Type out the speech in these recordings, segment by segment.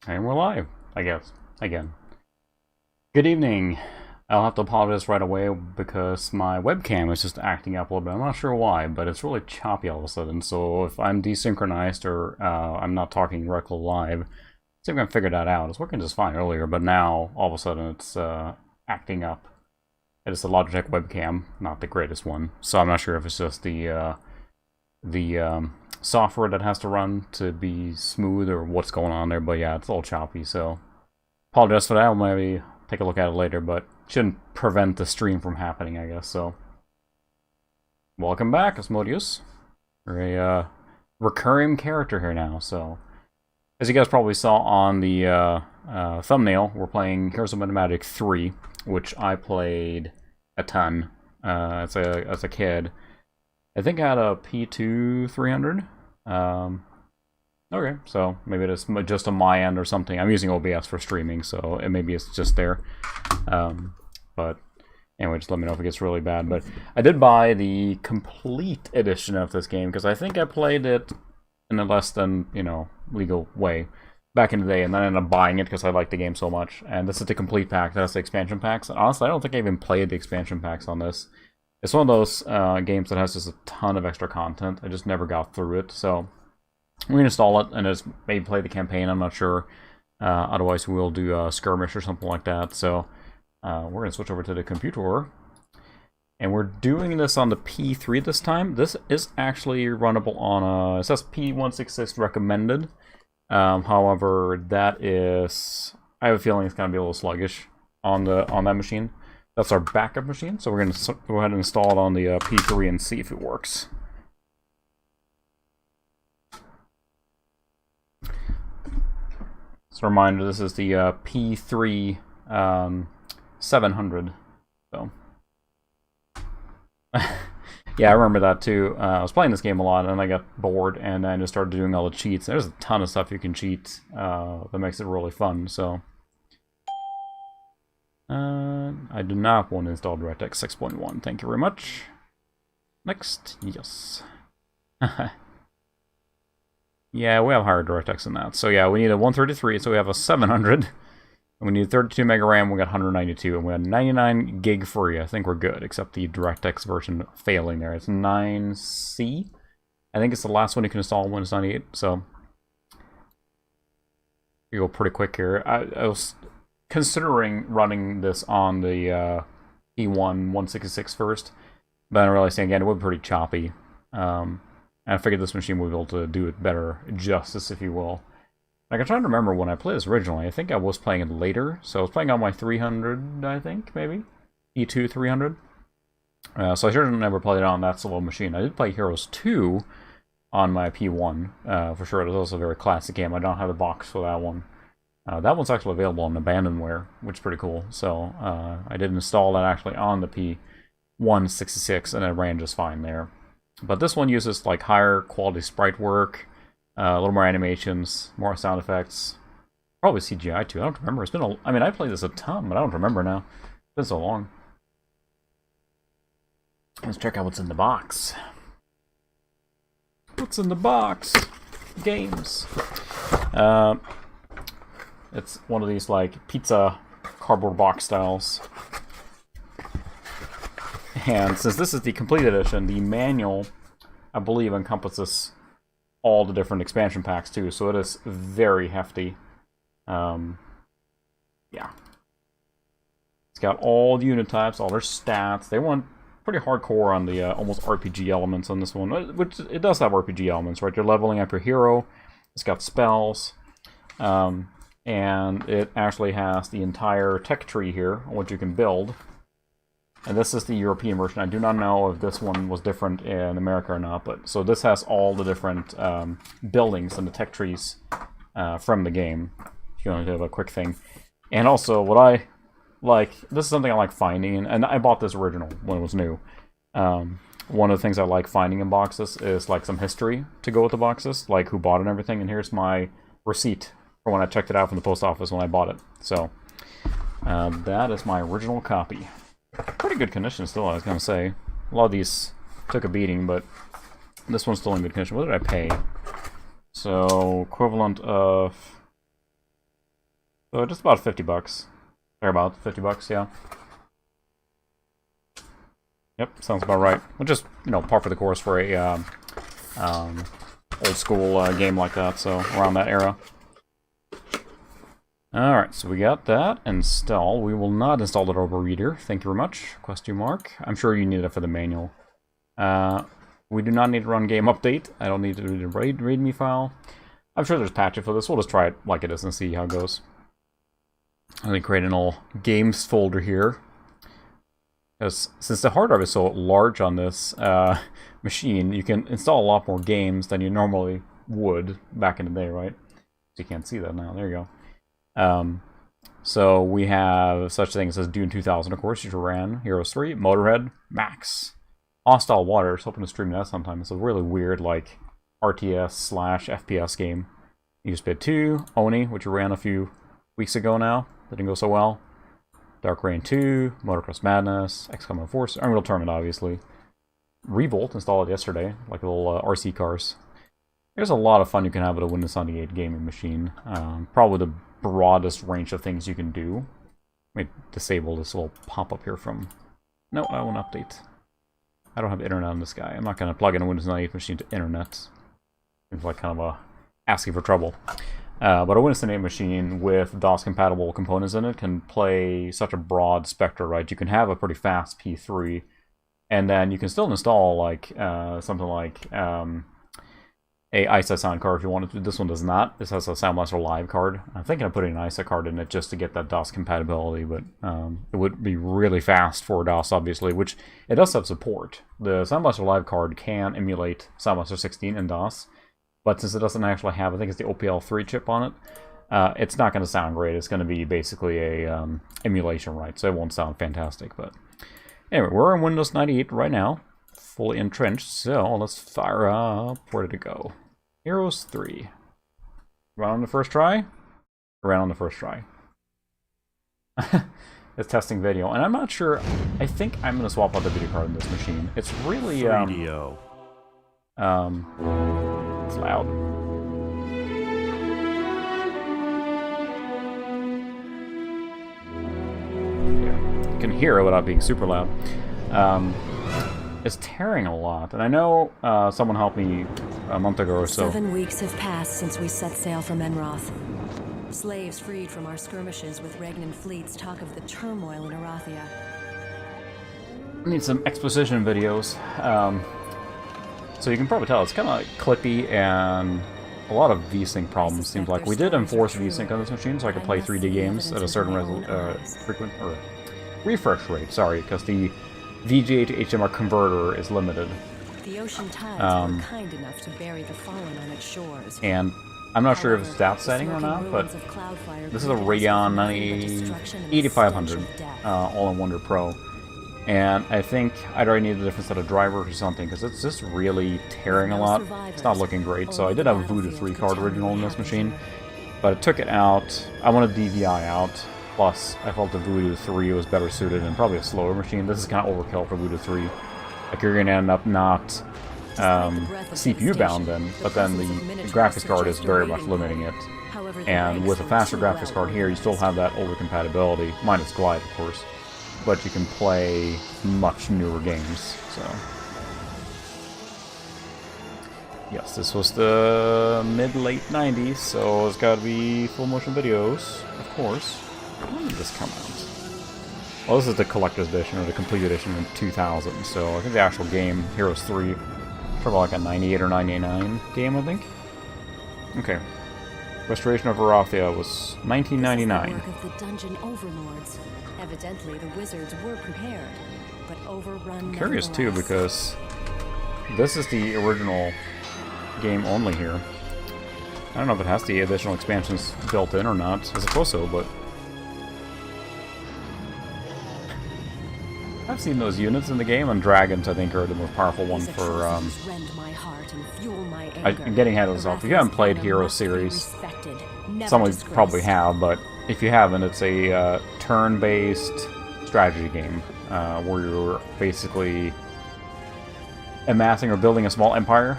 And we're live, I guess, again. Good evening. I'll have to apologize right away because my webcam is just acting up a little bit. I'm not sure why, but it's really choppy all of a sudden. So if I'm desynchronized or I'm not talking directly live, see if I can figure that out. It's working just fine earlier, but now all of a sudden it's acting up. It is a Logitech webcam, not the greatest one. So I'm not sure if it's just the software that has to run to be smooth or what's going on there, but yeah, it's all choppy, so apologize for that. I'll maybe take a look at it later, but shouldn't prevent the stream from happening, I guess. So welcome back, Asmodeus. We're a recurring character here now. So as you guys probably saw on the thumbnail, we're playing Heroes of Might and Magic 3, which I played a ton as a kid. I think I had a P2 300. Okay, so maybe it's just on my end or something. I'm using OBS for streaming, so maybe it's just there. But anyway, just let me know if it gets really bad. But I did buy the complete edition of this game because I think I played it in a less than, legal way back in the day, and then I ended up buying it because I liked the game so much. And this is the complete pack. That's the expansion packs. And honestly, I don't think I even played the expansion packs on this. It's one of those games that has just a ton of extra content. I just never got through it, so we install it and just maybe play the campaign. I'm not sure. Otherwise, we'll do a skirmish or something like that. So we're going to switch over to the computer. And we're doing this on the P3 this time. This is actually runnable on it says P166 recommended. However, that is... I have a feeling it's going to be a little sluggish on that machine. That's our backup machine, so we're going to go ahead and install it on the P3 and see if it works. Just a reminder, this is the P3 700. So, yeah, I remember that too. I was playing this game a lot, and I got bored, and I just started doing all the cheats. There's a ton of stuff you can cheat that makes it really fun, so... I do not want to install DirectX 6.1. Thank you very much. Next. Yes. Yeah, we have higher DirectX than that. So yeah, we need a 133, so we have a 700. And we need 32 mega RAM, we got 192. And we have 99 gig free. I think we're good, except the DirectX version failing there. It's 9C. I think it's the last one you can install on Windows 98, so... We go pretty quick here. I was... considering running this on the E1 166 first, but then I realized again it would be pretty choppy. And I figured this machine would be able to do it better justice, if you will. Like, I'm trying to remember when I played this originally. I think I was playing it later, so I was playing on my 300, I think, maybe? E2 300. So I sure never played it on that slow machine. I did play Heroes 2 on my P1, for sure. It was also a very classic game. I don't have the box for that one. That one's actually available on Abandonware, which is pretty cool. So I did install that actually on the P166, and it ran just fine there. But this one uses like higher quality sprite work, a little more animations, more sound effects, probably CGI too. I don't remember. It's been I mean, I played this a ton, but I don't remember now. It's been so long. Let's check out what's in the box. What's in the box? Games. It's one of these, like, pizza cardboard box styles. And since this is the complete edition, the manual, I believe, encompasses all the different expansion packs, too. So it is very hefty. Yeah. It's got all the unit types, all their stats. They went pretty hardcore on the almost RPG elements on this one. Which, it does have RPG elements, right? You're leveling up your hero. It's got spells. And it actually has the entire tech tree here, what you can build. And this is the European version. I do not know if this one was different in America or not, but so this has all the different buildings and the tech trees from the game. If you want to have a quick thing. And also, what I like, this is something I like finding, and I bought this original when it was new. One of the things I like finding in boxes is like some history to go with the boxes, like who bought it and everything. And here's my receipt for when I checked it out from the post office when I bought it. So, that is my original copy. Pretty good condition still, I was going to say. A lot of these took a beating, but this one's still in good condition. What did I pay? So, equivalent of So just about 50 bucks. Or about 50 bucks, yeah. Yep, sounds about right. Which is, you know, par for the course for a old school game like that, so around that era. Alright, so we got that. Install. We will not install the Turbo Reader. Thank you very much. Question mark. I'm sure you need it for the manual. We do not need to run game update. I don't need to read the readme file. I'm sure there's patches for this. We'll just try it like it is and see how it goes. I'm going to create an old games folder here. Because since the hard drive is so large on this machine, you can install a lot more games than you normally would back in the day, right? You can't see that now. There you go. So we have such things as Dune 2000, of course, which ran, Heroes 3, Motorhead, Max, Hostile Waters, hoping to stream that sometime. It's a really weird, like, RTS/FPS game. Need Speed 2, Oni, which ran a few weeks ago now. That didn't go so well. Dark Rain 2, Motocross Madness, XCOM Force, Unreal Tournament, obviously. Revolt, installed yesterday, like little RC cars. There's a lot of fun you can have with a Windows 98 gaming machine. Probably the broadest range of things you can do. Let me disable this little pop-up here from... No, I won't update. I don't have internet on this guy. I'm not going to plug in a Windows 98 machine to internet. Seems like kind of asking for trouble. But a Windows 98 machine with DOS-compatible components in it can play such a broad spectrum, right? You can have a pretty fast P3, and then you can still install like something like a ISA sound card if you wanted to. This one does not. This has a Sound Blaster Live card. I'm thinking of putting an ISA card in it just to get that DOS compatibility, but it would be really fast for DOS, obviously, which it does have support. The Sound Blaster Live card can emulate Sound Blaster 16 in DOS, but since it doesn't actually have, I think it's the OPL3 chip on it, it's not going to sound great. It's going to be basically a emulation, right? So it won't sound fantastic. But anyway, we're in Windows 98 right now, fully entrenched. So let's fire up. Where did it go? Heroes 3. Run on the first try? Run on the first try. It's testing video, and I'm not sure. I think I'm going to swap out the video card in this machine. It's really it's loud. Yeah. You can hear it without being super loud. It's tearing a lot, and I know someone helped me a month ago or so. 7 weeks have passed since we set sail from Enroth. Slaves freed from our skirmishes with Regnan fleets talk of the turmoil in Arathia. I need some exposition videos. So you can probably tell it's kind of clippy and a lot of VSync problems. Seems like we did enforce VSync on this machine, so I could play 3D games at a certain refresh rate. Sorry, because the VGA to HDMI converter is limited. The ocean tides were kind enough to bury the fallen on its shores. And I'm not sure if it's that setting or not, but this is a Radeon 8500 All-in-Wonder Pro. And I think I'd already need a different set of drivers or something, because it's just really tearing a lot. It's not looking great. So I did have a Voodoo 3 card original in this machine, but I took it out. I wanted DVI out. Plus, I felt the Voodoo 3 was better suited and probably a slower machine. This is kind of overkill for Voodoo 3. Like, you're going to end up not CPU bound then, but then the graphics card is very much limiting it. And with a faster graphics card here, you still have that older compatibility, minus Glide, of course. But you can play much newer games, so... Yes, this was the mid-late 90s, so it's gotta be full motion videos, of course. When did this come out? Well, this is the collector's edition, or the complete edition in 2000, so I think the actual game, Heroes 3, probably like a 98 or 99 game, I think. Okay. Restoration of Arathia was 1999. Work of the dungeon overlords. Evidently, the wizards were prepared, but overrun. I'm curious too, because this is the original game only here. I don't know if it has the additional expansions built in or not. It's supposed to, but I've seen those units in the game, and dragons, I think, are the most powerful one for. I'm getting ahead of myself. If you haven't played Hero series, some of you probably have, but if you haven't, it's a turn-based strategy game where you're basically amassing or building a small empire.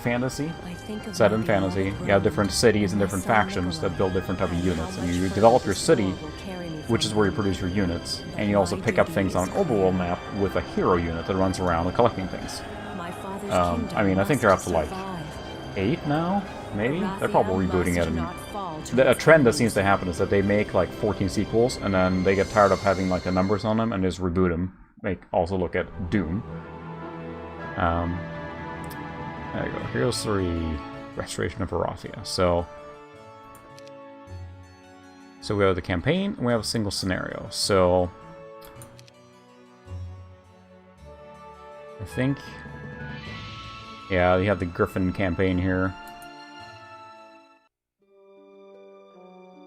Fantasy, I think of set in what the fantasy. old You have road, different cities and my different son factions that Nikolai, build different type of and units, how and much you further develop your this city, world will carry me which from is where you now. produce your units, But and you also my pick up duty things on is an overworld clear. map with a hero unit that runs around collecting things. My father's I mean, I think they're up to like survive. 8 now, maybe? They're Raphael probably rebooting must it. And not fall to a its trend that enemies. seems to happen is that they make like 14 sequels, and then they get tired of having like the numbers on them and just reboot them. Also look at Doom. There you go. Heroes 3, Restoration of Arathia. So we have the campaign, and we have a single scenario. So I think, yeah, you have the Griffin campaign here.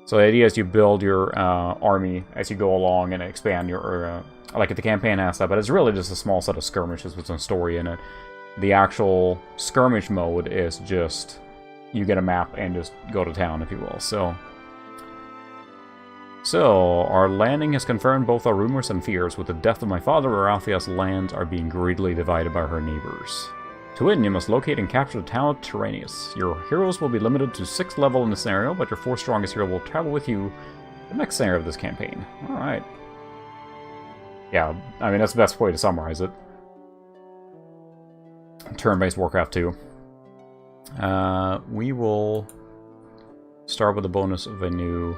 So the idea is you build your army as you go along and expand your, like the campaign has that, but it's really just a small set of skirmishes with some story in it. The actual skirmish mode is just, you get a map and just go to town, if you will. So our landing has confirmed both our rumors and fears. With the death of my father, Arathia's lands are being greedily divided by her neighbors. To win, you must locate and capture the town of Tyrannus. Your heroes will be limited to 6th level in the scenario, but your 4th strongest hero will travel with you the next scenario of this campaign. Alright. Yeah, I mean, that's the best way to summarize it. Turn-based Warcraft 2. We will start with the bonus of a new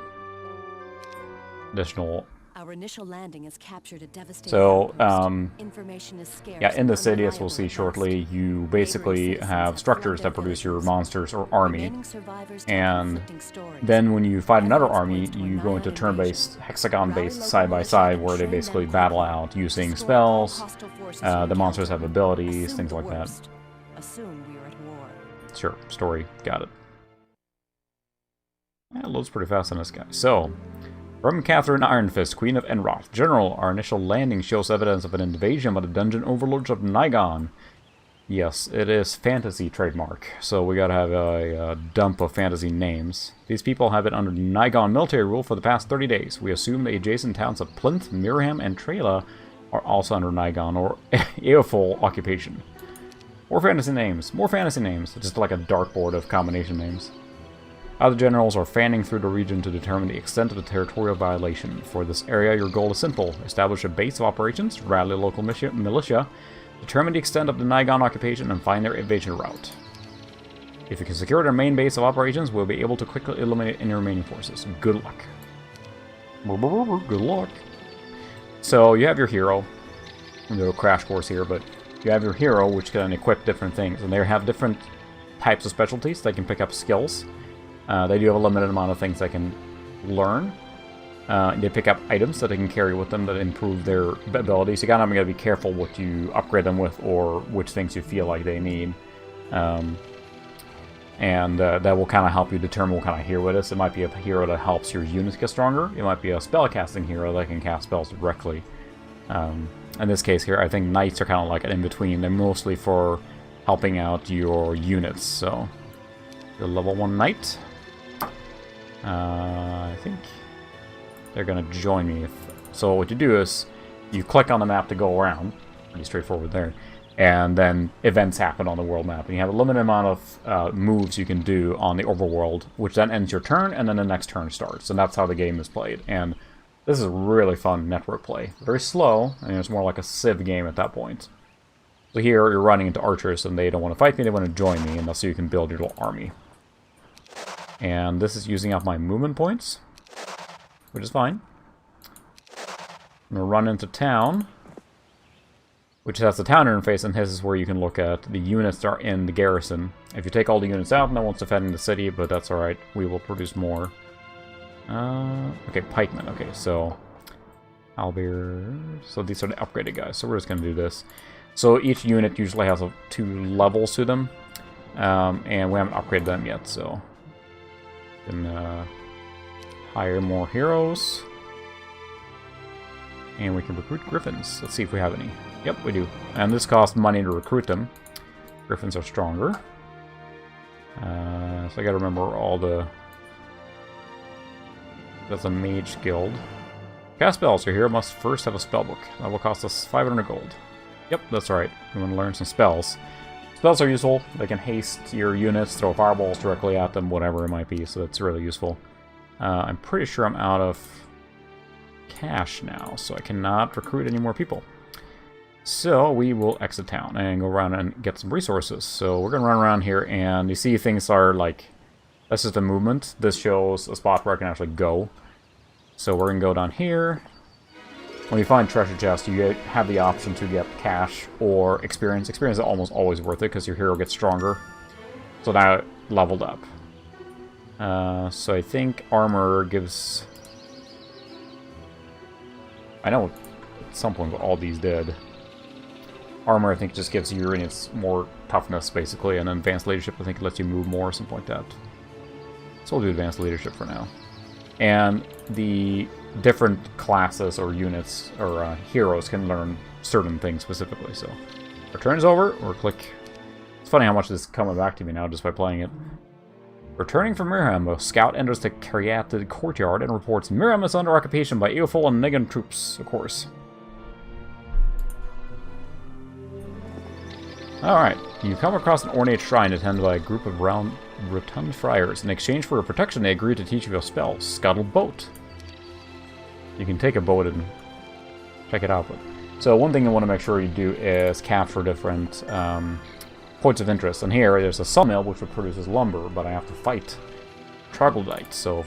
additional. Our initial landing has captured a devastating So, outpost. Information is scarce. yeah, in the and city, as we'll unreliable see at shortly, best. you basically Neighboring citizens have have structures fled that their produce your villages. monsters or army. Remaining survivors tell And conflicting stories. then when you fight another Evidence army, points to a you go into Naiad turn-based, invasion. hexagon-based, Rally local side-by-side, militia where and they train basically them battle quickly. out using Destroy all spells. hostile forces The you monsters have encounter. abilities, Assume things the like that. worst. Assume we are at war. Sure, story, got it. Yeah, it loads pretty fast on this guy. So, from Catherine Ironfist, Queen of Enroth. General, our initial landing shows evidence of an invasion by the dungeon overlords of Nigon. Yes, it is fantasy trademark, so we gotta have a dump of fantasy names. These people have been under Nigon military rule for the past 30 days. We assume the adjacent towns of Plinth, Mirham, and Trela are also under Nigon or Eofol occupation. More fantasy names. More fantasy names. Just like a dartboard of combination names. Other generals are fanning through the region to determine the extent of the territorial violation. For this area, your goal is simple. Establish a base of operations, rally local militia, determine the extent of the Nigon occupation, and find their invasion route. If you can secure their main base of operations, we'll be able to quickly eliminate any remaining forces. Good luck. Good luck. So, you have your hero. A little crash course here, but you have your hero, which can equip different things. And they have different types of specialties. They can pick up skills. They do have a limited amount of things they can learn. They pick up items that they can carry with them that improve their abilities. You gotta be careful what you upgrade them with or which things you feel like they need. That will kind of help you determine what kind of hero it is. It might be a hero that helps your units get stronger. It might be a spellcasting hero that can cast spells directly. In this case here, I think knights are kind of like an in-between. They're mostly for helping out your units. So, the level 1 knight. I think they're going to join me. So what you do is you click on the map to go around. Pretty straightforward there. And then events happen on the world map. And you have a limited amount of moves you can do on the overworld, which then ends your turn, and then the next turn starts. And that's how the game is played. And this is really fun network play. Very slow, and it's more like a Civ game at that point. So here you're running into archers, and they don't want to fight me, they want to join me, and that's so you can build your little army. And this is using up my movement points, which is fine. I'm going to run into town, which has the town interface, and this is where you can look at the units that are in the garrison. If you take all the units out, no one's defending the city, but that's alright. We will produce more. Okay, pikemen. Okay, so so these are the upgraded guys. So we're just going to do this. So each unit usually has 2 levels to them, and we haven't upgraded them yet, so can hire more heroes, and we can recruit griffins. Let's see if we have any. Yep, we do. And this costs money to recruit them. Griffins are stronger. So I gotta remember all the... That's a mage guild. Cast spells. Your hero must first have a spellbook. That will cost us 500 gold. Yep, that's right. We want to learn some spells. Spells are useful. They can haste your units, throw fireballs directly at them, whatever it might be, so that's really useful. I'm pretty sure I'm out of cash now, so I cannot recruit any more people. So we will exit town and go around and get some resources. So we're going to run around here, and you see things are like... That's just a movement. This shows a spot where I can actually go. So we're going to go down here. When you find treasure chest, you have the option to get cash or experience. Experience is almost always worth it because your hero gets stronger. So now it leveled up. So I think armor gives... I know at some point all these did. Armor, I think, just gives your units more toughness, basically. And then advanced leadership, I think, lets you move more or something like that. So we'll do advanced leadership for now. And the different classes or units or heroes can learn certain things specifically. So our turn is over. We'll click. It's funny how much this is coming back to me now just by playing it. Returning from Mirham, a scout enters the Caryatid courtyard and reports Mirham is under occupation by Eofol and Negan troops, of course. Alright, you come across an ornate shrine attended by a group of rotund friars. In exchange for your protection, they agree to teach you a spell, Scuttle Boat. You can take a boat and check it out. So one thing you want to make sure you do is capture different points of interest. And here, there's a sawmill which produces lumber, but I have to fight troglodytes, so...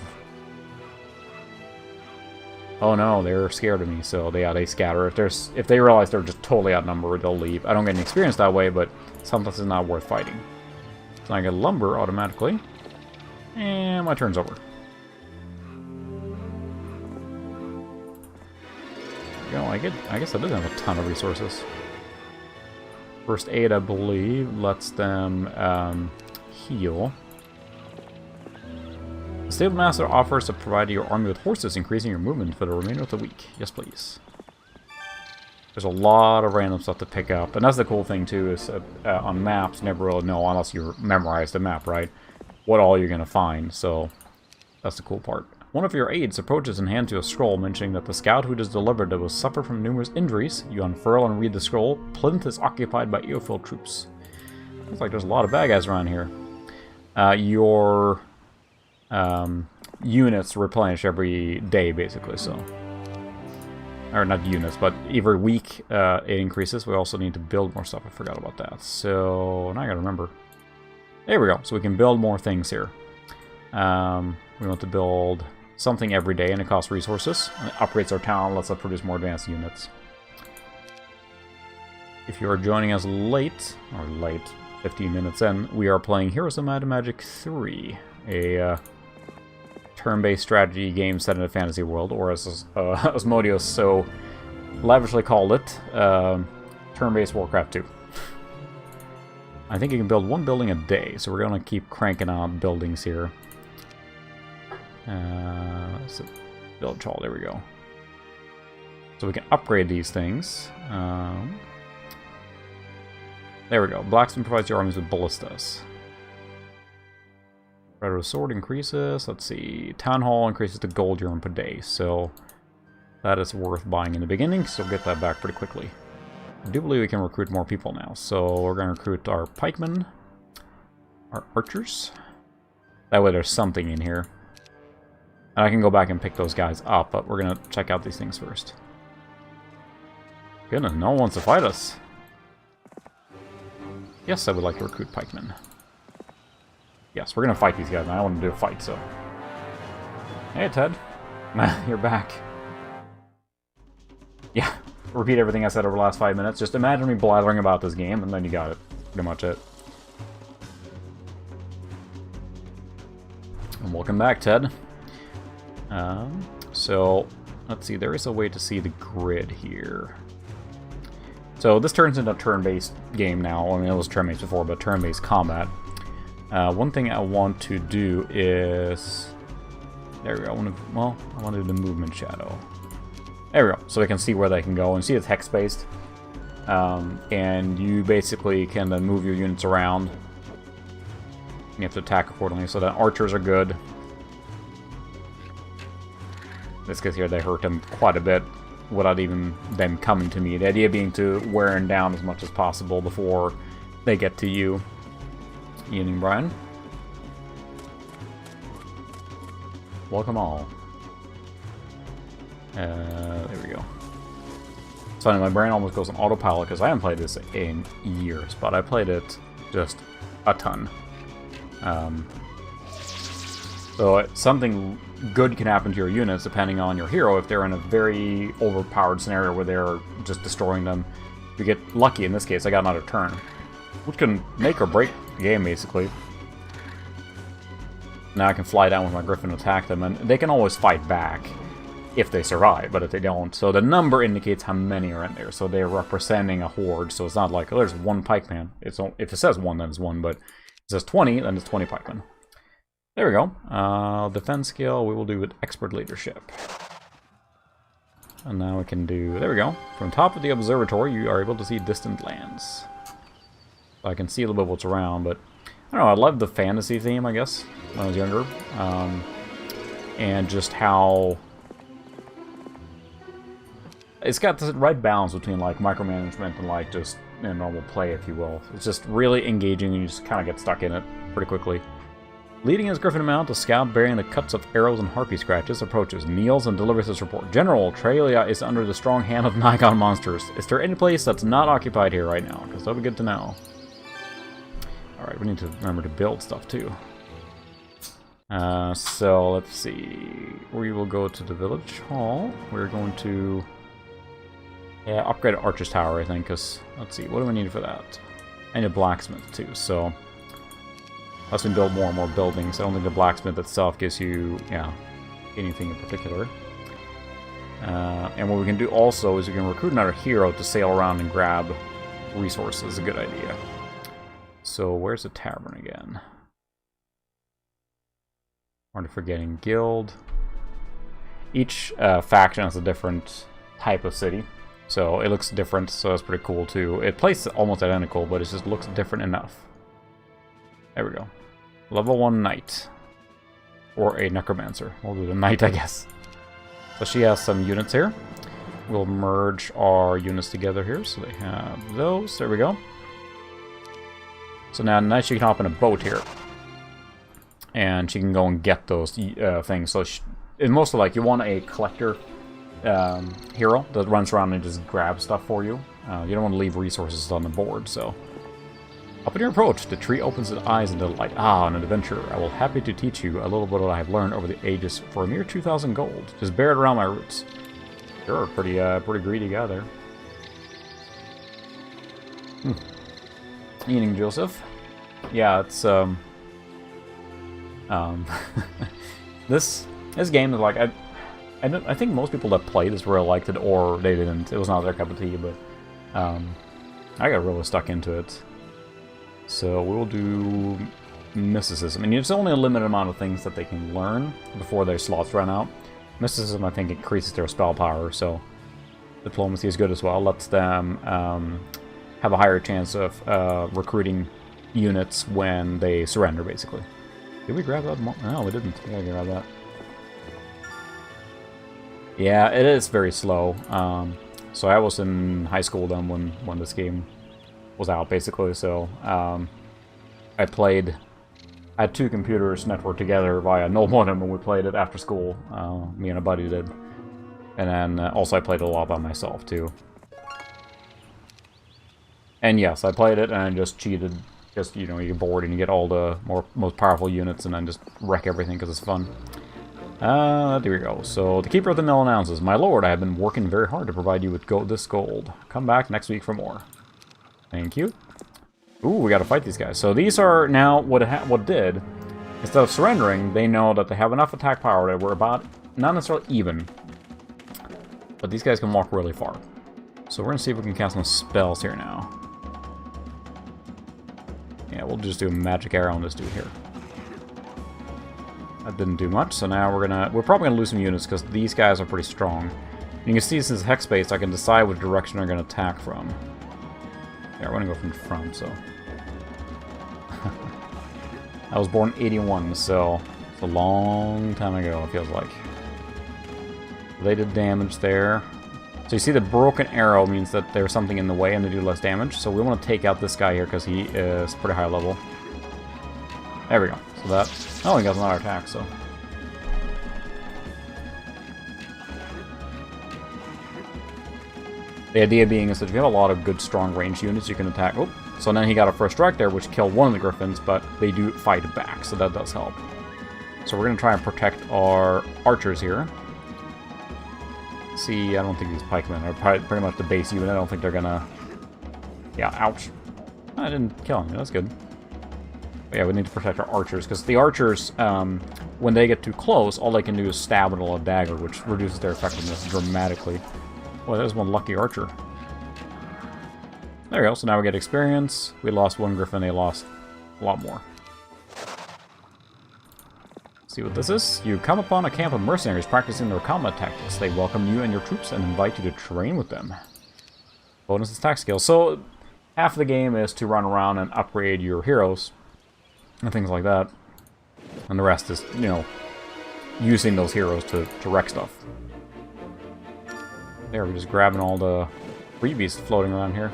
Oh no, they're scared of me, so they scatter. If they realize they're just totally outnumbered, they'll leave. I don't get any experience that way, but sometimes it's not worth fighting. So I get lumber automatically. And my turn's over. You know, I guess I did have a ton of resources. First aid, I believe, lets them heal. The Stable Master offers to provide your army with horses, increasing your movement for the remainder of the week. Yes, please. There's a lot of random stuff to pick up. And that's the cool thing, too, is on maps, you never really know, unless you memorize the map, right, what all you're going to find. So that's the cool part. One of your aides approaches and hands you a scroll mentioning that the scout who just delivered it will suffer from numerous injuries. You unfurl and read the scroll. Plinth is occupied by Eofil troops. Looks like there's a lot of bad guys around here. Your units replenish every day, basically, so... Or not units, but every week it increases. We also need to build more stuff. I forgot about that. So, now I gotta remember. There we go. So we can build more things here. We want to build something every day, and it costs resources. And it upgrades our town, lets us produce more advanced units. If you are joining us late, 15 minutes in, we are playing Heroes of Might and Magic 3, a turn-based strategy game set in a fantasy world, or as Asmodeus so lavishly called it, turn-based Warcraft 2. I think you can build one building a day, so we're going to keep cranking out buildings here. So village hall, there we go. So we can upgrade these things. There we go. Blacksmith provides your armies with ballistas. Red sword increases. Let's see. Town hall increases the gold you earn per day. So that is worth buying in the beginning. So we'll get that back pretty quickly. I do believe we can recruit more people now. So we're going to recruit our pikemen, our archers. That way there's something in here. And I can go back and pick those guys up, but we're going to check out these things first. Goodness, no one wants to fight us. Yes, I would like to recruit pikemen. Yes, we're going to fight these guys. I don't want to do a fight, so... Hey, Ted. You're back. Yeah, repeat everything I said over the last 5 minutes. Just imagine me blathering about this game, and then you got it. Pretty much it. And welcome back, Ted. So, let's see. There is a way to see the grid here. So, this turns into a turn-based game now. I mean, it was turn-based before, but turn-based combat. One thing I want to do is... There we go. I want to do the movement shadow. There we go. So I can see where they can go. And see it's hex-based. And you basically can then move your units around. You have to attack accordingly. So the archers are good. This guy here, they hurt him quite a bit. without even them coming to me. The idea being to wear them down as much as possible before they get to you. Evening, Brian. Welcome all. There we go. It's funny, my brain almost goes on autopilot because I haven't played this in years, but I played it just a ton. So something good can happen to your units depending on your hero if they're in a very overpowered scenario where they're just destroying them. If you get lucky, in this case, I got another turn, which can make or break the game, basically. Now I can fly down with my Griffin and attack them, and they can always fight back if they survive, but if they don't. So the number indicates how many are in there, so they're representing a horde, so it's not like, oh, there's one pikeman. If it says 1, then it's 1, but if it says 20, then it's 20 pikemen. There we go. Defense skill, we will do with expert leadership. And now we can do, there we go. From top of the observatory, you are able to see distant lands. So I can see a little bit what's around, but I don't know, I love the fantasy theme, I guess, when I was younger. And just how it's got the right balance between like micromanagement and like just normal play, if you will. It's just really engaging, and you just kind of get stuck in it pretty quickly. Leading his Griffin mount, a scout bearing the cuts of arrows and harpy scratches approaches, kneels, and delivers his report. General, Trelia is under the strong hand of Nikon monsters. Is there any place that's not occupied here right now? Because that'll be good to know. Alright, we need to remember to build stuff too. So let's see. We will go to the village hall. We're going to upgrade Archer's Tower, I think, because let's see, what do we need for that? I need a blacksmith too, so unless we build more and more buildings, I don't think the blacksmith itself gives you, anything in particular. And what we can do also is we can recruit another hero to sail around and grab resources. A good idea. So where's the tavern again? Aren't forgetting guild. Each faction has a different type of city, so it looks different. So that's pretty cool too. It plays almost identical, but it just looks different enough. There we go. Level 1 knight. Or a necromancer. We'll do the knight, I guess. So she has some units here. We'll merge our units together here. So they have those. There we go. So now she can hop in a boat here. And she can go and get those things. So it's mostly like you want a collector hero that runs around and just grabs stuff for you. You don't want to leave resources on the board, so... Upon your approach, the tree opens its eyes into the light. Ah, an adventurer. I will happy to teach you a little bit of what I have learned over the ages for a mere 2,000 gold. Just bear it around my roots. You're a pretty greedy guy there. Evening, Joseph. Yeah, it's this game is like I think most people that play this really liked it, or they didn't. It was not their cup of tea, but I got really stuck into it. So we will do mysticism, and it's only a limited amount of things that they can learn before their slots run out. Mysticism, I think, increases their spell power, so diplomacy is good as well. Lets them have a higher chance of recruiting units when they surrender, basically. Did we grab that? No, we didn't. We gotta grab that. Yeah, it is very slow. So I was in high school then when this game was out, basically, so I had two computers networked together via null modem, and we played it after school. Me and a buddy did. And then also I played it a lot by myself too. And yes, I played it and I just cheated. Just, you get bored and you get all the most powerful units and then just wreck everything because it's fun. There we go. So the Keeper of the Mill announces, "My lord, I have been working very hard to provide you with this gold. Come back next week for more." Thank you. Ooh, we gotta fight these guys. So these are now, what did, instead of surrendering, they know that they have enough attack power that we're about, not necessarily even, but these guys can walk really far. So we're gonna see if we can cast some spells here now. Yeah, we'll just do a magic arrow on this dude here. That didn't do much, so now we're probably gonna lose some units because these guys are pretty strong. You can see since hex based, I can decide which direction they're gonna attack from. Yeah, we're gonna go from the front, so. I was born in 81, so it's a long time ago, it feels like. They did damage there. So you see the broken arrow means that there's something in the way and they do less damage. So we want to take out this guy here because he is pretty high level. There we go. So that... Oh, he got another attack, so... The idea being is that if you have a lot of good, strong ranged units, you can attack... Oh, so then he got a first strike there, which killed one of the griffins, but they do fight back, so that does help. So we're going to try and protect our archers here. See, I don't think these pikemen are pretty much the base unit. I don't think they're going to... Yeah, ouch. I didn't kill him. That's good. But yeah, we need to protect our archers, because the archers, when they get too close, all they can do is stab with a dagger, which reduces their effectiveness dramatically. Well, there's one lucky archer. There we go, so now we get experience. We lost one griffin, they lost a lot more. See what this is? You come upon a camp of mercenaries practicing their combat tactics. They welcome you and your troops and invite you to train with them. Bonus attack skills. So, half of the game is to run around and upgrade your heroes and things like that. And the rest is, you know, using those heroes to wreck stuff. There, we're just grabbing all the freebies floating around here.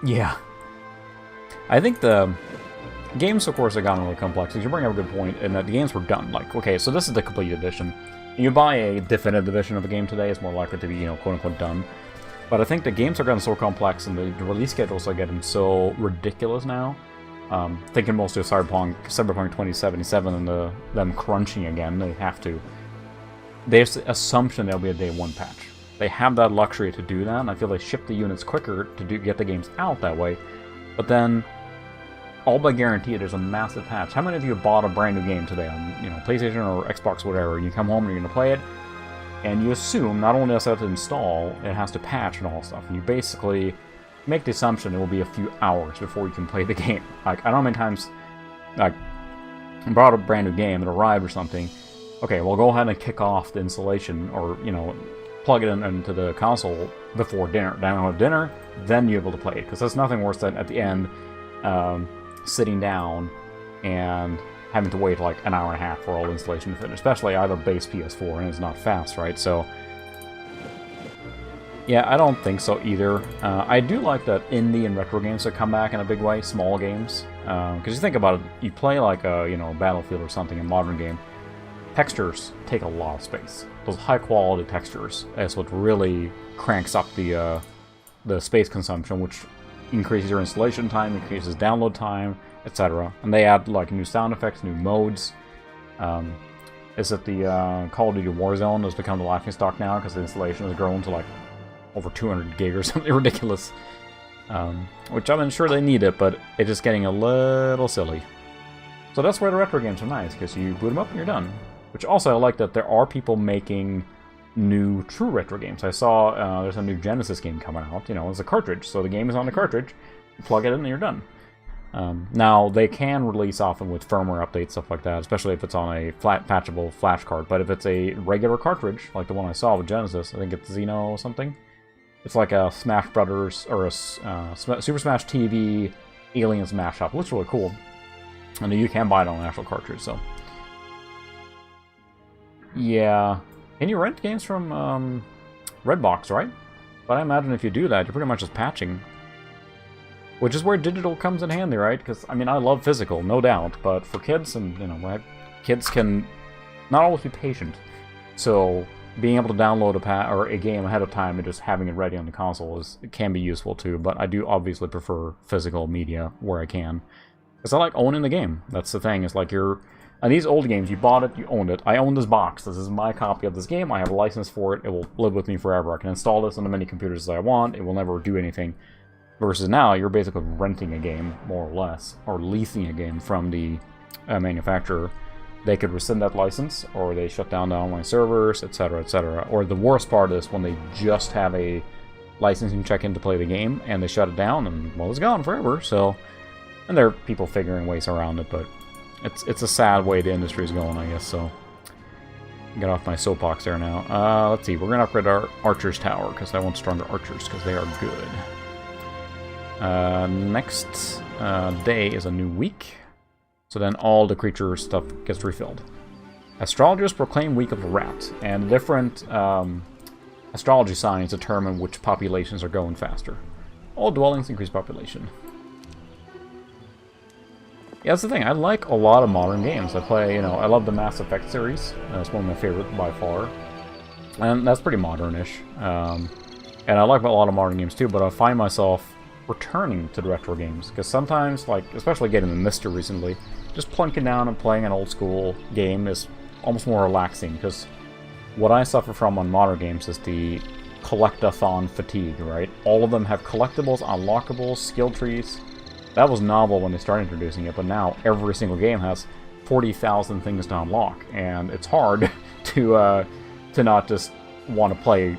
Yeah. I think the games, of course, have gotten really complex. Because you bring up a good point in that the games were done. Like, okay, so this is the complete edition. You buy a definitive edition of a game today, it's more likely to be, you know, quote-unquote done. But I think the games are getting so complex and the release schedules are getting so ridiculous now. Thinking mostly of Cyberpunk 2077 and them crunching again. They have to. There's the assumption there'll be a day one patch. They have that luxury to do that, and I feel they ship the units quicker to get the games out that way. But then, all but guaranteed, there's a massive patch. How many of you have bought a brand new game today on, you know, PlayStation or Xbox, whatever, and you come home and you're going to play it, and you assume not only does it have to install, it has to patch and all stuff, and you basically make the assumption it will be a few hours before you can play the game. Like, I don't know how many times, like, I bought a brand new game, it arrived or something, okay, well, go ahead and kick off the installation, or, you know, plug it into the console before dinner. Download dinner, then you're able to play it. Because there's nothing worse than at the end, sitting down and having to wait like an hour and a half for all the installation to finish. Especially either base PS4 and it's not fast, right? So, yeah, I don't think so either. I do like that indie and retro games that come back in a big way, small games. Because you think about it, you play like a, you know, Battlefield or something, a modern game. Textures take a lot of space. Those high-quality textures is what really cranks up the space consumption, which increases your installation time, increases download time, etc. And they add like new sound effects, new modes. Is it the Call of Duty Warzone has become the laughingstock now because the installation has grown to like over 200 gig or something ridiculous. Which I'm sure they need it, but it's just getting a little silly. So that's where the retro games are nice, because you boot them up and you're done. Which also, I like that there are people making new true retro games. I saw there's a new Genesis game coming out. You know, it's a cartridge, so the game is on the cartridge. You plug it in and you're done. Now, they can release often with firmware updates, stuff like that, especially if it's on a patchable flash card. But if it's a regular cartridge, like the one I saw with Genesis, I think it's Xeno something. It's like a Smash Brothers, or a Super Smash TV Aliens mashup. Looks really cool. And you can buy it on an actual cartridge, so... Yeah. Can you rent games from Redbox, right? But I imagine if you do that, you're pretty much just patching. Which is where digital comes in handy, right? Because, I mean, I love physical, no doubt. But for kids, and, you know, right, kids can not always be patient. So, being able to download a game ahead of time and just having it ready on the console can be useful too. But I do obviously prefer physical media where I can. Because I like owning the game. That's the thing. It's like and these old games, you bought it, you owned it. I own this box. This is my copy of this game. I have a license for it. It will live with me forever. I can install this on as many computers as I want. It will never do anything. Versus now, you're basically renting a game, more or less, or leasing a game from the manufacturer. They could rescind that license, or they shut down the online servers, etc., etc. Or the worst part is when they just have a licensing check-in to play the game, and they shut it down, and, well, it's gone forever, so... And there are people figuring ways around it, but it's a sad way the industry is going, I guess, so... Get off my soapbox there now. Let's see, we're going to upgrade our Archer's Tower, because I want stronger Archers, because they are good. Next day is a new week, so then all the creature stuff gets refilled. Astrologers proclaim week of the rat, and different astrology signs determine which populations are going faster. All dwellings increase population. Yeah, that's the thing. I like a lot of modern games. I play, I love the Mass Effect series. It's one of my favorites by far. And that's pretty modern-ish. And I like a lot of modern games too, but I find myself returning to the retro games. Because sometimes, like, especially getting the Mister recently, just plunking down and playing an old-school game is almost more relaxing. Because what I suffer from on modern games is the collectathon fatigue, right? All of them have collectibles, unlockables, skill trees. That was novel when they started introducing it, but now every single game has 40,000 things to unlock, and it's hard to not just want to play,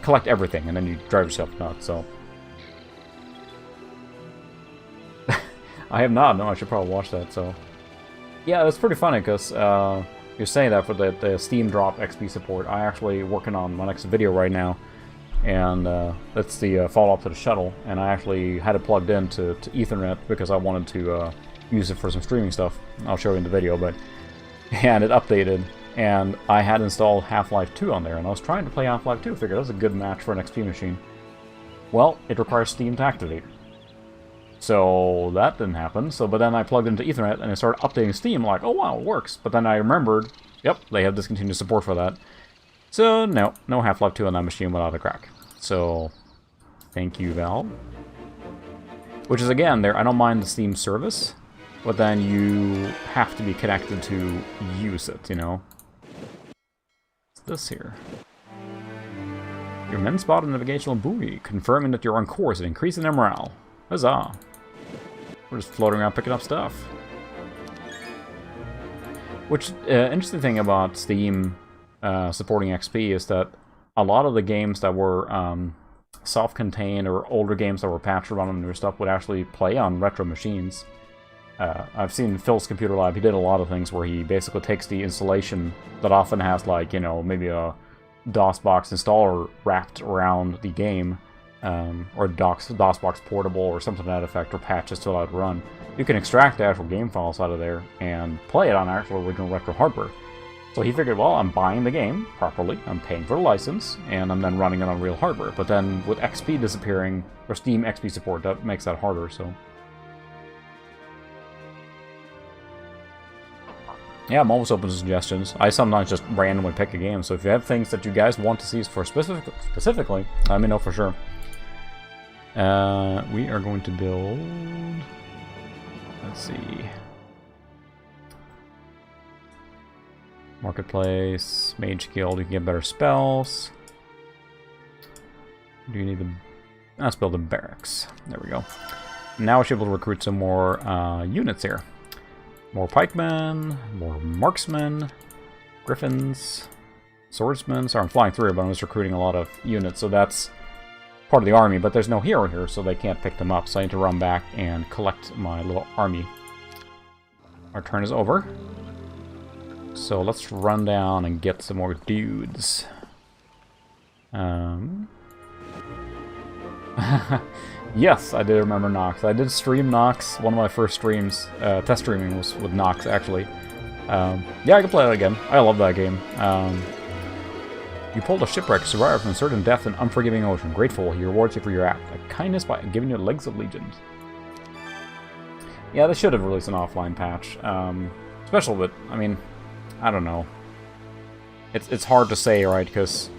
collect everything, and then you drive yourself nuts, so. I have not, no, I should probably watch that, so. Yeah, it's pretty funny, because you're saying that for the Steam Drop XP support. I'm actually working on my next video right now, and that's the follow-up to the shuttle, and I actually had it plugged in to Ethernet because I wanted to use it for some streaming stuff. I'll show you in the video, and it updated, and I had installed Half-Life 2 on there, and I was trying to play Half-Life 2, figured that's a good match for an XP machine. Well, it requires Steam to activate. So that didn't happen, but then I plugged into Ethernet, and it started updating Steam, like, oh wow, it works. But then I remembered, yep, they have discontinued support for that. So, no Half-Life 2 on that machine without a crack. So, thank you, Valve. Which is, again, I don't mind the Steam service, but then you have to be connected to use it, What's this here? Your men spotted a navigational buoy, confirming that you're on course and increasing their morale. Huzzah. We're just floating around picking up stuff. Which, interesting thing about Steam supporting XP is that a lot of the games that were self-contained or older games that were patched around on newer stuff would actually play on retro machines. I've seen Phil's Computer Lab, he did a lot of things where he basically takes the installation that often has, like, maybe a DOSBox installer wrapped around the game, or DOSBox portable or something to that effect, or patches to allow it to run. You can extract the actual game files out of there and play it on actual original retro hardware. So he figured, well, I'm buying the game properly, I'm paying for the license, and I'm then running it on real hardware. But then with XP disappearing, or Steam XP support, that makes that harder, so. Yeah, I'm always open to suggestions. I sometimes just randomly pick a game, so if you have things that you guys want to see for specifically, let me know for sure. We are going to build... Let's see... Marketplace, Mage Guild, you can get better spells. Do you need the... Let's build the barracks. There we go. Now we should be able to recruit some more units here. More pikemen, more marksmen, griffins, swordsmen. Sorry, I'm flying through, but I'm just recruiting a lot of units, so that's part of the army, but there's no hero here, so they can't pick them up, so I need to run back and collect my little army. Our turn is over. So let's run down and get some more dudes. Yes, I did remember Nox. I did stream Nox. One of my first streams, test streaming, was with Nox, actually. Yeah, I can play that again. I love that game. You pulled a shipwreck, survived from certain death in unforgiving ocean. Grateful, he rewards you for your act. A kindness by giving you legs of legend. Yeah, they should have released an offline patch. Special, but, I mean... I don't know. It's hard to say, right? Because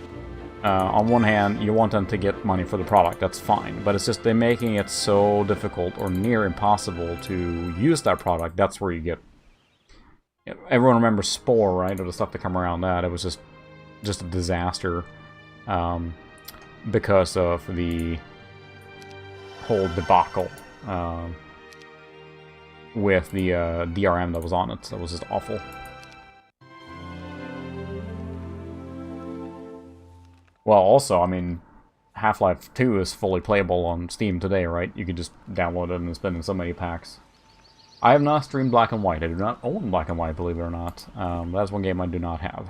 on one hand, you want them to get money for the product. That's fine. But it's just they're making it so difficult or near impossible to use that product. That's where you get... Everyone remembers Spore, right? Or the stuff that come around that. It was just a disaster because of the whole debacle with the DRM that was on it. That was just awful. Well, also, I mean, Half-Life 2 is fully playable on Steam today, right? You could just download it and spend in so many packs. I have not streamed Black and White. I do not own Black and White, believe it or not. That's one game I do not have.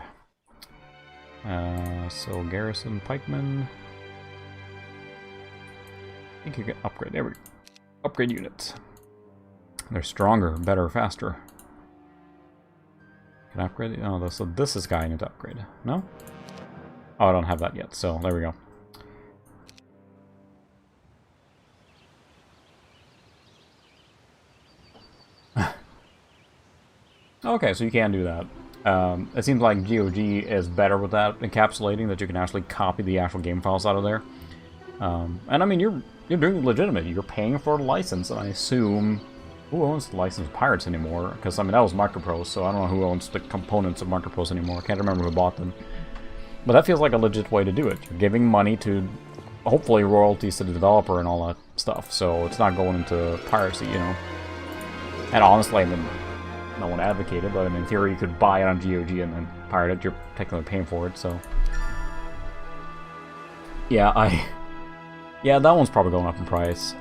So, Garrison Pikemen. I think you can upgrade. There we go. Upgrade units. They're stronger, better, faster. Can I upgrade it? Oh, so this is guy I need to upgrade. No? Oh, I don't have that yet, so there we go. Okay, so you can do that. It seems like GOG is better with that, encapsulating that you can actually copy the actual game files out of there. And I mean, you're doing it legitimate. You're paying for a license, and I assume who owns the licensed Pirates anymore? Because I mean, that was Microprose, so I don't know who owns the components of Microprose anymore. I can't remember who bought them. But that feels like a legit way to do it. You're giving money to, hopefully, royalties to the developer and all that stuff. So it's not going into piracy, you know. And honestly, I mean, no one advocated, but I mean, in theory, you could buy it on GOG and then pirate it. You're technically paying for it, so. Yeah, yeah, that one's probably going up in price.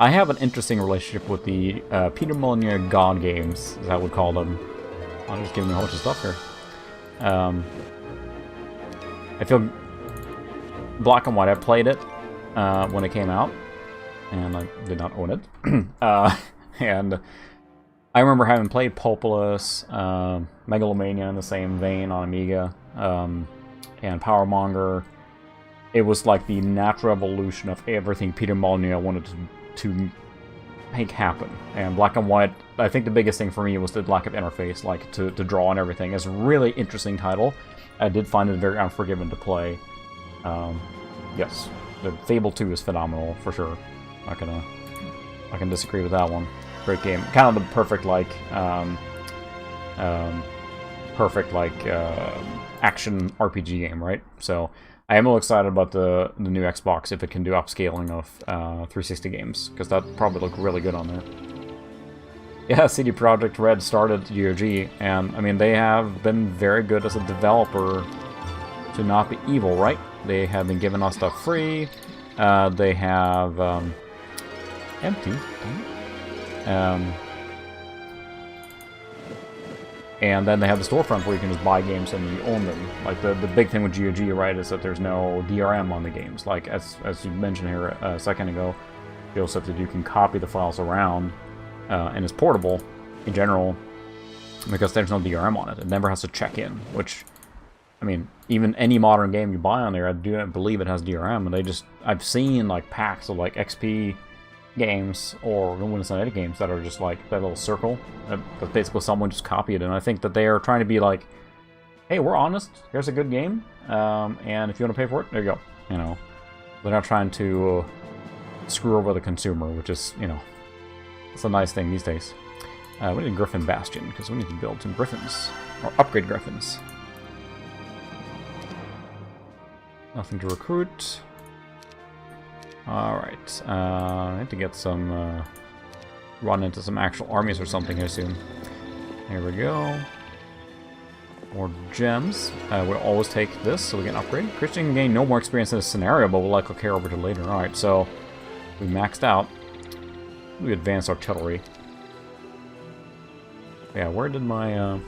I have an interesting relationship with the Peter Molyneux God games, as I would call them. I'll just give me a whole bunch of stuff here. I feel Black and White. I played it when it came out, and I did not own it. And I remember having played Populous, Megalomania in the same vein on Amiga, and Powermonger. It was like the natural evolution of everything Peter Molyneux wanted to make happen. And Black and White, I think the biggest thing for me was the lack of interface, like to draw and everything. It's a really interesting title. I did find it very unforgiving to play. Yes, the Fable 2 is phenomenal for sure. I can disagree with that one. Great game, kind of the perfect action RPG game, right? So I am a little excited about the new Xbox if it can do upscaling of 360 games, because that probably look really good on there. Yeah, CD Projekt Red started GOG, and I mean they have been very good as a developer to not be evil, right? They have been giving us stuff free. They have empty. And then they have the storefront where you can just buy games and you own them. Like the big thing with GOG, right, is that there's no DRM on the games. Like as you mentioned here a second ago, Joseph, that you can copy the files around, and it's portable in general because there's no DRM on it. It never has to check in, which, I mean, even any modern game you buy on there, I do not believe it has DRM. And I've seen like packs of like XP games or Windows 98 games that are just like that little circle that basically someone just copied, and I think that they are trying to be like, hey, we're honest, here's a good game, and if you want to pay for it, there you go. You know, they're not trying to screw over the consumer, which is, you know, it's a nice thing these days. We need a Griffin Bastion because we need to build some Griffins or upgrade Griffins. Nothing to recruit. Alright, I need to get some, run into some actual armies or something here soon. Here we go. More gems. We'll always take this so we can upgrade. Christian can gain no more experience in this scenario, but we'll likely carry over to later. Alright, so we maxed out. We advanced artillery. Yeah, where did my,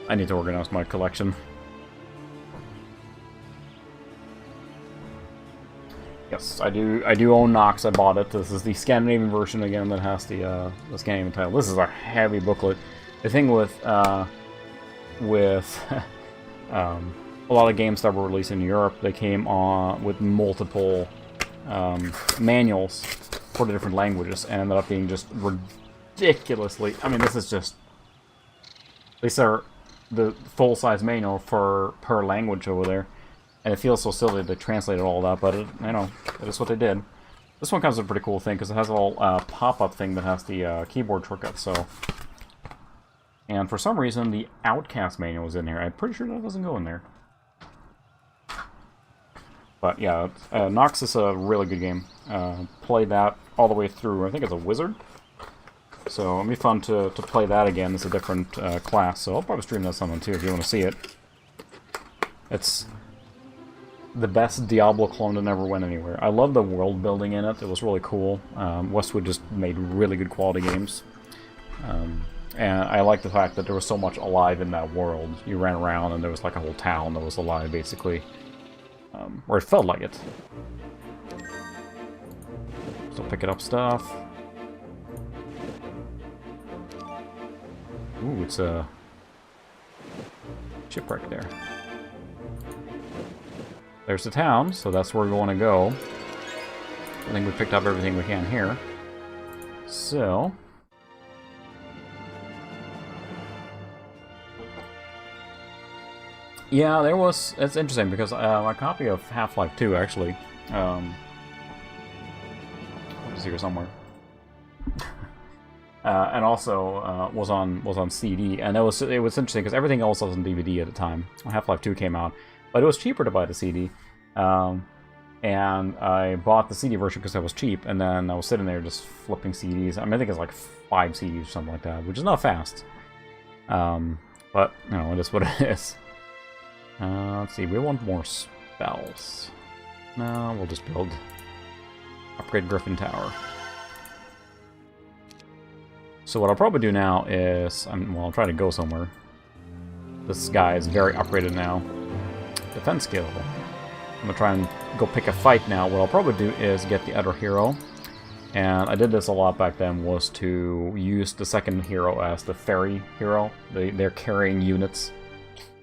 I need to organize my collection. Yes, I do own Nox. I bought it. This is the Scandinavian version again that has the Scandinavian title. This is a heavy booklet. The thing with a lot of games that were released in Europe, they came on with multiple manuals for the different languages, and ended up being just ridiculously. I mean, this is just, these are the full-size manual per language over there. And it feels so silly they translated all that, but you know, it is what they did. This one comes with a pretty cool thing because it has a little pop-up thing that has the keyboard shortcut. So, and for some reason, the Outcast manual is in here. I'm pretty sure that doesn't go in there. But yeah, Nox is a really good game. Played that all the way through. I think it's a wizard. So it'll be fun to play that again. It's a different class, so I'll probably stream that someone too if you want to see it. It's the best Diablo clone that never went anywhere. I love the world building in it. It was really cool. Westwood just made really good quality games. And I like the fact that there was so much alive in that world. You ran around and there was like a whole town that was alive, basically. Or it felt like it. Still picking up stuff. Ooh, it's a shipwreck there. There's the town, so that's where we want to go. I think we picked up everything we can here. So... yeah, there was... it's interesting, because my copy of Half-Life 2, actually... it's here somewhere. And also was on CD, and it was interesting because everything else was on DVD at the time. Half-Life 2 came out, but it was cheaper to buy the CD, and I bought the CD version because it was cheap. And then I was sitting there just flipping CDs. I mean, I think it's like 5 CDs or something like that, which is not fast. But you know, it is what it is. Let's see, we want more spells. No, we'll just upgrade Griffin Tower. So what I'll probably do now is, well, I'll try to go somewhere. This guy is very upgraded now. Defense skill. I'm gonna try and go pick a fight now. What I'll probably do is get the other hero. And I did this a lot back then, was to use the second hero as the ferry hero. They're carrying units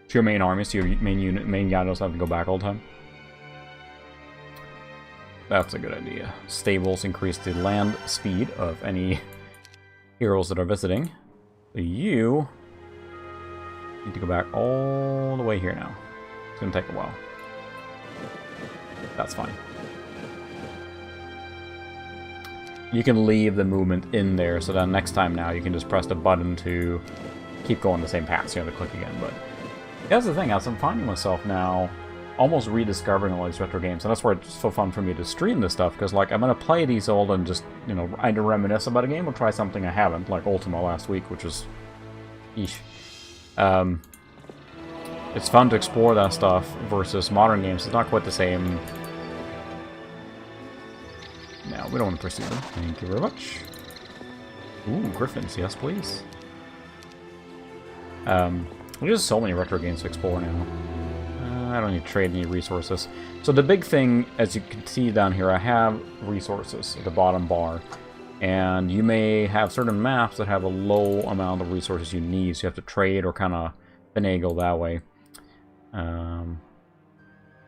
to your main army, so your main guy doesn't have to go back all the time. That's a good idea. Stables increase the land speed of any heroes that are visiting. So you need to go back all the way here now. It's going to take a while. That's fine. You can leave the movement in there, so then next time now you can just press the button to keep going the same path, so you have to click again. But that's the thing, as I'm finding myself now almost rediscovering all these retro games, and that's why it's so fun for me to stream this stuff, because like I'm gonna play these old and just, you know, either reminisce about a game or try something I haven't, like Ultima last week, which was eesh. It's fun to explore that stuff versus modern games. It's not quite the same. No, we don't want to pursue them. Thank you very much. Ooh, Griffins, yes please. There's so many retro games to explore now. I don't need to trade any resources. So the big thing, as you can see down here, I have resources at the bottom bar. And you may have certain maps that have a low amount of resources you need, so you have to trade or kind of finagle that way. Let's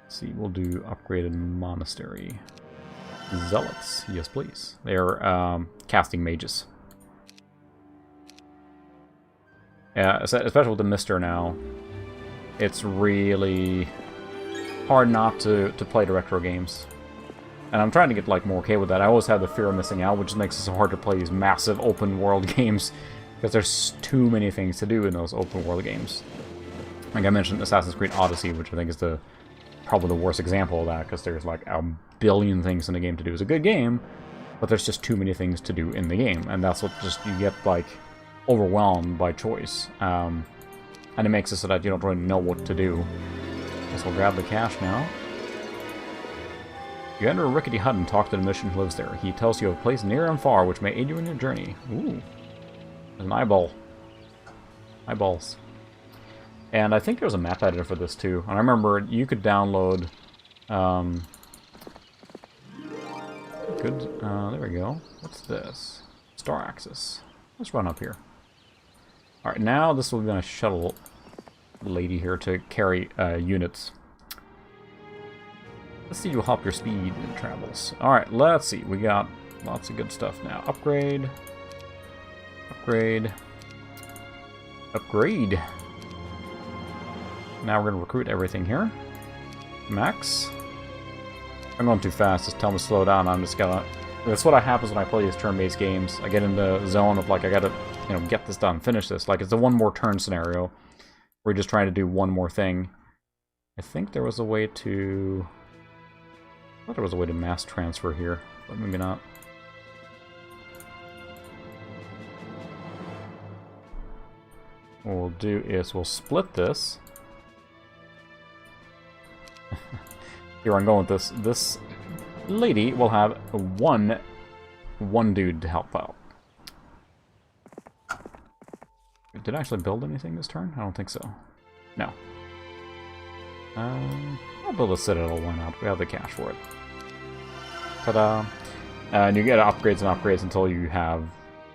see, we'll do upgraded monastery. Zealots, yes please. They're casting mages. Yeah, especially with the Mister now. It's really hard not to play the retro games. And I'm trying to get like more okay with that. I always have the fear of missing out, which makes it so hard to play these massive open world games. Because there's too many things to do in those open world games. Like I mentioned Assassin's Creed Odyssey, which I think is probably the worst example of that, because there's like a billion things in the game to do. It's a good game, but there's just too many things to do in the game. And that's what just, you get like overwhelmed by choice. And it makes it so that you don't really know what to do. Guess we'll grab the cash now. You enter a rickety hut and talk to the mission who lives there. He tells you of a place near and far which may aid you in your journey. Ooh. There's an eyeball. Eyeballs. And I think there's a map editor for this too. And I remember you could download... there we go. What's this? Star Axis. Let's run up here. Alright, now this will be my shuttle lady here to carry units. Let's see, you'll help your speed in travels. Alright, let's see. We got lots of good stuff now. Upgrade. Upgrade. Upgrade. Now we're going to recruit everything here. Max. I'm going too fast. Just tell me to slow down. I'm just gonna... That's what happens when I play these turn-based games. I get in the zone of like, I gotta, you know, get this done, finish this. Like, it's a one more turn scenario. We're just trying to do one more thing. I think there was a way to... I thought there was a way to mass transfer here, but maybe not. What we'll do is we'll split this. Here I'm going with this. This lady will have one dude to help out. Did I actually build anything this turn? I don't think so. No. I'll build a citadel, why not? We have the cash for it. Ta-da! And you get upgrades and upgrades until you have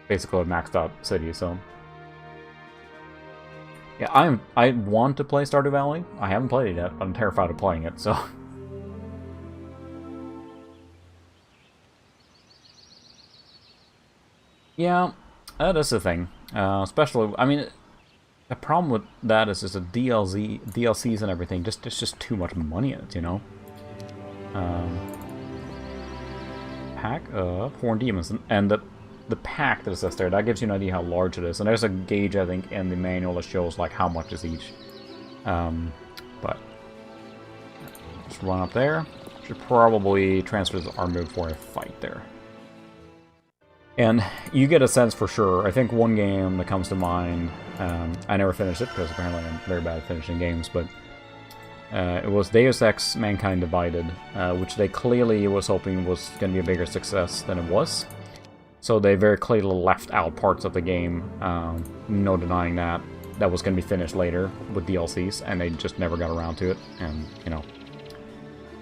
basically a maxed out city, so... Yeah, I want to play Stardew Valley. I haven't played it yet, but I'm terrified of playing it, so... Yeah, that is the thing. Especially, I mean, the problem with that is just the DLCs and everything. There's just too much money in it, you know. Pack of Horned Demons, and the pack that says there, that gives you an idea how large it is. And there's a gauge, I think, in the manual that shows like how much is each. But just run up there. Should probably transfer our move for a fight there. And you get a sense for sure. I think one game that comes to mind, I never finished it because apparently I'm very bad at finishing games, but it was Deus Ex Mankind Divided, which they clearly was hoping was going to be a bigger success than it was. So they very clearly left out parts of the game, no denying that. That was going to be finished later with DLCs, and they just never got around to it, and, you know,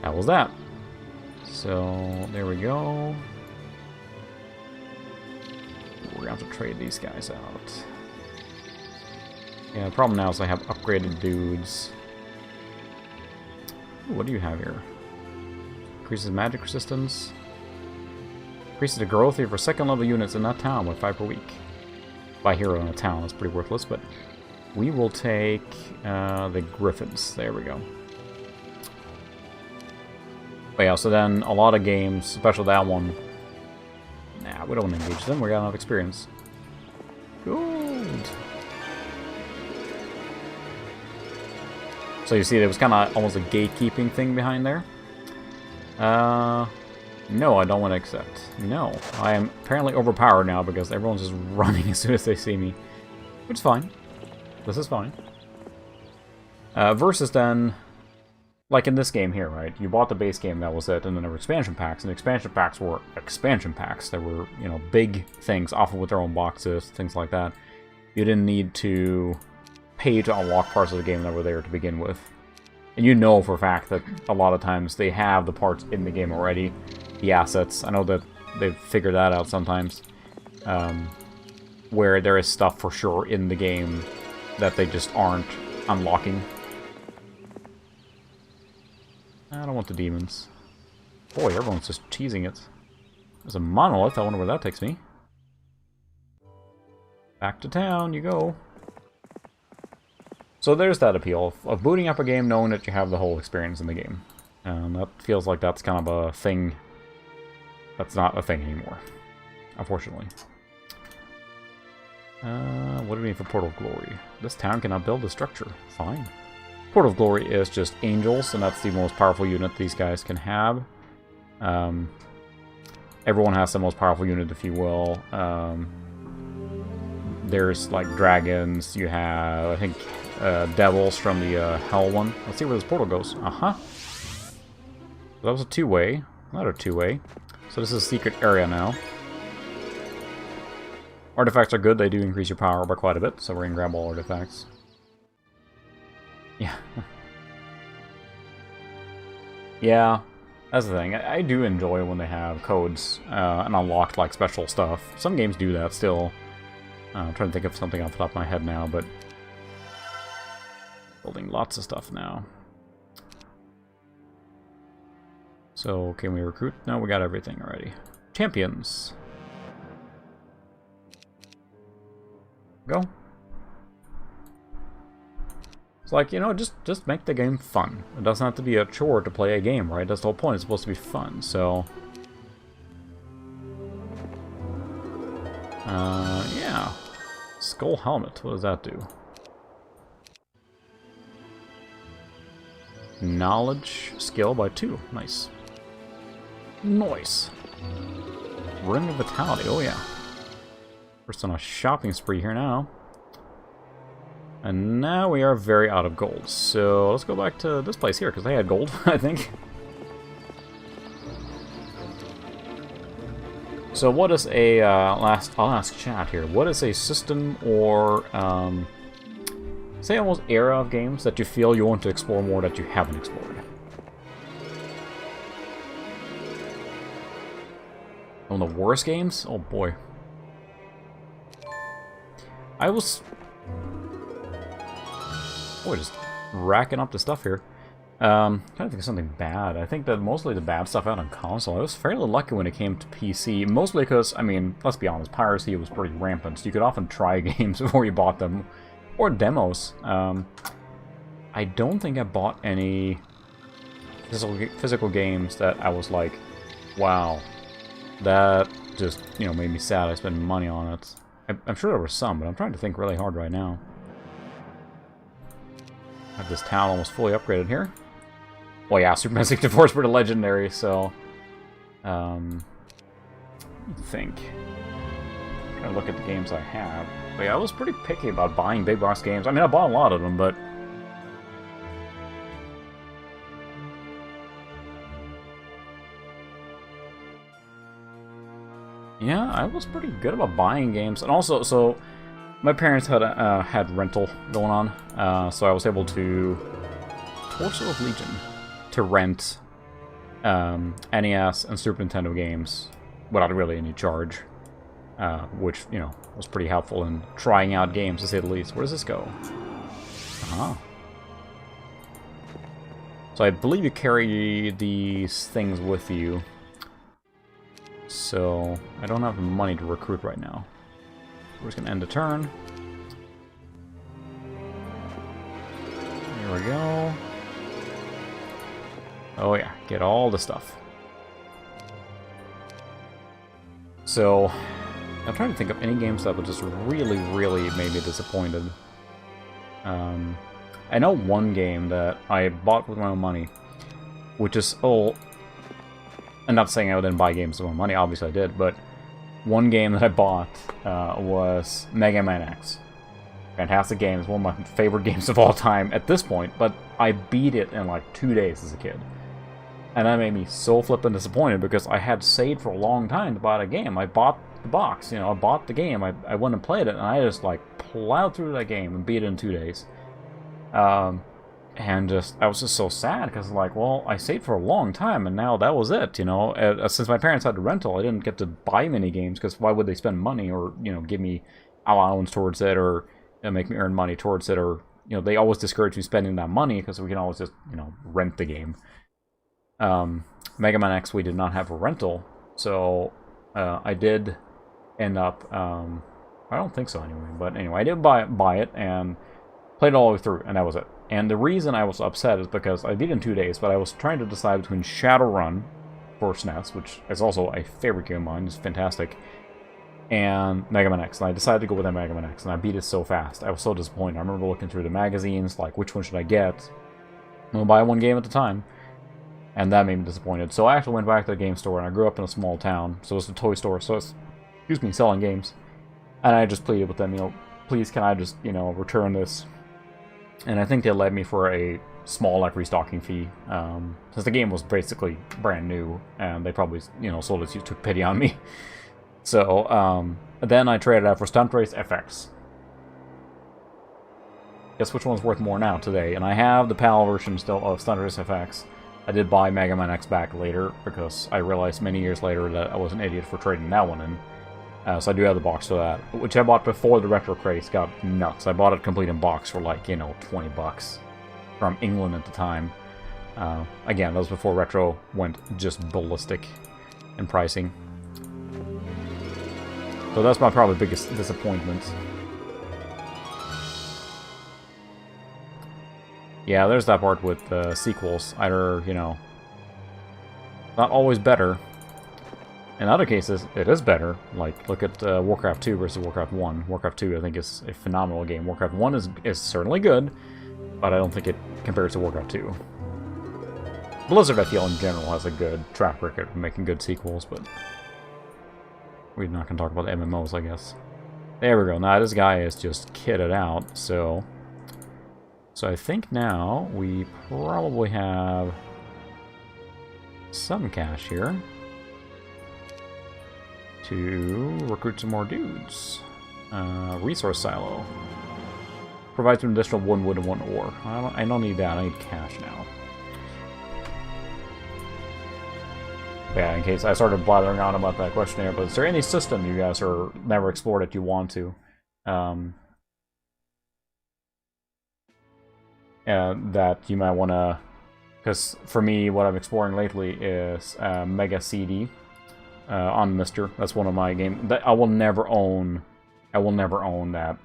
that was that. So, there we go. We're going to have to trade these guys out. Yeah, the problem now is I have upgraded dudes. Ooh, what do you have here? Increases magic resistance. Increases the growth rate for second level units in that town by 5 per week. By hero in a town, that's pretty worthless, but we will take the Griffins. There we go. But yeah, so then a lot of games, especially that one, nah, we don't want to engage them. We got enough experience. Good. So you see, there was kind of almost a gatekeeping thing behind there. No, I don't want to accept. No, I am apparently overpowered now because everyone's just running as soon as they see me. Which is fine. This is fine. Versus then, like in this game here, right? You bought the base game, that was it, and then there were expansion packs, and expansion packs were expansion packs. There were, you know, big things, often with their own boxes, things like that. You didn't need to pay to unlock parts of the game that were there to begin with. And you know for a fact that a lot of times they have the parts in the game already, the assets. I know that they've figured that out sometimes, where there is stuff for sure in the game that they just aren't unlocking. I don't want the demons. Boy, everyone's just cheesing it. There's a monolith. I wonder where that takes me. Back to town you go. So there's that appeal of booting up a game knowing that you have the whole experience in the game. That feels like that's kind of a thing that's not a thing anymore, unfortunately. What do we need for Portal of Glory? This town cannot build a structure. Fine. Portal of Glory is just angels, and that's the most powerful unit these guys can have. Everyone has the most powerful unit, if you will. There's like dragons, you have, I think, devils from the Hell one. Let's see where this portal goes. Uh-huh. That was a two-way. Not a two-way. So this is a secret area now. Artifacts are good. They do increase your power by quite a bit, so we're going to grab all artifacts. Yeah. Yeah, that's the thing. I do enjoy when they have codes and unlocked, like, special stuff. Some games do that still. I'm trying to think of something off the top of my head now, but... building lots of stuff now. So, can we recruit? No, we got everything already. Champions. Go. It's like, you know, just make the game fun. It doesn't have to be a chore to play a game, right? That's the whole point. It's supposed to be fun, so... yeah. Skull Helmet. What does that do? Knowledge skill by 2. Nice. Nice. Ring of Vitality. Oh, yeah. We're on a shopping spree here now. And now we are very out of gold. So let's go back to this place here, because they had gold, I think. So what is a, I'll ask chat here. What is a system or, say almost era of games that you feel you want to explore more that you haven't explored? One of the worst games? Oh boy. Boy, just racking up the stuff here. Trying to think of something bad. I think that mostly the bad stuff out on console. I was fairly lucky when it came to PC, mostly because, I mean, let's be honest, piracy was pretty rampant, so you could often try games before you bought them, or demos. I don't think I bought any physical games that I was like, wow, that just, you know, made me sad I spent money on it. I'm sure there were some, but I'm trying to think really hard right now. I have this town almost fully upgraded here. Well, yeah, Superman 64 is pretty legendary, so... I think. I'm trying to look at the games I have. But yeah, I was pretty picky about buying big box games. I mean, I bought a lot of them, but... yeah, I was pretty good about buying games. And also, so... my parents had rental going on, so I was able to... Torso of Legion. To rent NES and Super Nintendo games without really any charge, which, you know, was pretty helpful in trying out games, to say the least. Where does this go? Uh-huh. So I believe you carry these things with you, so I don't have the money to recruit right now. We're just going to end the turn. Here we go. Oh yeah, get all the stuff. So, I'm trying to think of any games that would just really, really made me disappointed. I know one game that I bought with my own money, which is, oh, I'm not saying I didn't buy games with my own money, obviously I did, but one game that I bought was Mega Man X. Fantastic game, it's one of my favorite games of all time at this point, but I beat it in like 2 days as a kid. And that made me so flippin' disappointed because I had saved for a long time to buy the game. I bought the box, you know, I bought the game, I went and played it, and I just like plowed through that game and beat it in 2 days. And just, I was just so sad because like, well, I saved for a long time and now that was it, you know. Since my parents had the rental, I didn't get to buy many games because why would they spend money or, you know, give me allowance towards it or make me earn money towards it, or, you know, they always discourage me spending that money because we can always just, you know, rent the game. Mega Man X, we did not have a rental, so I did end up, I don't think so anyway, but anyway, I did buy it and played it all the way through, and that was it. And the reason I was upset is because I beat it in 2 days, but I was trying to decide between Shadowrun for SNES, which is also a favorite game of mine, it's fantastic, and Mega Man X, and I decided to go with that Mega Man X, and I beat it so fast. I was so disappointed. I remember looking through the magazines, like, which one should I get? I'm gonna buy one game at a time. And that made me disappointed. So I actually went back to the game store, and I grew up in a small town, so it's a toy store, so it's, excuse me, selling games. And I just pleaded with them, you know, please can I just, you know, return this? And I think they let me for a small, like, restocking fee, since the game was basically brand new, and they probably, you know, sold it to you, took pity on me. So, then I traded out for Stunt Race FX. Guess which one's worth more now, today? And I have the PAL version still of Stunt Race FX. I did buy Mega Man X back later, because I realized many years later that I was an idiot for trading that one in. So I do have the box for that, which I bought before the retro craze got nuts. I bought it complete in box for like, you know, 20 bucks from England at the time. Again, that was before retro went just ballistic in pricing. So that's my probably biggest disappointment. Yeah, there's that part with sequels. Either, you know, not always better. In other cases, it is better. Like, look at Warcraft 2 versus Warcraft 1. Warcraft 2, I think, is a phenomenal game. Warcraft 1 is certainly good, but I don't think it compares to Warcraft 2. Blizzard, I feel, in general, has a good track record of making good sequels, but we're not going to talk about the MMOs, I guess. There we go. Now, this guy is just kitted out, so... So I think now we probably have some cash here to recruit some more dudes. Resource silo. Provides an additional 1 wood and 1 ore. I don't need that, I need cash now. Yeah, in case I started blathering on about that questionnaire, but is there any system you guys are never explored that you want to? that you might want to... Because for me, what I'm exploring lately is Mega CD on Mister. That's one of my games that I will never own. I will never own that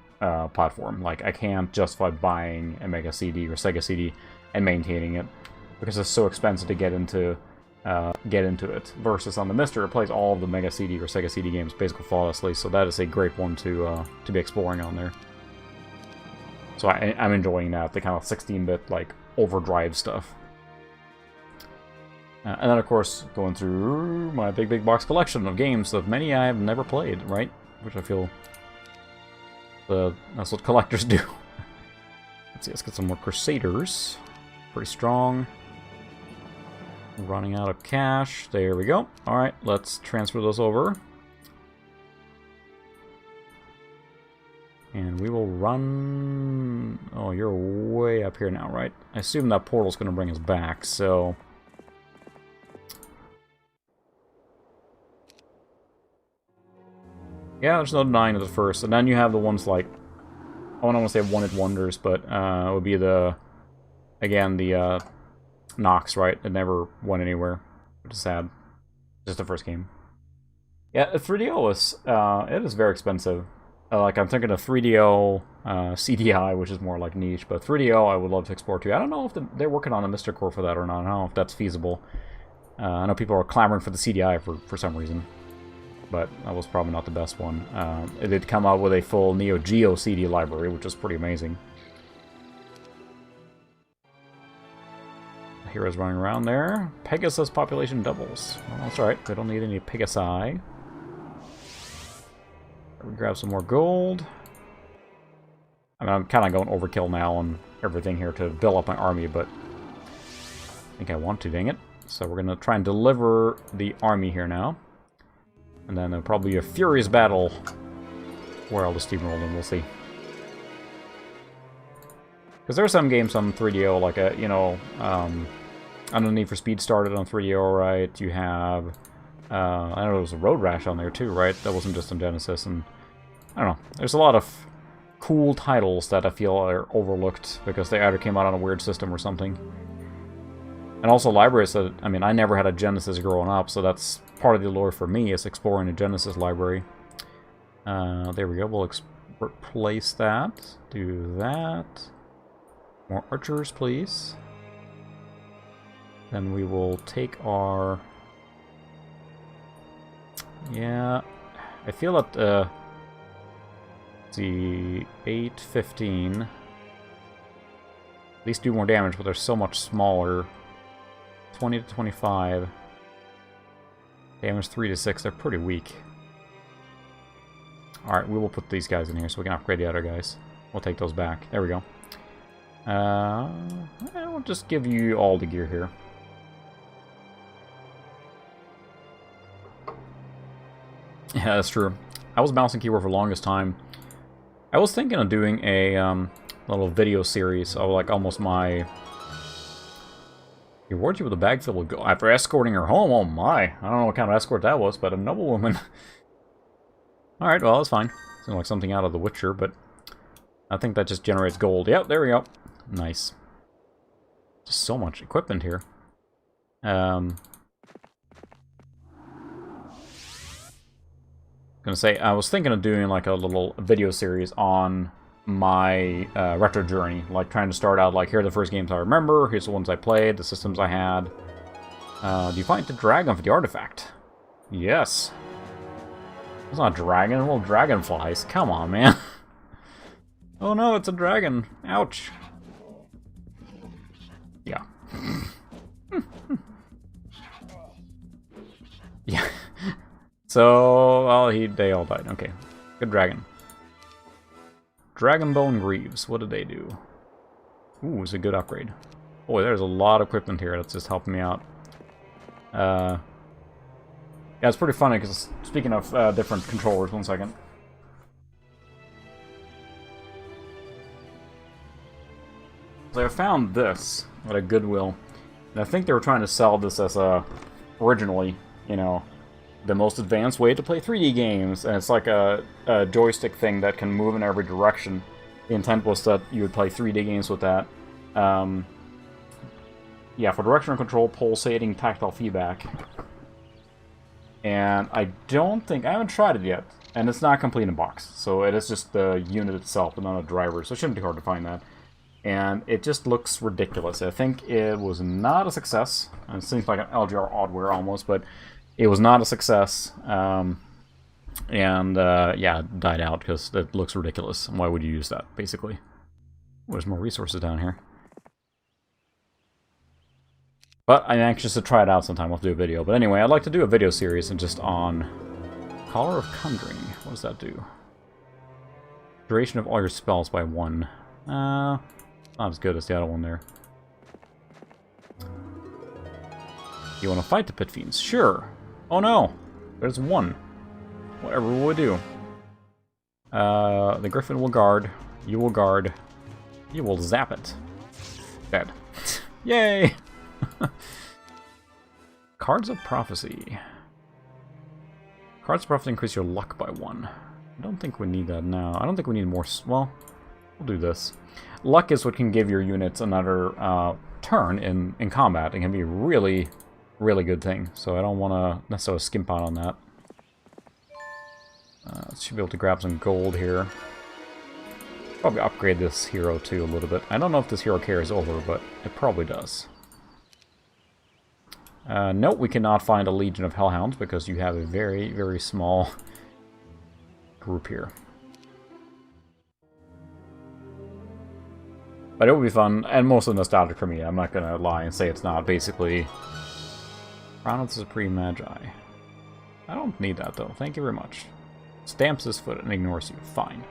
platform. Like, I can't justify buying a Mega CD or Sega CD and maintaining it because it's so expensive to get into it. Versus on the Mister, it plays all of the Mega CD or Sega CD games basically flawlessly. So that is a great one to be exploring on there. So I'm enjoying that, the kind of 16-bit like overdrive stuff. And then, of course, going through my big box collection of games that many I have never played, right? Which I feel that's what collectors do. Let's see, let's get some more Crusaders. Pretty strong. Running out of cash. There we go. Alright, let's transfer those over. And we will run... Oh, you're way up here now, right? I assume that portal's going to bring us back, so... Yeah, there's no denying of the first. And then you have the ones like... I don't want to say one-hit wonders, but it would be the... Again, the Nox, right? It never went anywhere, which is sad. Just the first game. Yeah, 3DO is... it is very expensive. Like, I'm thinking of 3DO, CDI, which is more like niche, but 3DO I would love to explore too. I don't know if they're working on a Mystic Core for that or not. I don't know if that's feasible. I know people are clamoring for the CDI for some reason, but that was probably not the best one. It did come out with a full Neo Geo CD library, which is pretty amazing. Heroes running around there. Pegasus population doubles. Well, that's alright, they don't need any Pegasi. We grab some more gold. I mean, I'm kind of going overkill now on everything here to build up my army, but I think I want to, dang it. So we're going to try and deliver the army here now. And then there'll probably be a furious battle where I'll just steamroll them, we'll see. Because there are some games on 3DO, like, you know, I don't know, Need for Speed started on 3DO, right? You have... I know there was a Road Rash on there too, right? That wasn't just on Genesis, and I don't know. There's a lot of cool titles that I feel are overlooked because they either came out on a weird system or something. And also libraries that, I mean, I never had a Genesis growing up, so that's part of the allure for me, is exploring a Genesis library. There we go, we'll replace that. Do that. More archers, please. Then we will take our... Yeah, I feel that, let's see, 8, 15, at least do more damage, but they're so much smaller. 20 to 25, damage 3 to 6, they're pretty weak. Alright, we will put these guys in here so we can upgrade the other guys. We'll take those back. There we go. I'll just give you all the gear here. Yeah, that's true. I was bouncing keyboard for the longest time. I was thinking of doing a little video series of like almost my... Reward you with a bag filled with gold after escorting her home. Oh my! I don't know what kind of escort that was, but a noblewoman. Alright, well, that's fine. Seems like something out of The Witcher, but I think that just generates gold. Yep, there we go. Nice. Just so much equipment here. Gonna say, I was thinking of doing like a little video series on my retro journey, like trying to start out like, here are the first games I remember, here's the ones I played, the systems I had. Do you find the dragon for the artifact? Yes. It's not a dragon, little dragonflies. Come on, man. Oh no, it's a dragon. Ouch. Yeah. Yeah. So, well, they all died. Okay. Good dragon. Dragonbone Greaves. What did they do? Ooh, it's a good upgrade. Boy, there's a lot of equipment here that's just helping me out. Yeah, it's pretty funny, because speaking of different controllers, one second. So I found this at a Goodwill, and I think they were trying to sell this as a, originally, you know, the most advanced way to play 3D games, and it's like a joystick thing that can move in every direction. The intent was that you would play 3D games with that. Yeah, for directional control, pulsating tactile feedback. And I don't think... I haven't tried it yet. And it's not complete in box. So it is just the unit itself, and not a driver. So it shouldn't be hard to find that. And it just looks ridiculous. I think it was not a success. It seems like an LGR oddware almost, but it was not a success. Yeah, it died out because it looks ridiculous. Why would you use that, basically? There's more resources down here. But I'm anxious to try it out sometime. We'll have to do a video. But anyway, I'd like to do a video series and just on Collar of Conjuring. What does that do? Duration of all your spells by 1. Not as good as the other one there. You want to fight the Pit Fiends? Sure. Oh no! There's 1. Whatever will we do? The Griffin will guard. You will guard. You will zap it. Dead. Yay! Cards of Prophecy. Cards of Prophecy increase your luck by 1. I don't think we need that now. I don't think we need more... Well, we'll do this. Luck is what can give your units another turn in combat. It can be a really, really good thing. So I don't want to necessarily skimp out on that. Should be able to grab some gold here. Probably upgrade this hero too a little bit. I don't know if this hero carries over, but it probably does. Nope, we cannot find a Legion of Hellhounds because you have a very, very small group here. But it will be fun, and mostly nostalgic for me. I'm not going to lie and say it's not. Basically, Crown of the Supreme Magi. I don't need that, though. Thank you very much. Stamps his foot and ignores you. Fine.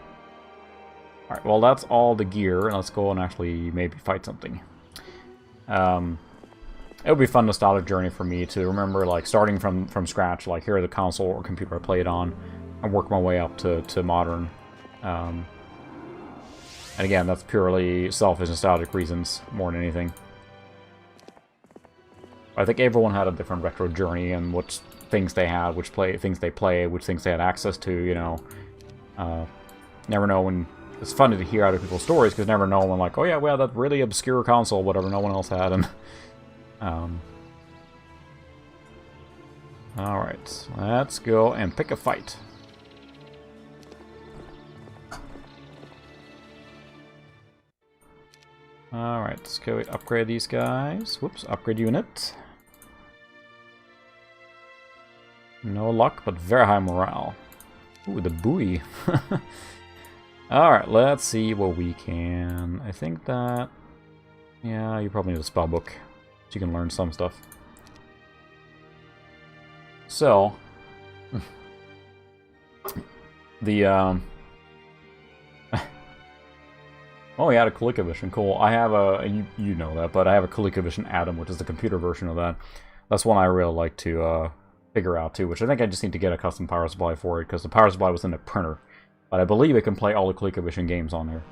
Alright, well, that's all the gear. Let's go and actually maybe fight something. It would be a fun nostalgic journey for me to remember, like, starting from scratch, like, here are the console or computer I played on, and work my way up to modern. And again, that's purely selfish nostalgic reasons, more than anything. I think everyone had a different retro journey, and which things they had, which things they played, which things they had access to, you know. Never know when... It's funny to hear other people's stories, because never know when, like, oh yeah, well, that really obscure console, whatever no one else had, and... Alright, let's go and pick a fight. Alright, let's go upgrade these guys. Whoops, upgrade unit. No luck, but very high morale. Ooh, the buoy. Alright, let's see what we can... I think that... Yeah, you probably need a spell book. So you can learn some stuff. So... the, Oh, yeah, a ColecoVision. Cool. I have a... You know that, but I have a ColecoVision Atom, which is the computer version of that. That's one I really like to figure out, too, which I think I just need to get a custom power supply for it, because the power supply was in the printer. But I believe it can play all the ColecoVision games on there.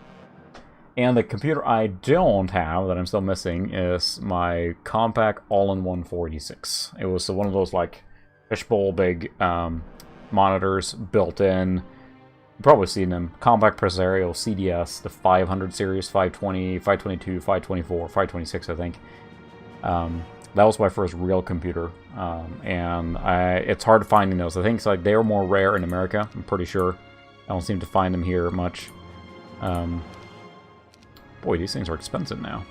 And the computer I don't have, that I'm still missing, is my compact all-in-one 486. It was one of those, like, fishbowl big monitors built in. You've probably seen them. Compact Presario CDS, the 500 series, 520, 522, 524, 526, I think. That was my first real computer. And it's hard finding those. I think it's like they were more rare in America, I'm pretty sure. I don't seem to find them here much. Boy, these things are expensive now.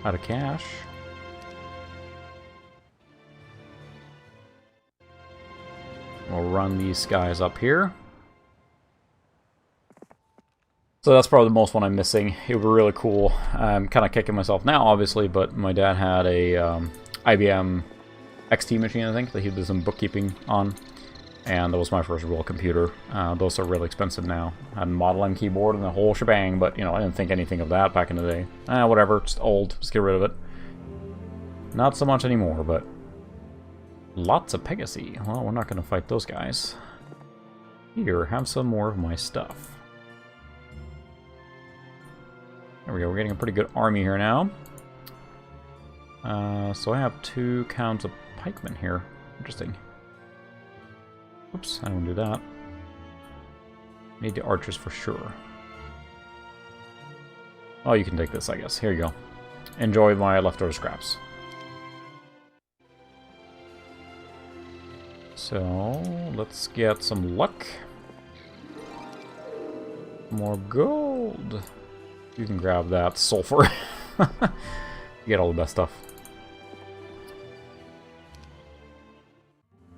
Out of cash. We'll run these guys up here. So that's probably the most one I'm missing. It would be really cool. I'm kind of kicking myself now, obviously, but my dad had a IBM XT machine, I think, that he did some bookkeeping on. And that was my first real computer. Those are really expensive now. I had a Model M keyboard and the whole shebang, but, you know, I didn't think anything of that back in the day. Whatever, just old, just get rid of it. Not so much anymore, but... Lots of Pegasi. Well, we're not going to fight those guys. Here, have some more of my stuff. There we go, we're getting a pretty good army here now. So I have 2 counts of pikemen here. Interesting. Oops, I don't do that. Need the archers for sure. Oh, you can take this, I guess. Here you go. Enjoy my leftover scraps. So, let's get some luck. More gold. You can grab that sulfur. You get all the best stuff.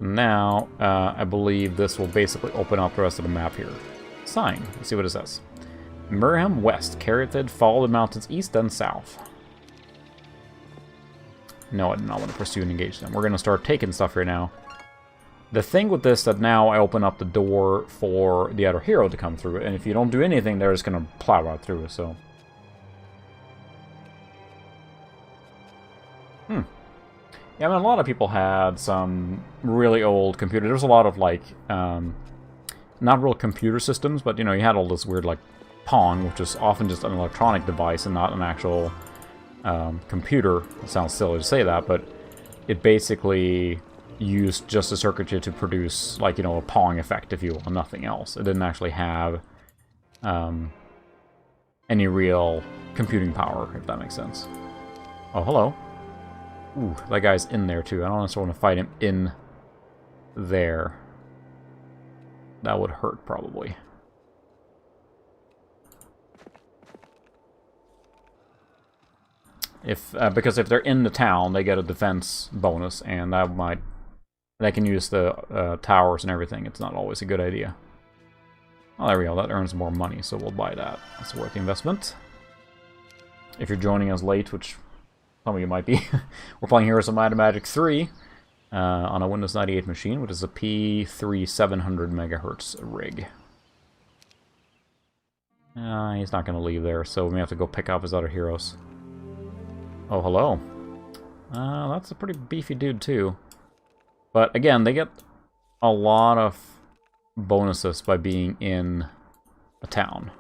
Now, I believe this will basically open up the rest of the map here. Sign. Let's see what it says. Murham West. Carroted. Follow the mountains east and south. No, I do not want to pursue and engage them. We're going to start taking stuff here now. The thing with this, that now I open up the door for the other hero to come through, and if you don't do anything, they're just going to plow right through it, so... Yeah, I mean, a lot of people had some really old computers. There's a lot of, like, not real computer systems, but, you know, you had all this weird, like, Pong, which is often just an electronic device and not an actual computer. It sounds silly to say that, but it basically used just a circuitry to produce, like, you know, a Pong effect, if you will, and nothing else. It didn't actually have any real computing power, if that makes sense. Oh, hello. Ooh, that guy's in there, too. I don't necessarily want to fight him in there. That would hurt, probably. Because if they're in the town, they get a defense bonus, and they can use the towers and everything. It's not always a good idea. Oh, there we go. That earns more money, so we'll buy that. That's worth the investment. If you're joining us late, which some of you might be, we're playing Heroes of Might and Magic 3 on a Windows 98 machine, which is a P3 700 megahertz rig. He's not going to leave there, so we may have to go pick up his other heroes. Oh, hello. That's a pretty beefy dude, too. But, again, they get a lot of bonuses by being in a town.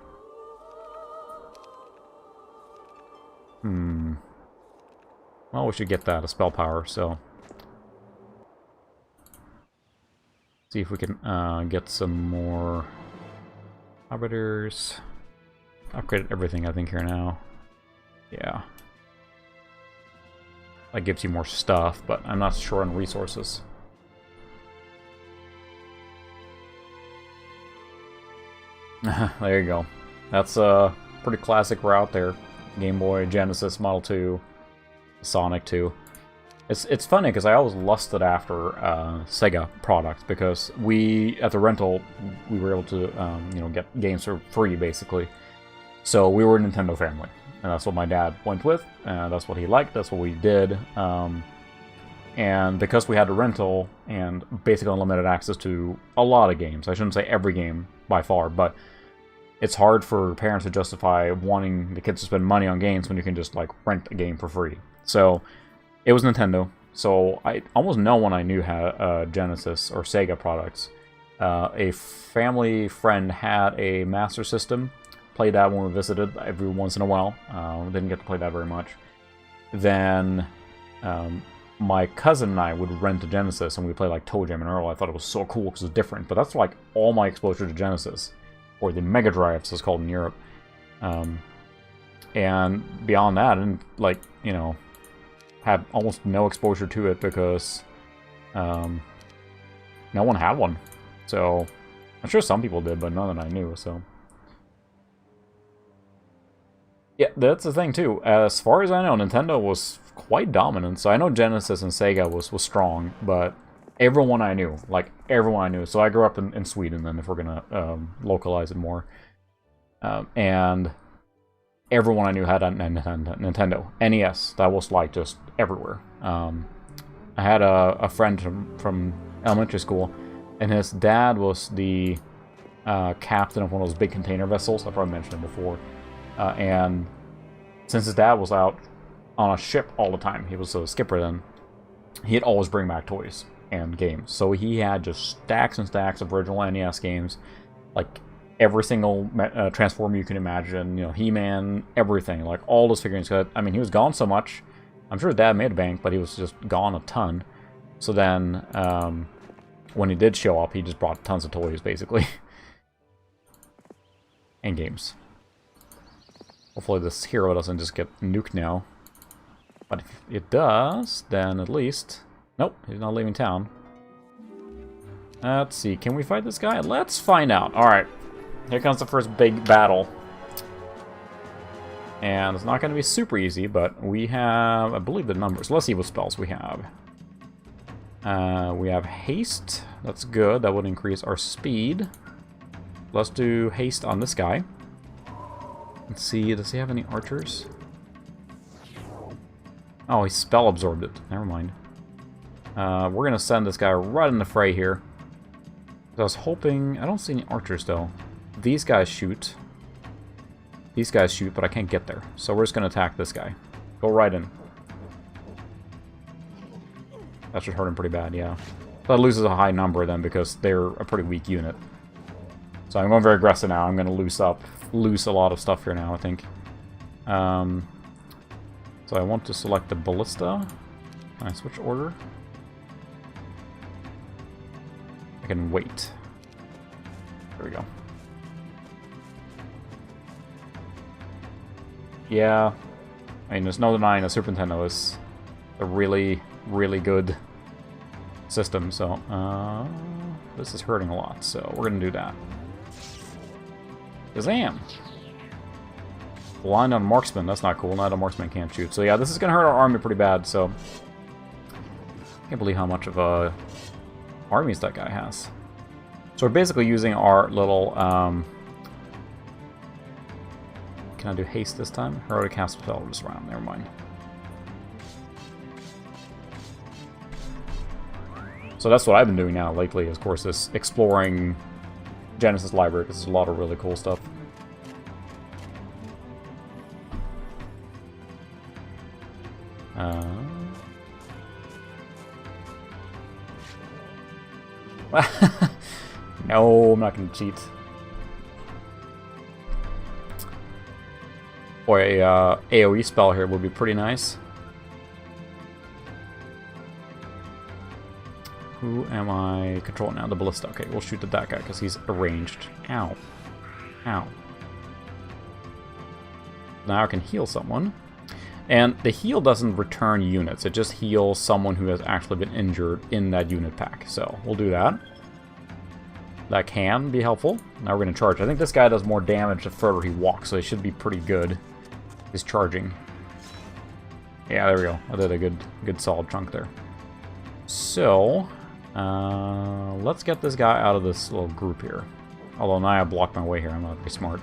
Well, we should get that, a spell power, so... See if we can get some more arbiters. Upgraded everything, I think, here now. Yeah. That gives you more stuff, but I'm not sure on resources. There you go. That's a pretty classic route there. Game Boy, Genesis, Model 2, Sonic 2. It's funny because I always lusted after Sega products because at the rental we were able to you know, get games for free basically. So we were a Nintendo family, and that's what my dad went with. That's what he liked. That's what we did. And because we had a rental and basically unlimited access to a lot of games, I shouldn't say every game by far, but it's hard for parents to justify wanting the kids to spend money on games when you can just like rent a game for free. So it was Nintendo. So I almost no one I knew had Genesis or Sega products. A family friend had a Master System. Played that when we visited every once in a while. Didn't get to play that very much. Then my cousin and I would rent a Genesis and we'd play like Toe Jam and Earl. I thought it was so cool because it was different. But that's like all my exposure to Genesis. Or the Mega Drive, as it's called in Europe. And beyond that, and like, you know, had almost no exposure to it because no one had one. So I'm sure some people did, but none that I knew, so. Yeah, that's the thing too. As far as I know, Nintendo was quite dominant. So I know Genesis and Sega was strong, but everyone I knew, like everyone I knew. So I grew up in Sweden, then if we're gonna localize it more, and everyone I knew had a Nintendo NES. That was like just everywhere. I had a friend from elementary school, and his dad was the captain of one of those big container vessels. I probably mentioned it before. And since his dad was out on a ship all the time, he was a skipper then, he'd always bring back toys and games. So he had just stacks and stacks of original NES games, like every single Transformer you can imagine, you know, He-Man, everything, like all those figurines. I mean, he was gone so much. I'm sure his dad made a bank, but he was just gone a ton. So then, when he did show up, he just brought tons of toys, basically. And games. Hopefully this hero doesn't just get nuked now. But if it does, then at least... Nope, he's not leaving town. Let's see, can we fight this guy? Let's find out. Alright, here comes the first big battle. And it's not going to be super easy, but we have, I believe, the numbers. Let's see what spells we have. We have haste. That's good. That would increase our speed. Let's do haste on this guy. Let's see, does he have any archers? Oh, he spell absorbed it. Never mind. We're going to send this guy right in the fray here. I was hoping... I don't see any archers, though. These guys shoot. These guys shoot, but I can't get there. So we're just going to attack this guy. Go right in. That should hurt him pretty bad, yeah. That loses a high number, then, because they're a pretty weak unit. So I'm going very aggressive now. I'm going to loose a lot of stuff here now, I think. So I want to select the ballista. Can I switch order? I can wait. There we go. Yeah. I mean, there's no denying the Super Nintendo is a really, really good system, so this is hurting a lot, so we're gonna do that. Kazam! Blind on marksman, that's not cool. Not a marksman can't shoot. So yeah, this is gonna hurt our army pretty bad, so I can't believe how much of a armies that guy has. So we're basically using our little can I do haste this time? Heroic cast spell just around, never mind. So that's what I've been doing now lately, of course, is exploring Genesis library, because there's a lot of really cool stuff. No, I'm not going to cheat. Boy, a AoE spell here would be pretty nice. Who am I controlling now? The ballista. Okay, we'll shoot at that guy because he's arranged. Ow. Ow. Now I can heal someone. And the heal doesn't return units. It just heals someone who has actually been injured in that unit pack. So we'll do that. That can be helpful. Now we're going to charge. I think this guy does more damage the further he walks, so he should be pretty good. He's charging. Yeah, there we go. I did a good solid chunk there. So, let's get this guy out of this little group here. Although now I blocked my way here. I'm not very smart.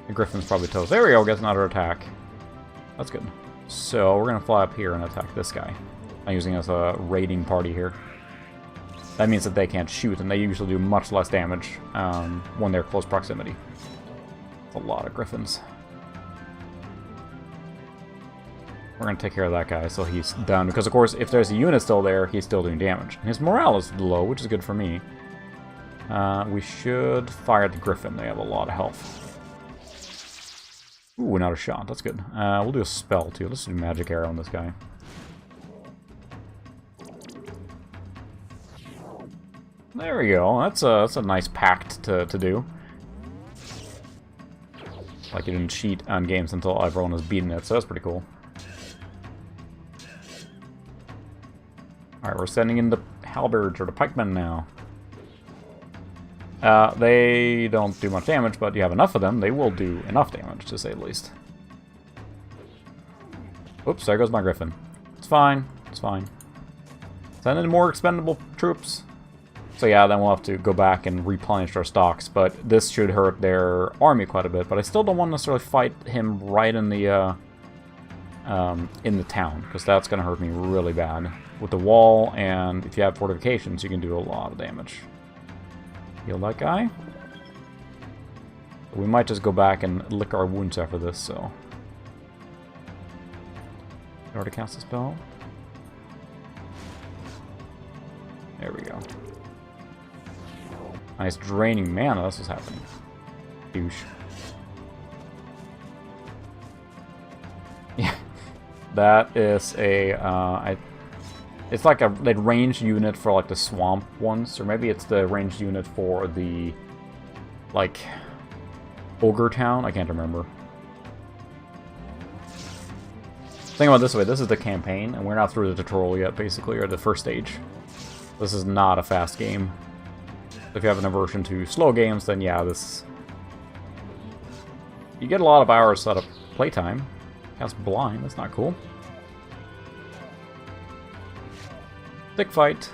The Griffin's probably toast. There we go. Gets another attack. That's good. So we're going to fly up here and attack this guy. I'm using as a raiding party here. That means that they can't shoot, and they usually do much less damage when they're close proximity. That's a lot of Griffins. We're going to take care of that guy so he's done. Because, of course, if there's a unit still there, he's still doing damage. His morale is low, which is good for me. We should fire at the Griffin. They have a lot of health. Ooh, another shot. That's good. We'll do a spell, too. Let's do Magic Arrow on this guy. There we go. That's a nice pact to do. Like you didn't cheat on games until everyone has beaten it, so that's pretty cool. Alright, we're sending in the halberds or the pikemen now. They don't do much damage, but you have enough of them, they will do enough damage, to say the least. Oops, there goes my Griffin. It's fine, it's fine. Send in more expendable troops. So yeah, then we'll have to go back and replenish our stocks, but this should hurt their army quite a bit. But I still don't want to necessarily fight him right in the town, because that's going to hurt me really bad. With the wall, and if you have fortifications, you can do a lot of damage. Heal that guy. We might just go back and lick our wounds after this, so... In order to cast a spell. There we go. Nice draining mana, that's what's happening. Douche. Yeah, that is a, it's like a ranged unit for like the swamp ones, or maybe it's the ranged unit for the, like, Ogre Town? I can't remember. Think about it this way, this is the campaign, and we're not through the tutorial yet, basically, or the first stage. This is not a fast game. If you have an aversion to slow games, then yeah, this... You get a lot of hours out of playtime. Cast blind, that's not cool. Thick fight.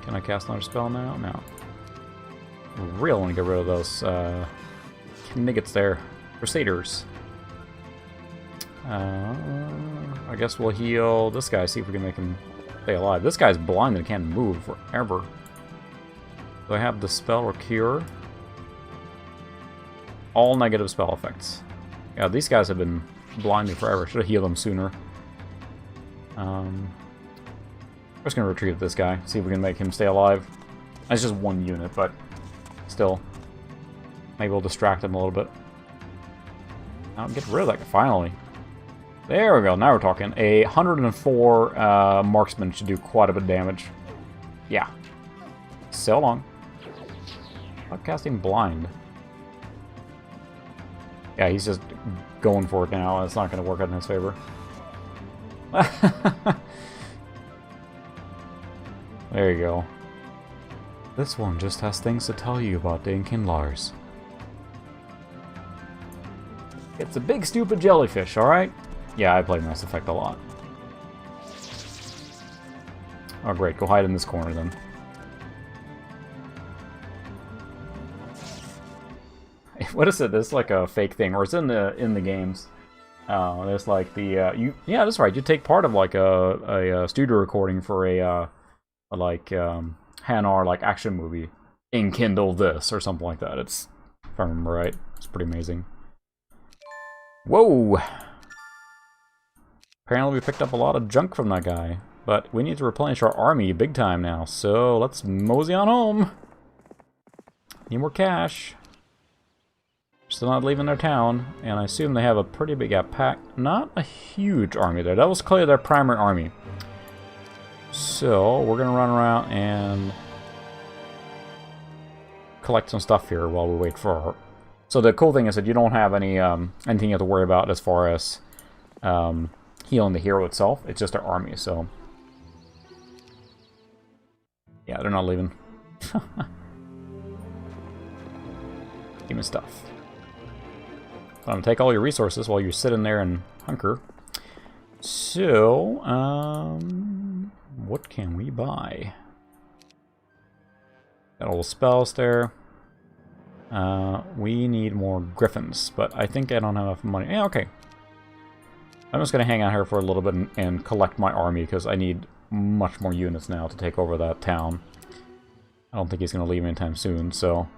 Can I cast another spell now? No. Really want to get rid of those niggas there. Crusaders. I guess we'll heal this guy, see if we can make him stay alive. This guy's blind and can't move forever. Do I have the spell or cure? All negative spell effects. Yeah, these guys have been blinded forever. Should have healed them sooner. I'm just gonna retrieve this guy, see if we can make him stay alive. That's just one unit, but still. Maybe we'll distract him a little bit. Now get rid of that guy, finally. There we go, now we're talking. A 104 marksman should do quite a bit of damage. Yeah. So long. I'm casting blind. Yeah, he's just going for it now, and it's not going to work out in his favor. There you go. This one just has things to tell you about the Kindlars. It's a big stupid jellyfish, alright? Yeah, I play Mass Effect a lot. Oh great, go hide in this corner then. What is it? This is like a fake thing, or it's in the games. There's like the yeah, that's right. You take part of like a studio recording for a Hanar like action movie. Enkindle this or something like that. It's, if I remember right, it's pretty amazing. Whoa! Apparently we picked up a lot of junk from that guy, but we need to replenish our army big time now. So let's mosey on home. Need more cash. Still not leaving their town, and I assume they have a pretty big pack. Not a huge army there. That was clearly their primary army. So we're gonna run around and collect some stuff here while we wait for our... So the cool thing is that you don't have any anything you have to worry about as far as healing the hero itself. It's just their army. So yeah, they're not leaving. Give me stuff. So I'm gonna take all your resources while you're sitting there and hunker. So, what can we buy? Got all the spells there. We need more griffins, but I think I don't have enough money. Yeah, okay. I'm just gonna hang out here for a little bit and collect my army, because I need much more units now to take over that town. I don't think he's gonna leave anytime soon, so...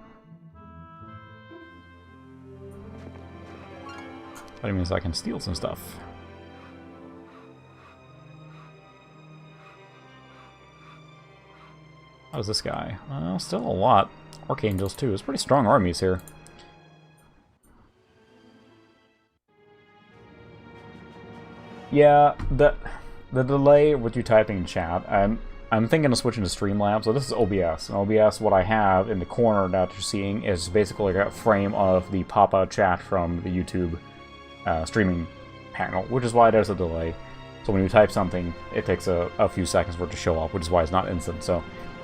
That means I can steal some stuff. How's this guy? Well, still a lot. Archangels too. It's pretty strong armies here. Yeah, the delay with you typing in chat. I'm thinking of switching to Streamlabs. So this is OBS. And OBS, what I have in the corner that you're seeing is basically a frame of the pop-out chat from the YouTube streaming panel, which is why there's a delay. So when you type something, it takes a few seconds for it to show up, which is why it's not instant. So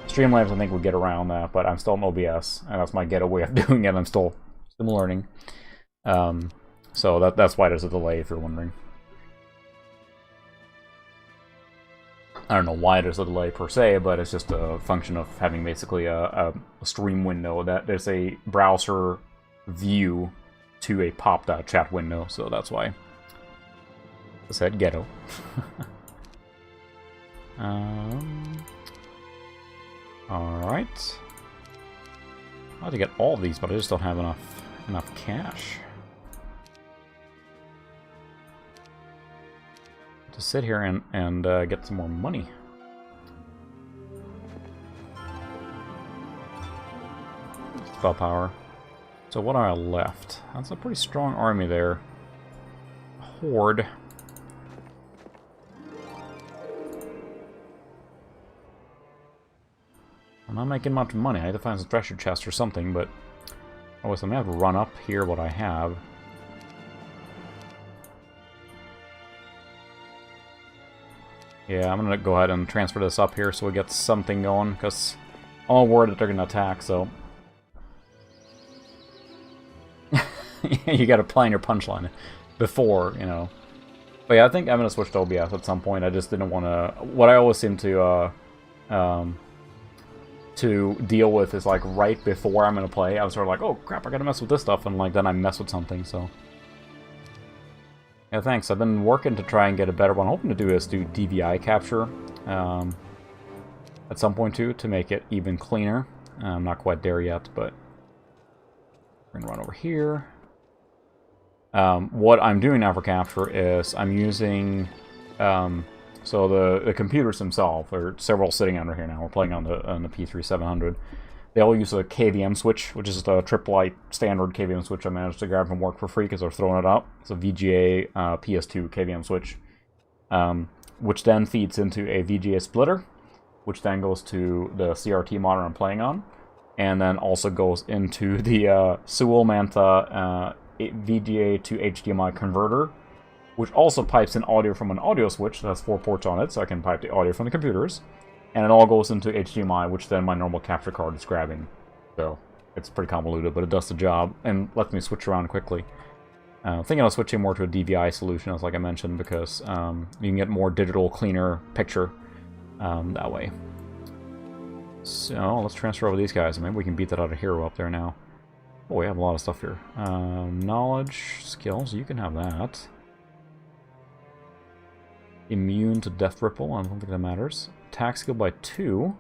Streamlabs, I think, will get around that, but I'm still in OBS, and that's my getaway of doing it. I'm still learning. So that's why there's a delay, if you're wondering. I don't know why there's a delay per se, but it's just a function of having basically a stream window. That there's a browser view to a popped-out chat window, so that's why. I said ghetto. Alright. I'd like to get all of these, but I just don't have enough cash. To sit here and get some more money. Spell power. So what are I left? That's a pretty strong army there. Horde. I'm not making much money. I had to find some treasure chest or something, but Oh, so I'm going to have to run up here what I have. Yeah, I'm going to go ahead and transfer this up here so we get something going, because I'm all worried that they're going to attack, so... You got to plan your punchline before, you know. But yeah, I think I'm going to switch to OBS at some point. I just didn't want to... What I always seem to deal with is, like, right before I'm going to play, I was sort of like, oh, crap, I got to mess with this stuff, and, like, then I mess with something, so... Yeah, thanks. I've been working to try and get a better one. I'm hoping to do DVI capture at some point, too, to make it even cleaner. I'm not quite there yet, but... We're going to run over here. What I'm doing now for capture is I'm using... so the computers themselves, there are several sitting under here now. We're playing on the P3700. They all use a KVM switch, which is the trip-light standard KVM switch I managed to grab from work for free because they're throwing it out. It's a VGA PS2 KVM switch, which then feeds into a VGA splitter, which then goes to the CRT monitor I'm playing on, and then also goes into the Sewell Manta VGA to HDMI converter, which also pipes in audio from an audio switch that has 4 ports on it, so I can pipe the audio from the computers. And it all goes into HDMI, which then my normal capture card is grabbing. So, it's pretty convoluted, but it does the job, and lets me switch around quickly. Thinking of switching more to a DVI solution, as like I mentioned, because you can get more digital, cleaner picture that way. So, let's transfer over these guys, and maybe we can beat that out of Hero up there now. Oh, we have a lot of stuff here. Knowledge, skills, you can have that. Immune to Death Ripple, I don't think that matters. Attack skill by 2.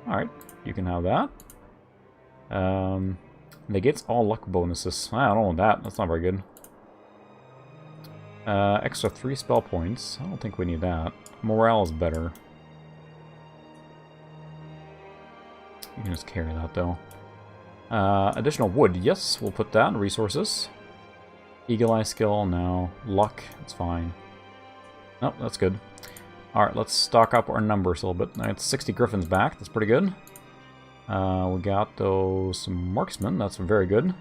Alright, you can have that. Negates all luck bonuses. I don't want that, that's not very good. Extra 3 spell points. I don't think we need that. Morale is better. You can just carry that, though. Additional wood, yes, we'll put that in resources. Eagle Eye skill, no. Luck, it's fine. Nope, that's good. Alright, let's stock up our numbers a little bit. That's 60 griffins back, that's pretty good. We got those marksmen, that's very good.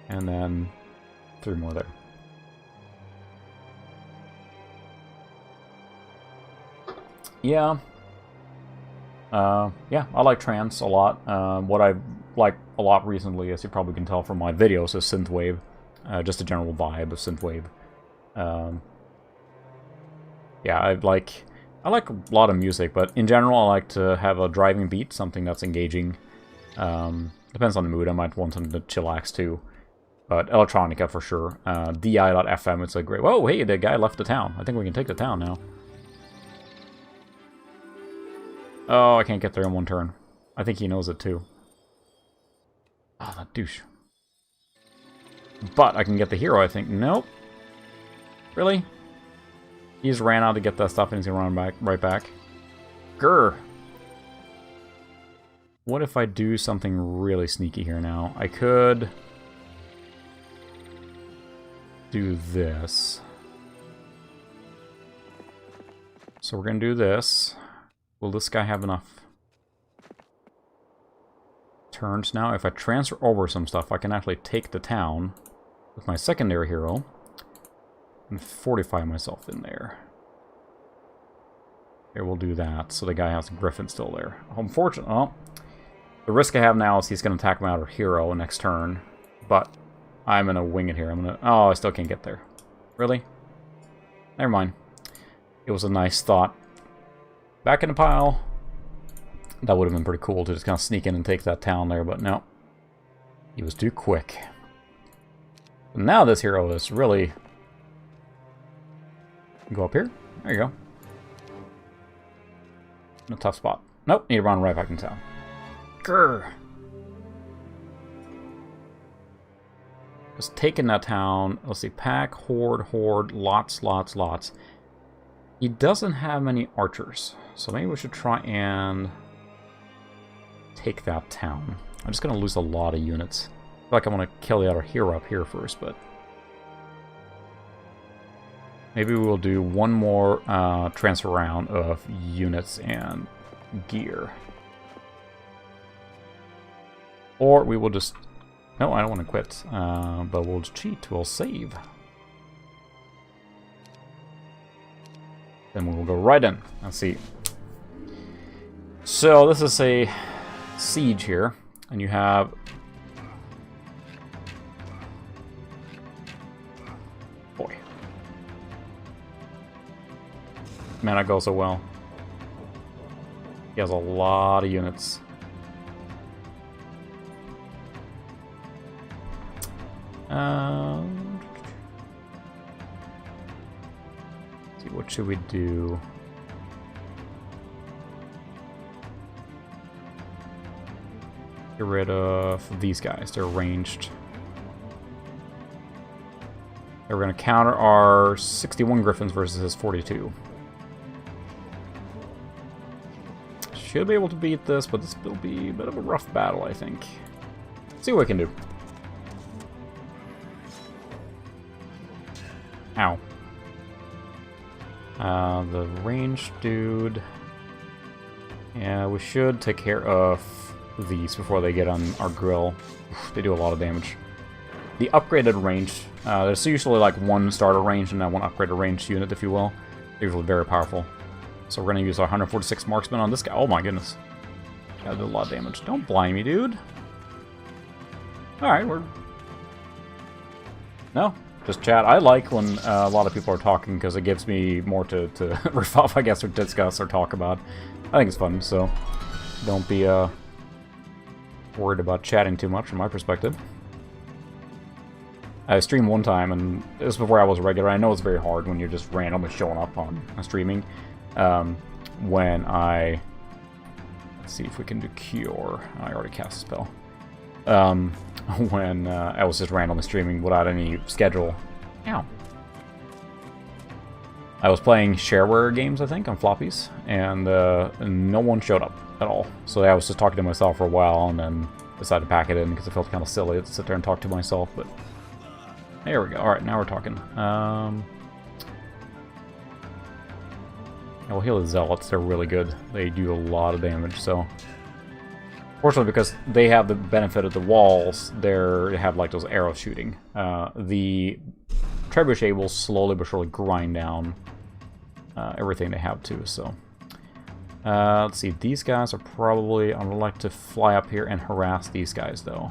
And then 3 more there. Yeah. Yeah, I like trance a lot. What I like a lot recently, as you probably can tell from my videos, is synthwave. Just a general vibe of synthwave. Yeah, I like a lot of music, but in general I like to have a driving beat, something that's engaging. Depends on the mood, I might want something to chillax too. But electronica for sure. DI.FM, it's a great... Whoa, hey, the guy left the town. I think we can take the town now. Oh, I can't get there in one turn. I think he knows it too. Ah, that douche. But I can get the hero, I think. Nope. Really? He just ran out to get that stuff and he's gonna run back, right back. Grr. What if I do something really sneaky here now? I could do this. So we're gonna do this. Will this guy have enough turns now? If I transfer over some stuff, I can actually take the town with my secondary hero and fortify myself in there. Okay, we'll do that. So the guy has a griffin still there. Unfortunately, well, the risk I have now is he's going to attack my outer hero next turn. But I'm going to wing it here. I'm going to... Oh, I still can't get there. Really? Never mind. It was a nice thought. Back in the pile. That would have been pretty cool to just kind of sneak in and take that town there, but no. He was too quick. But now this hero is really... Go up here. There you go. In a tough spot. Nope, need to run right back in town. Grr. Just taking that town. Let's see, pack, horde, lots. He doesn't have many archers, so maybe we should try and take that town. I'm just going to lose a lot of units. I feel like I want to kill the other hero up here first, but... Maybe we'll do one more transfer round of units and gear. Or we will just No, I don't want to quit. But we'll cheat. We'll save. Then we'll go right in. Let's see. So this is a siege here, and you have... Boy. Man, that goes so well. He has a lot of units. Let's see, what should we do? Get rid of these guys. They're ranged. And we're going to counter our 61 Griffins versus his 42. Should be able to beat this, but this will be a bit of a rough battle, I think. See what we can do. Ow. The ranged dude... Yeah, we should take care of these before they get on our grill. Oof, they do a lot of damage. The upgraded range, there's usually like one starter range and then one upgraded ranged unit, if you will. They're usually very powerful. So we're going to use our 146 marksman on this guy. Oh my goodness. That did a lot of damage. Don't blind me, dude. Alright, we're... No, just chat. I like when a lot of people are talking because it gives me more to riff off, I guess, or discuss or talk about. I think it's fun, so don't be worried about chatting too much from my perspective. I streamed one time, and this was before I was regular. I know it's very hard when you're just randomly showing up on streaming. When I... Let's see if we can do Cure. I already cast a spell. When I was just randomly streaming without any schedule. Ow. I was playing shareware games, I think, on floppies, and no one showed up at all. So I was just talking to myself for a while, and then decided to pack it in because it felt kind of silly to sit there and talk to myself, but... There we go. Alright, now we're talking. We'll heal the Zealots. They're really good. They do a lot of damage, so... Fortunately, because they have the benefit of the walls, they have, like, those arrow shooting. The Trebuchet will slowly but surely grind down everything they have, too, so... let's see. These guys are probably... I would like to fly up here and harass these guys, though.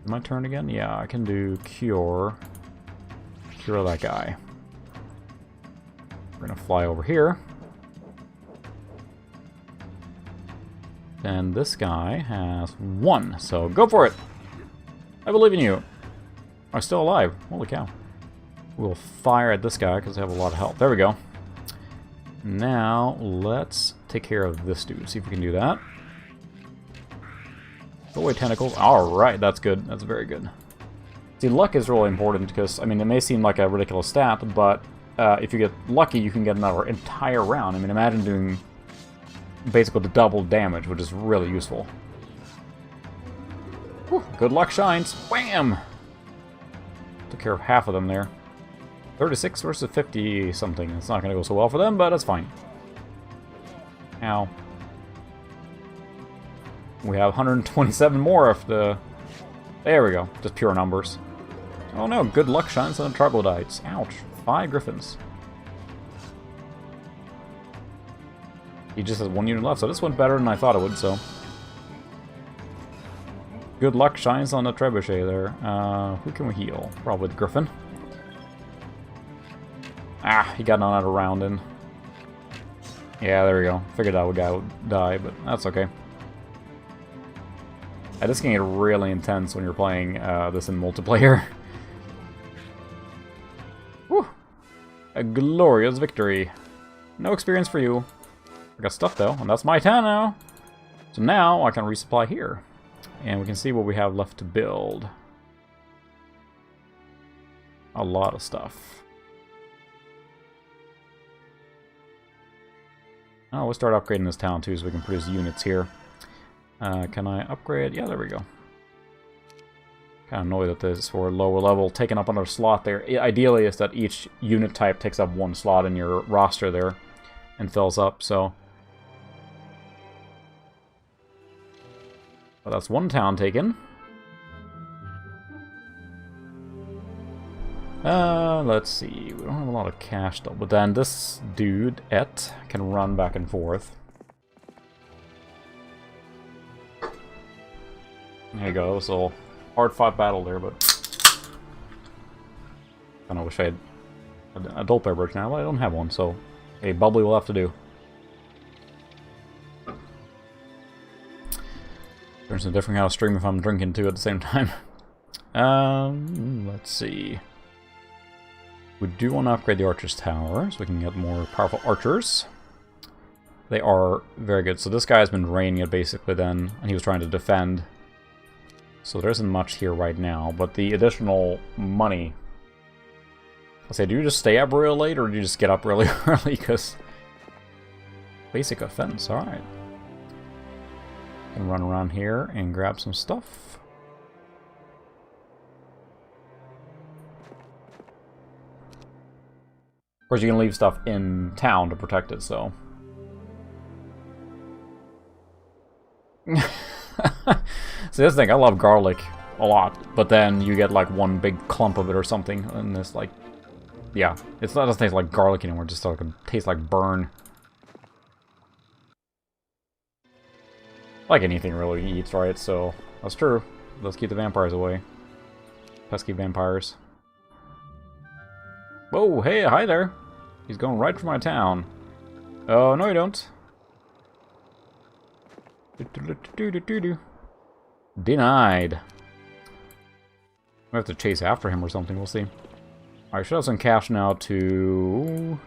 My turn again? Yeah, I can do Cure. Cure that guy. We're gonna fly over here. And this guy has 1, so go for it! I believe in you! I'm still alive. Holy cow. We'll fire at this guy because they have a lot of health. There we go. Now, let's take care of this dude. See if we can do that. Go away, tentacles. Alright, that's good. That's very good. See, luck is really important because, I mean, it may seem like a ridiculous stat, but if you get lucky, you can get another entire round. I mean, imagine doing basically the double damage, which is really useful. Whew, good luck shines. Wham! Took care of half of them there. 36 versus 50 something. It's not going to go so well for them, but that's fine. Ow. We have 127 more of the... There we go. Just pure numbers. Oh no, good luck shines on the troglodytes. Ouch. 5 griffins. He just has 1 unit left, so this went better than I thought it would, so... Good luck shines on the trebuchet there. Who can we heal? Probably the griffin. Ah, he got another round in. Yeah, there we go. Figured that guy would die, but that's okay. This can get really intense when you're playing this in multiplayer. Whew. A glorious victory. No experience for you. I got stuff though, and that's my turn now. So now I can resupply here. And we can see what we have left to build. A lot of stuff. Oh, we'll start upgrading this town too so we can produce units here. Can I upgrade? Yeah, there we go. Kind of annoyed that this is for lower level, taking up another slot there. Ideally, is that each unit type takes up 1 slot in your roster there and fills up, so... But that's one town taken. Let's see. We don't have a lot of cash though. But then this dude, Et, can run back and forth. There you go. It was a little hard-fought battle there, but I kind of wish I had an adult beverage now, but I don't have one, so a bubbly will have to do. There's a different kind of stream if I'm drinking too at the same time. Let's see. We do want to upgrade the Archer's Tower, so we can get more powerful archers. They are very good. So this guy has been draining it basically then, and he was trying to defend. So there isn't much here right now, but the additional money... I say, do you just stay up real late, or do you just get up really early? Because basic offense, alright. Can run around here and grab some stuff. Of course, you can leave stuff in town to protect it, so... See, this thing, I love garlic a lot, but then you get like one big clump of it or something, and it's like... Yeah, it doesn't taste like garlic anymore, it just like, tastes like burn. Like anything really eats, right? So, that's true. Let's keep the vampires away. Pesky vampires. Whoa, hey, hi there! He's going right for my town. Oh, no you don't. Denied. We have to chase after him or something, we'll see. I should have some cash now to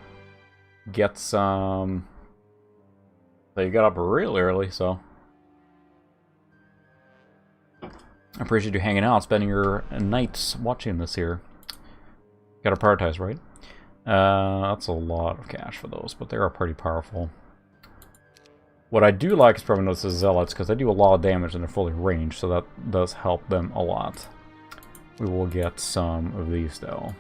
get some... So you got up real early, so... I appreciate you hanging out, spending your nights watching this here. Gotta prioritize, right? That's a lot of cash for those, but they are pretty powerful. What I do like is probably those zealots, because they do a lot of damage and they're fully ranged, so that does help them a lot. We will get some of these, though.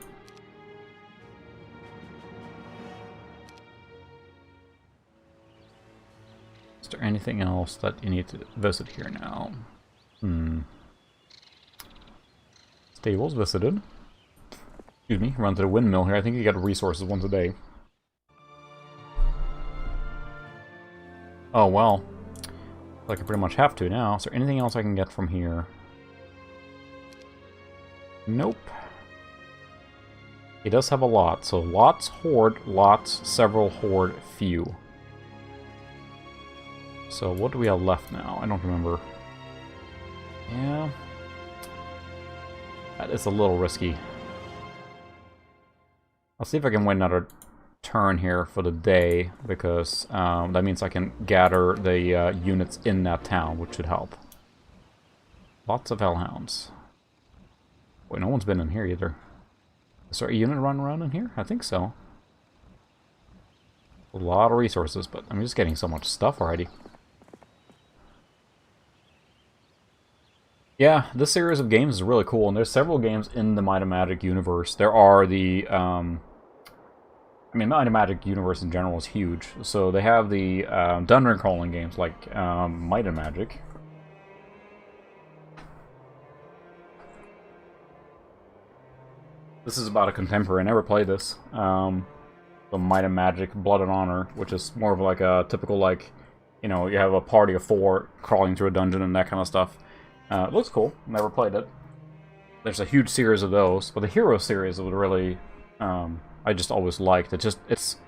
Is there anything else that you need to visit here now? Stables visited. Excuse me, run to the windmill here. I think you get resources once a day. Oh, well. Like I pretty much have to now. Is there anything else I can get from here? Nope. He does have a lot. So lots, hoard, lots, several, hoard, few. So what do we have left now? I don't remember. Yeah. That is a little risky. I'll see if I can win another turn here for the day, because that means I can gather the units in that town, which should help. Lots of hellhounds. Wait, no one's been in here either. Is there a unit run around in here? I think so. A lot of resources, but I'm just getting so much stuff already. Yeah, this series of games is really cool, and there's several games in the Might and Magic universe. There are the, I mean, Might and Magic universe in general is huge. So they have the dungeon crawling games like Might and Magic. This is about a contemporary. I never played this. The Might and Magic Blood and Honor, which is more of like a typical, like, you know, you have a party of 4 crawling through a dungeon and that kind of stuff. It looks cool. Never played it. There's a huge series of those, but the Hero series would really, I just always liked. It's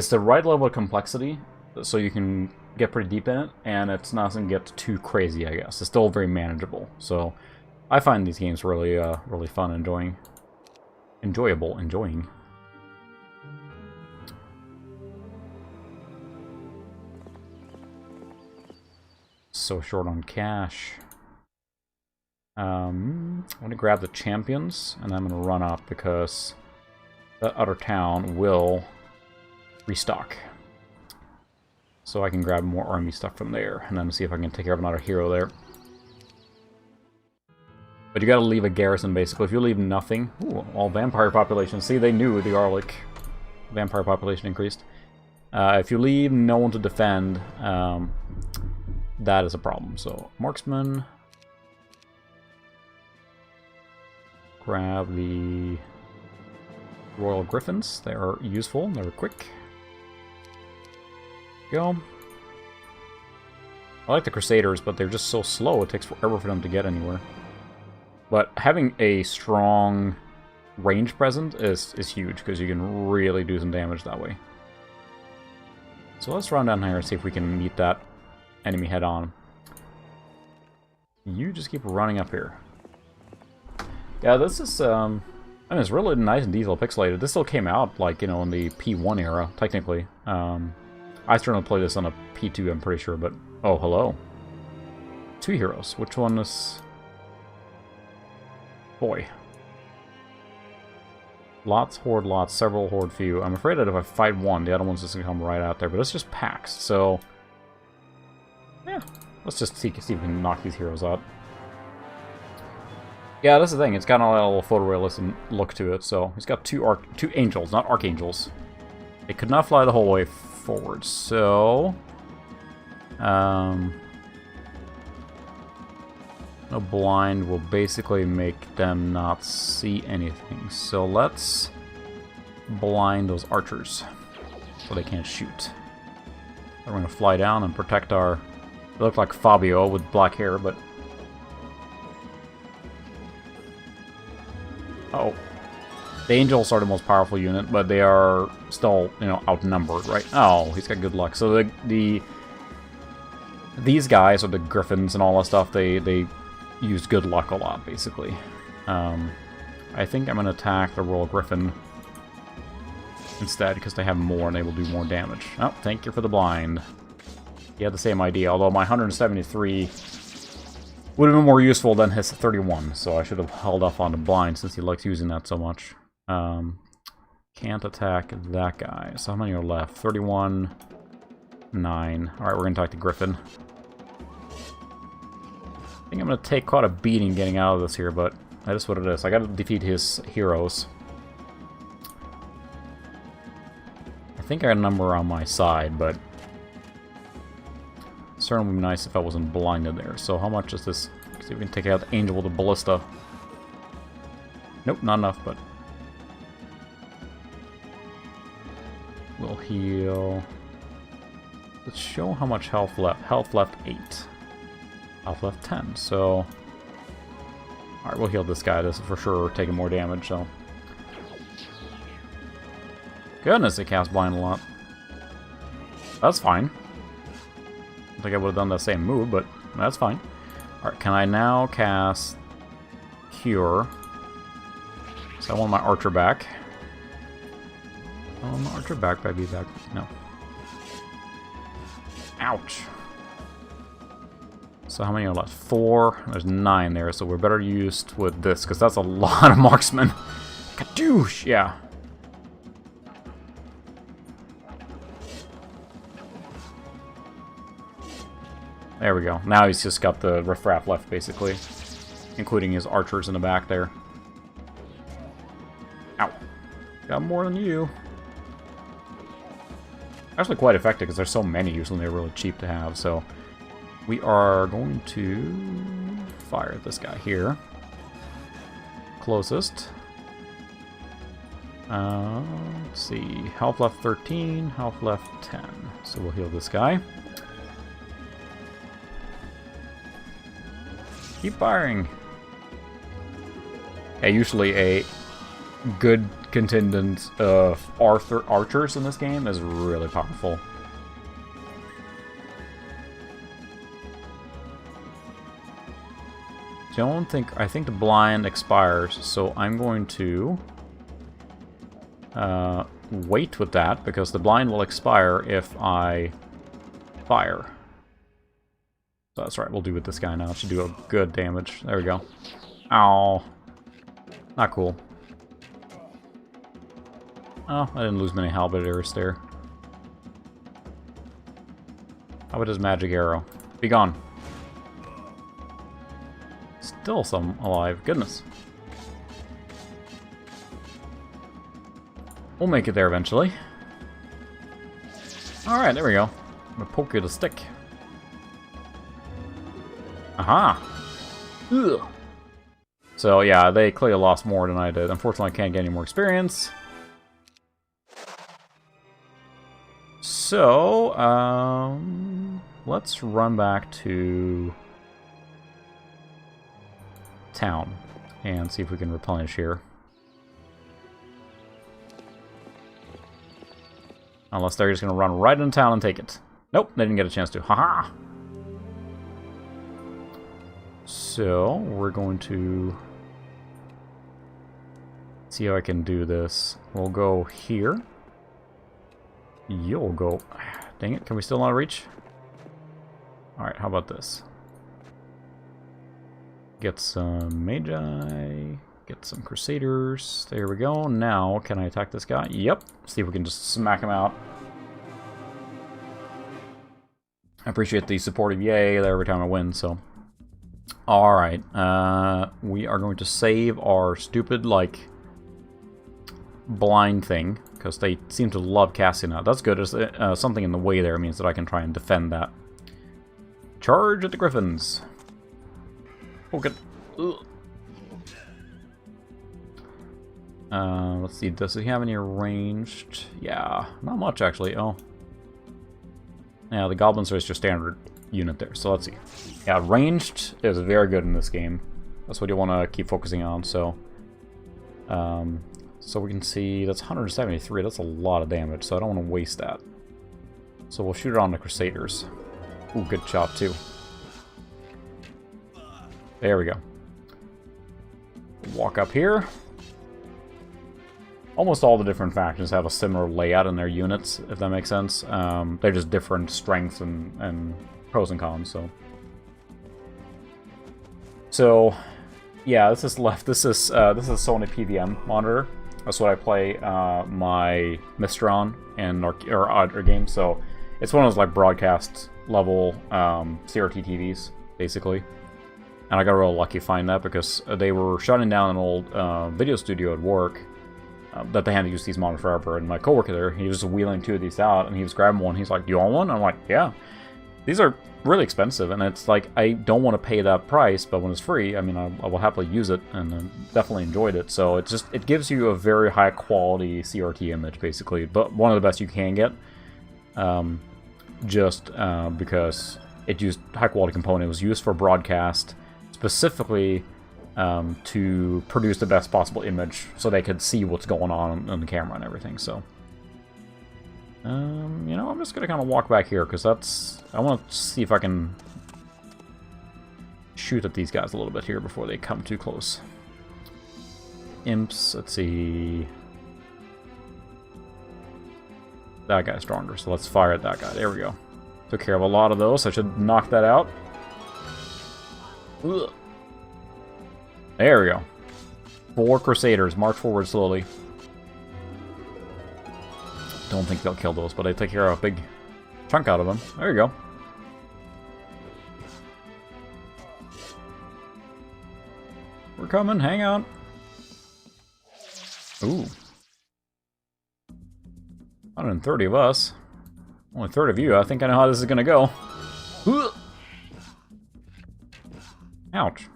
the right level of complexity, so you can get pretty deep in it, and it doesn't get too crazy. I guess it's still very manageable. So I find these games really, really fun, enjoying. So short on cash. I'm going to grab the champions, and I'm going to run up because that other town will restock. So I can grab more army stuff from there, and then see if I can take care of another hero there. But you gotta leave a garrison, basically. If you leave nothing... Ooh, all vampire population. See, they knew the Garlic vampire population increased. If you leave no one to defend, that is a problem. So, marksman... Grab the Royal Griffins. They are useful. They're quick. Go. I like the Crusaders, but they're just so slow. It takes forever for them to get anywhere. But having a strong range present is huge, because you can really do some damage that way. So let's run down here and see if we can meet that enemy head on. You just keep running up here. Yeah, this is, I mean, it's really nice and detailed pixelated. This still came out, like, you know, in the P1 era, technically. I certainly played this on a P2, I'm pretty sure, but... Oh, hello. 2 heroes. Which one is... Boy. Lots, horde, lots, several, horde, few. I'm afraid that if I fight one, the other one's just gonna come right out there, but it's just packs, so... Yeah, let's just see if we can knock these heroes out. Yeah, that's the thing, it's got a little photorealistic look to it, so... He's got two angels, not archangels. They could not fly the whole way forward, so... No blind will basically make them not see anything. So let's blind those archers so they can't shoot. We're going to fly down and protect our... They look like Fabio with black hair, but... Oh. The angels are the most powerful unit, but they are still, you know, outnumbered, right? Oh, he's got good luck. So these guys, or the griffins and all that stuff, they use good luck a lot, basically. I think I'm going to attack the Royal Griffin instead, because they have more and they will do more damage. Oh, thank you for the blind. He had the same idea, although my 173 would have been more useful than his 31, so I should have held off on the blind since he likes using that so much. Can't attack that guy. So how many are left? 31, 9. Alright, we're going to attack the Griffin. I think I'm going to take quite a beating getting out of this here, but that is what it is. I got to defeat his heroes. I think I got a number on my side, but it certainly would be nice if I wasn't blinded there. So how much is this? See if we can take out the angel with the ballista. Nope, not enough, but we'll heal. Let's show how much health left. Health left 8. Health left 10, so... Alright, we'll heal this guy. This is for sure taking more damage, so... Goodness, it casts blind a lot. That's fine. I don't think I would have done that same move, but that's fine. Alright, can I now cast Cure? So I want my archer back. I want my archer back, baby, back. No. Ouch. So how many are left? 4. There's 9 there, so we're better used with this, because that's a lot of marksmen. Kadoosh! Yeah. There we go. Now he's just got the riffraff left, basically. Including his archers in the back there. Ow. Got more than you. Actually quite effective, because there's so many usually they're really cheap to have, so... We are going to fire at this guy here. Closest. Let's see. Health left 13, health left 10. So we'll heal this guy. Keep firing. Yeah, usually a good contingent of archers in this game is really powerful. I think the blind expires, so I'm going to wait with that, because the blind will expire if I fire. So that's right, we'll do with this guy now. It should do a good damage. There we go. Ow. Not cool. Oh, I didn't lose many halberdiers there. How about his magic arrow? Be gone. Still some alive. Goodness. We'll make it there eventually. Alright, there we go. I'm gonna poke you with a stick. Aha! Ugh. So yeah, they clearly lost more than I did. Unfortunately, I can't get any more experience. So, let's run back to town and see if we can replenish here. Unless they're just going to run right into town and take it. Nope, they didn't get a chance to. Haha! So, we're going to see how I can do this. We'll go here. You'll go... Dang it, can we still not reach? Alright, how about this? Get some Magi, get some Crusaders. There we go. Now, can I attack this guy? Yep. See if we can just smack him out. I appreciate the supportive yay there every time I win, so... Alright, we are going to save our stupid, like, blind thing, because they seem to love casting that. That's good. There's something in the way there means that I can try and defend that. Charge at the Griffins! Oh, good. Let's see, does he have any ranged? Yeah, not much, actually. Oh. Yeah, the Goblins are just your standard unit there, so let's see. Yeah, ranged is very good in this game. That's what you want to keep focusing on, so... so we can see that's 173, that's a lot of damage, so I don't want to waste that. So we'll shoot it on the Crusaders. Ooh, good shot, too. There we go. Walk up here. Almost all the different factions have a similar layout in their units, if that makes sense. They're just different strengths and pros and cons, so... So, yeah, this is left. This is Sony PVM monitor. That's what I play my Mistron and our games. So it's one of those like broadcast level CRT TVs, basically. And I got real lucky to find that because they were shutting down an old video studio at work that they had to use these monitors forever. And my coworker there, he was just wheeling two of these out, and he was grabbing one. He's like, "Do you want one?" I'm like, "Yeah." These are really expensive, and it's like, I don't want to pay that price, but when it's free, I mean, I will happily use it, and definitely enjoyed it. So it gives you a very high quality CRT image, basically, but one of the best you can get, because it used high quality component. It was used for broadcast, specifically to produce the best possible image, so they could see what's going on the camera and everything, so... you know, I'm just gonna kind of walk back here, because I want to see if I can shoot at these guys a little bit here before they come too close. Imps, let's see... That guy's stronger, so let's fire at that guy. There we go. Took care of a lot of those. I should knock that out. Ugh. There we go. 4 Crusaders. March forward slowly. Don't think they'll kill those, but I take care of a big chunk out of them. There you go. We're coming, hang on. Ooh. 130 of us. Only 30 of you. I think I know how this is gonna go. Ouch.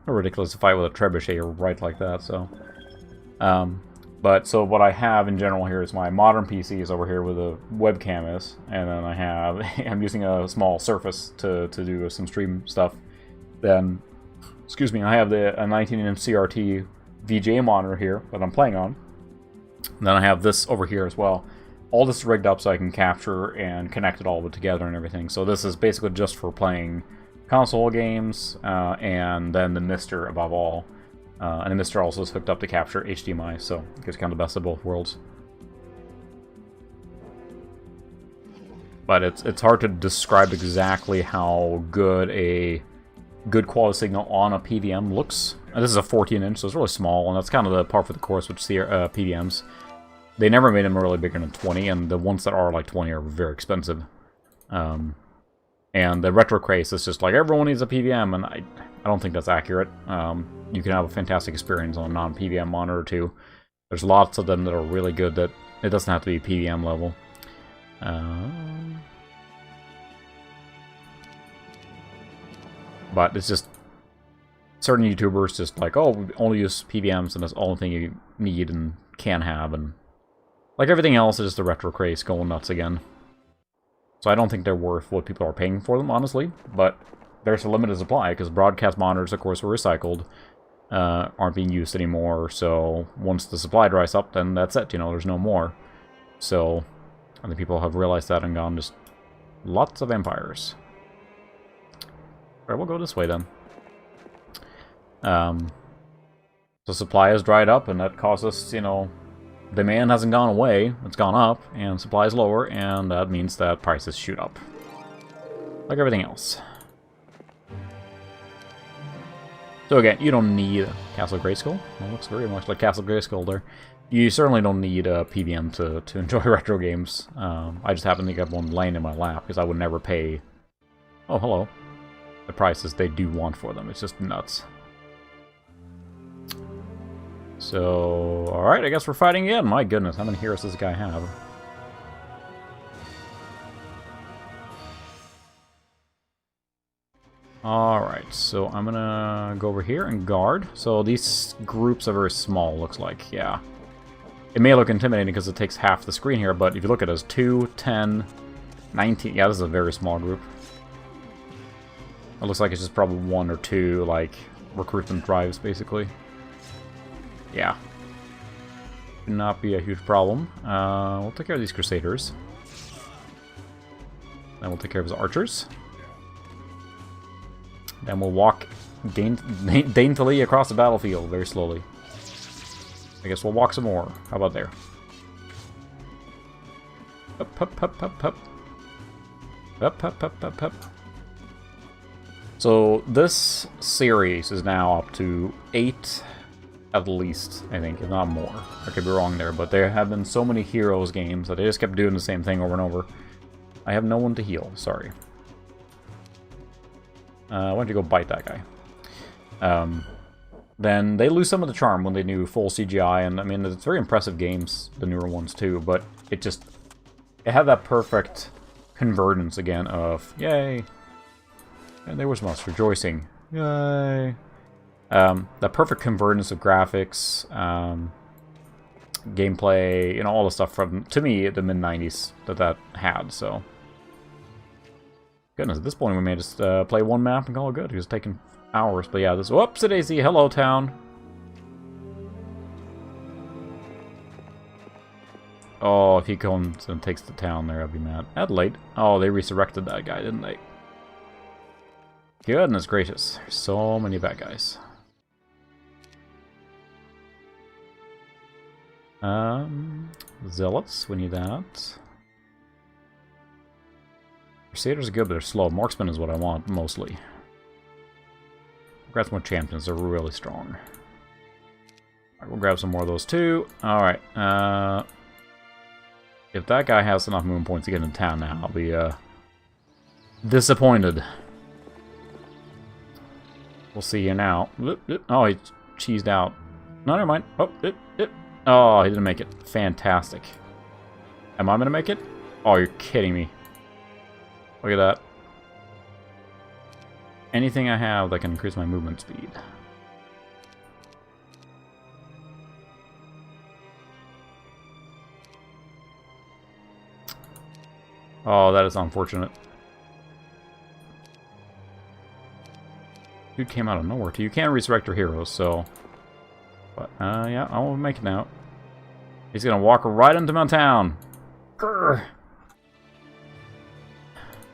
Ridiculous to fight with a trebuchet right like that, so... so what I have in general here is my modern PC is over here where the webcam is, and then I have... I'm using a small Surface to do some stream stuff. Then, excuse me, I have a 19-inch CRT VGA monitor here that I'm playing on. And then I have this over here as well. All this is rigged up so I can capture and connect it all together and everything. So this is basically just for playing console games, and then the Mister above all. And the Mister also is hooked up to capture HDMI, so it gives kind of the best of both worlds. But it's hard to describe exactly how good a good quality signal on a PVM looks. And this is a 14-inch, so it's really small, and that's kind of the par for the course with PVMs. They never made them really bigger than 20, and the ones that are like 20 are very expensive. And the retro craze is just like, everyone needs a PVM, and I don't think that's accurate. You can have a fantastic experience on a non-PVM monitor, too. There's lots of them that are really good that it doesn't have to be PVM level. But it's just certain YouTubers just like, oh, we only use PBMs and that's the only thing you need and can have, and like everything else is just the retro craze going nuts again. So I don't think they're worth what people are paying for them, honestly, but there's a limited supply, because broadcast monitors, of course, were recycled, aren't being used anymore, so once the supply dries up, then that's it, you know, there's no more. So I think people have realized that and gone just lots of empires. Alright, we'll go this way then. So supply has dried up, and that causes, you know, demand hasn't gone away, it's gone up, and supply is lower, and that means that prices shoot up. Like everything else. So again, you don't need Castle Grayskull. It looks very much like Castle Grayskull there. You certainly don't need a PBM to enjoy retro games. I just happen to get one laying in my lap, because I would never pay... Oh, hello. The prices they do want for them. It's just nuts. So, alright, I guess we're fighting again. My goodness, how many heroes does this guy have? Alright, so I'm gonna go over here and guard. So these groups are very small, looks like, yeah. It may look intimidating because it takes half the screen here, but if you look at it, it's 2, 10, 19... Yeah, this is a very small group. It looks like it's just probably 1 or 2, like, recruitment drives, basically. Yeah. Should not be a huge problem. We'll take care of these Crusaders. Then we'll take care of his archers. Then we'll walk daintily across the battlefield, very slowly. I guess we'll walk some more. How about there? Up, up, up, up, up. Up, up, up, up, up. So this series is now up to 8 at least, I think, if not more. I could be wrong there, but there have been so many Heroes games that they just kept doing the same thing over and over. I have no one to heal, sorry. Why don't you go bite that guy? Then they lose some of the charm when they do full CGI, and I mean, it's very impressive games, the newer ones too, but it just... It had that perfect convergence again of, yay! And there was much rejoicing. Yay! That perfect convergence of graphics, gameplay, you know, all the stuff from, to me, the mid-90s that had, so... Goodness, at this point we may just play one map and call it good. It was taking hours, but yeah, this... Whoops-a-daisy, hello, town! Oh, if he comes and takes the town there, I'd be mad. Adelaide. Oh, they resurrected that guy, didn't they? Goodness gracious. There's so many bad guys. Zealots, we need that. Crusaders are good, but they're slow. Marksman is what I want, mostly. Grab some more champions, they're really strong. Alright, we'll grab some more of those too. Alright, if that guy has enough moon points to get into town now, I'll be, disappointed. We'll see you now. Oh, he cheesed out. No, never mind. Oh, he didn't make it. Fantastic. Am I gonna make it? Oh, you're kidding me. Look at that. Anything I have that can increase my movement speed. Oh, that is unfortunate. Dude came out of nowhere too. You can't resurrect your heroes, so... But, yeah, I won't make it now. He's gonna walk right into my town. Grr.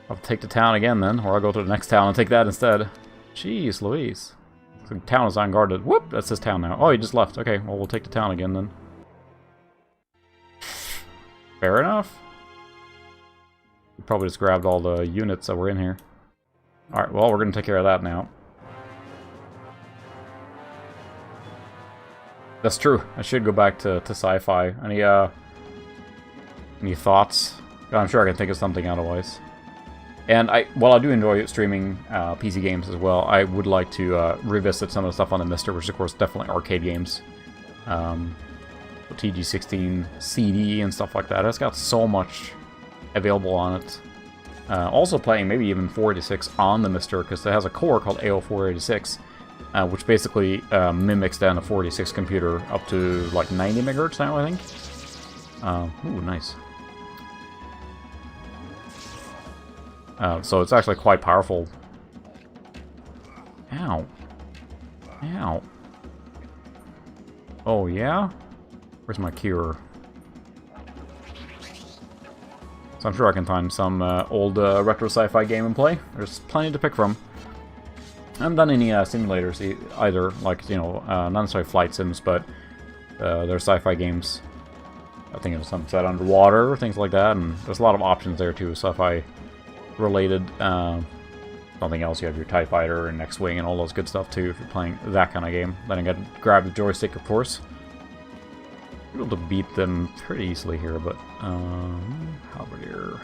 I'll take the town again then, or I'll go to the next town and take that instead. Jeez Louise. The town is unguarded. Whoop! That's his town now. Oh, he just left. Okay, well, we'll take the town again then. Fair enough. We probably just grabbed all the units that were in here. Alright, well, we're gonna take care of that now. That's true. I should go back to sci-fi. Any thoughts? I'm sure I can think of something otherwise. And while I do enjoy streaming PC games as well, I would like to revisit some of the stuff on the Mister, which is, of course, definitely arcade games. TG16 CD and stuff like that. It's got so much available on it. Also playing maybe even 486 on the Mister, because it has a core called AO486, which basically mimics then a 486 computer up to like 90 megahertz now, I think. Ooh, nice. So it's actually quite powerful. Ow. Ow. Oh, yeah? Where's my cure? So I'm sure I can find some old retro sci-fi game and play. There's plenty to pick from. I haven't done any simulators either, like, you know, not necessarily flight sims, but they're sci-fi games. I think it's some set underwater, things like that, and there's a lot of options there too, sci-fi related. Something else, you have your TIE Fighter and X-Wing and all those good stuff too if you're playing that kind of game. Then I got to grab the joystick, of course. Able to beat them pretty easily here, but halberdier.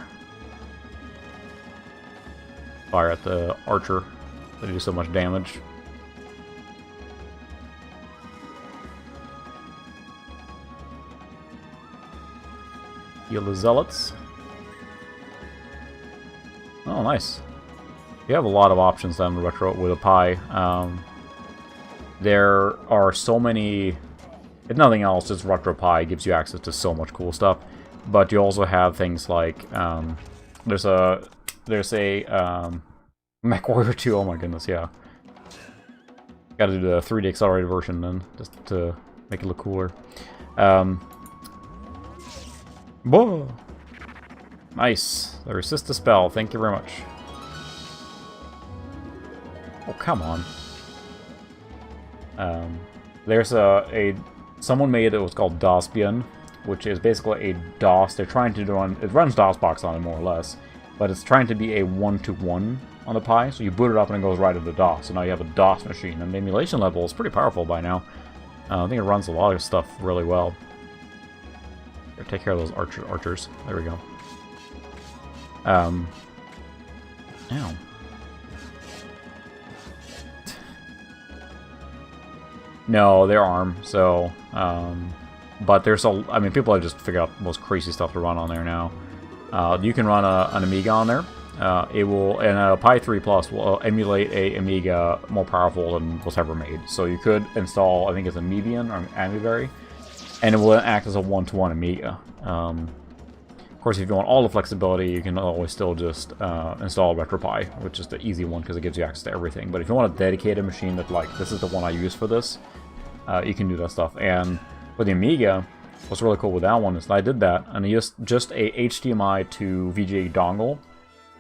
Fire at the archer. They do so much damage. Heal the zealots. Oh, nice. You have a lot of options then retro with a pie. There are so many. If nothing else, just RetroPie gives you access to so much cool stuff. But you also have things like there's a MechWarrior 2. Oh my goodness, yeah. Got to do the 3D accelerated version then, just to make it look cooler. Whoa! Nice. They resist the spell. Thank you very much. Oh, come on. There's someone made it was called DOSBian, which is basically a DOS. They're trying to it runs DOSBox on it more or less, but it's trying to be a one-to-one on the Pi. So you boot it up and it goes right into DOS. So now you have a DOS machine, and the emulation level is pretty powerful by now. I think it runs a lot of stuff really well. Here, take care of those archers. There we go. Ow. No, they're ARM, so, but there's I mean, people have just figured out the most crazy stuff to run on there now. You can run an Amiga on there. It will, and a Pi 3 Plus will emulate a Amiga more powerful than was ever made. So you could install, I think it's a Amiibian or Amiberry, and it will act as a one-to-one Amiga. Of course, if you want all the flexibility, you can always still just install RetroPie, which is the easy one because it gives you access to everything. But if you want a dedicated machine that, like, this is the one I use for this, you can do that stuff. And with the Amiga, what's really cool with that one is that I did that, and I used just a HDMI to VGA dongle,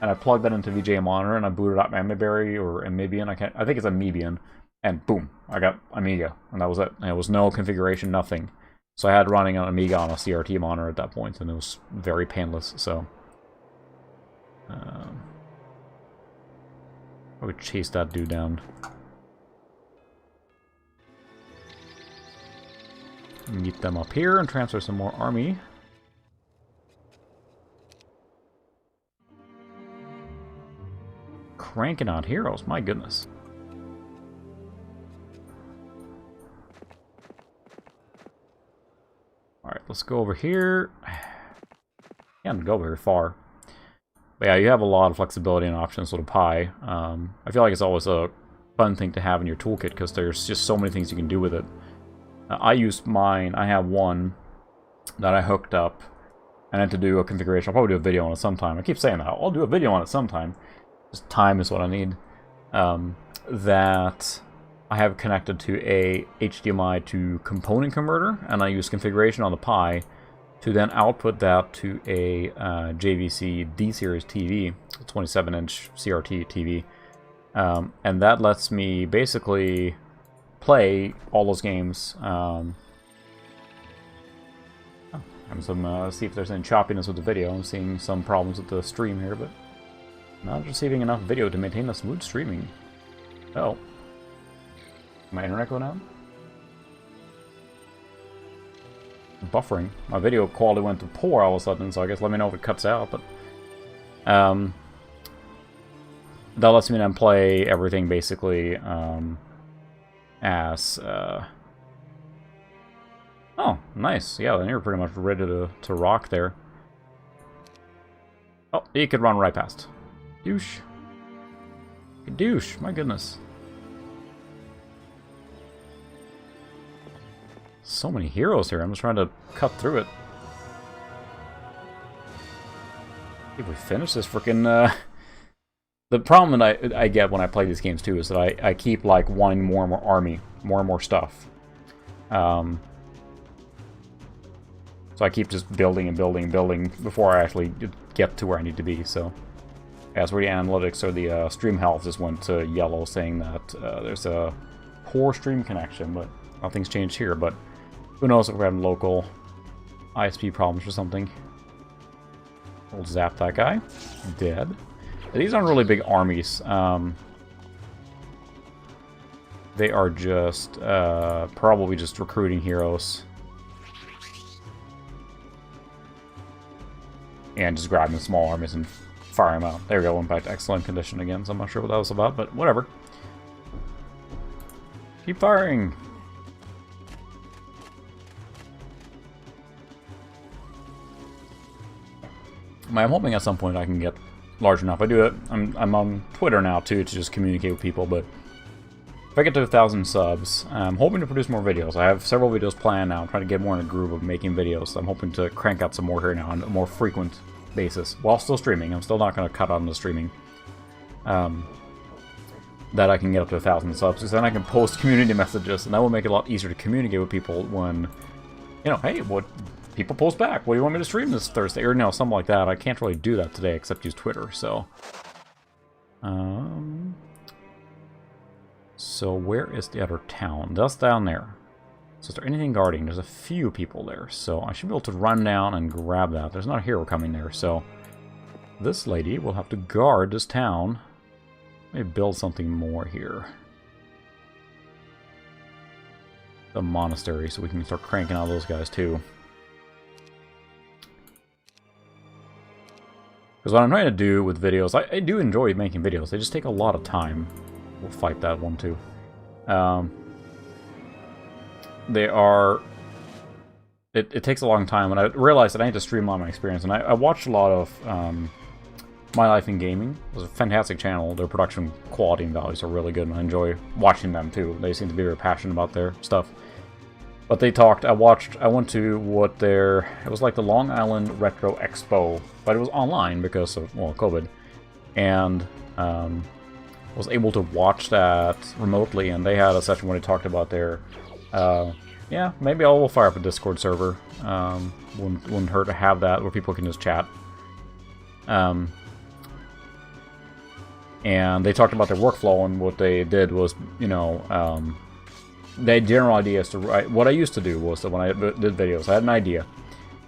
and I plugged that into VGA monitor, and I booted up Amiberry or Amiibian. I think it's Amiibian, and boom, I got Amiga, and that was it. And it was no configuration, nothing. So I had running an Amiga on a CRT monitor at that point, and it was very painless. So I would chase that dude down. Meet them up here and transfer some more army. Cranking out heroes, my goodness. Alright, let's go over here. Can't go very far. But yeah, you have a lot of flexibility and options with a Pi. I feel like it's always a fun thing to have in your toolkit because there's just so many things you can do with it. I used mine. I have one that I hooked up and I had to do a configuration. I'll probably do a video on it sometime. I keep saying that. I'll do a video on it sometime. Just time is what I need. That I have connected to a HDMI to component converter, and I use configuration on the Pi to then output that to a JVC D-Series TV, 27-inch CRT TV. And that lets me basically play all those games. I'm see if there's any choppiness with the video. I'm seeing some problems with the stream here, but not receiving enough video to maintain a smooth streaming. Oh. My internet going out? Buffering. My video quality went to poor all of a sudden, so I guess let me know if it cuts out, but that lets me then play everything basically as oh, nice. Yeah, then you're pretty much ready to rock there. Oh, he could run right past. Douche. Douche, my goodness. So many heroes here. I'm just trying to cut through it. If we finish this freaking... The problem that I get when I play these games too is that I keep like wanting more and more army, more and more stuff. So I keep just building and building and building before I actually get to where I need to be. So as where the analytics or the stream health just went to yellow, saying that there's a poor stream connection, but nothing's changed here. But who knows if we're having local ISP problems or something. We'll zap that guy. Dead. These aren't really big armies. They are just probably just recruiting heroes. And just grabbing small armies and firing them out. There we go, went back to excellent condition again, so I'm not sure what that was about, but whatever. Keep firing! I'm hoping at some point I can get large enough. I do it. I'm on Twitter now too to just communicate with people, but if I get to 1,000 subs, I'm hoping to produce more videos. I have several videos planned now. I'm trying to get more in a groove of making videos, so I'm hoping to crank out some more here now on a more frequent basis, while still streaming. I'm still not going to cut out on the streaming. That I can get up to 1,000 subs, because then I can post community messages, and that will make it a lot easier to communicate with people when, you know, hey, what people post back? What do you want me to stream this Thursday? Or no, something like that. I can't really do that today except use Twitter, so. So where is the other town? That's down there. So is there anything guarding? There's a few people there, so I should be able to run down and grab that. There's not a hero coming there, so this lady will have to guard this town. Maybe build something more here. The monastery, so we can start cranking out those guys too. Because what I'm trying to do with videos, I do enjoy making videos. They just take a lot of time. We'll fight that one too. They are... It takes a long time, and I realized that I need to streamline my experience. And I watched a lot of My Life in Gaming. It was a fantastic channel. Their production quality and values are really good, and I enjoy watching them too. They seem to be very passionate about their stuff. But they talked, I went to what their, it was like the Long Island Retro Expo, but it was online because of, well, COVID. And was able to watch that remotely, and they had a session where they talked about their, yeah, maybe I will fire up a Discord server. Wouldn't hurt to have that where people can just chat. And they talked about their workflow, and what they did was, you know, the general idea is to write. What I used to do was that when I did videos, I had an idea,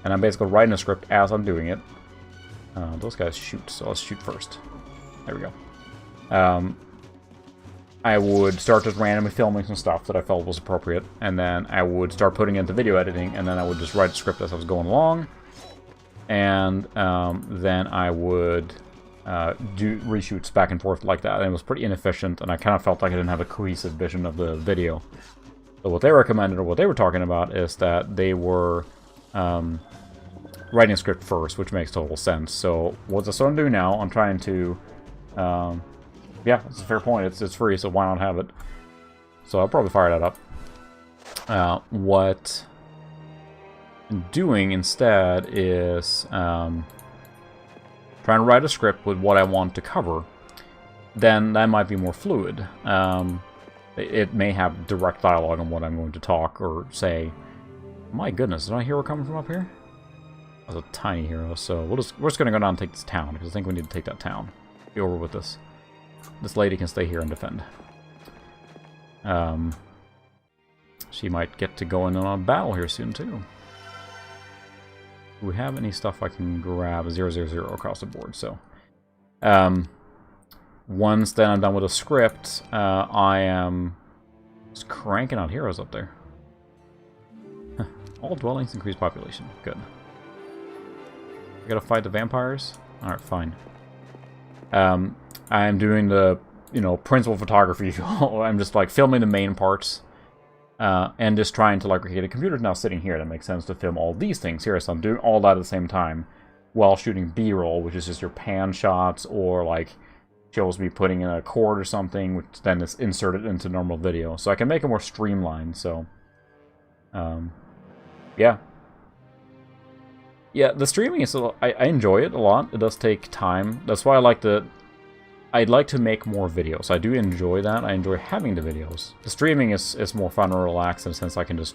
and I'm basically writing a script as I'm doing it. Those guys shoot, so let's shoot first. There we go. I would start just randomly filming some stuff that I felt was appropriate, and then I would start putting it into video editing, and then I would just write a script as I was going along, and then I would do reshoots back and forth like that, and it was pretty inefficient, and I kind of felt like I didn't have a cohesive vision of the video. So what they recommended, or what they were talking about, is that they were writing a script first, which makes total sense. So what I'm doing now, I'm trying to, yeah, it's a fair point. It's free, so why not have it? So I'll probably fire that up. What I'm doing instead is trying to write a script with what I want to cover. Then that might be more fluid. It may have direct dialogue on what I'm going to talk or say. My goodness, is there a hero coming from up here? That's a tiny hero, so we're just going to go down and take this town, because I think we need to take that town. Be over with this. This lady can stay here and defend. She might get to go in on a battle here soon, too. Do we have any stuff I can grab? 000 across the board, so... once then I'm done with a script, I am just cranking out heroes up there. All dwellings increase population. Good. I gotta fight the vampires? Alright, fine. I'm doing the, you know, principal photography. I'm just, like, filming the main parts. And just trying to, like, okay, the computer's now sitting here. That makes sense to film all these things here. So I'm doing all that at the same time. while shooting B-roll, which is just your pan shots, or like shows me putting in a chord or something, which then is inserted into normal video. So I can make it more streamlined. So, yeah. Yeah, the streaming is I enjoy it a lot. It does take time. That's why I'd like to make more videos. I do enjoy that. I enjoy having the videos. The streaming is more fun and relaxed in the sense I can just,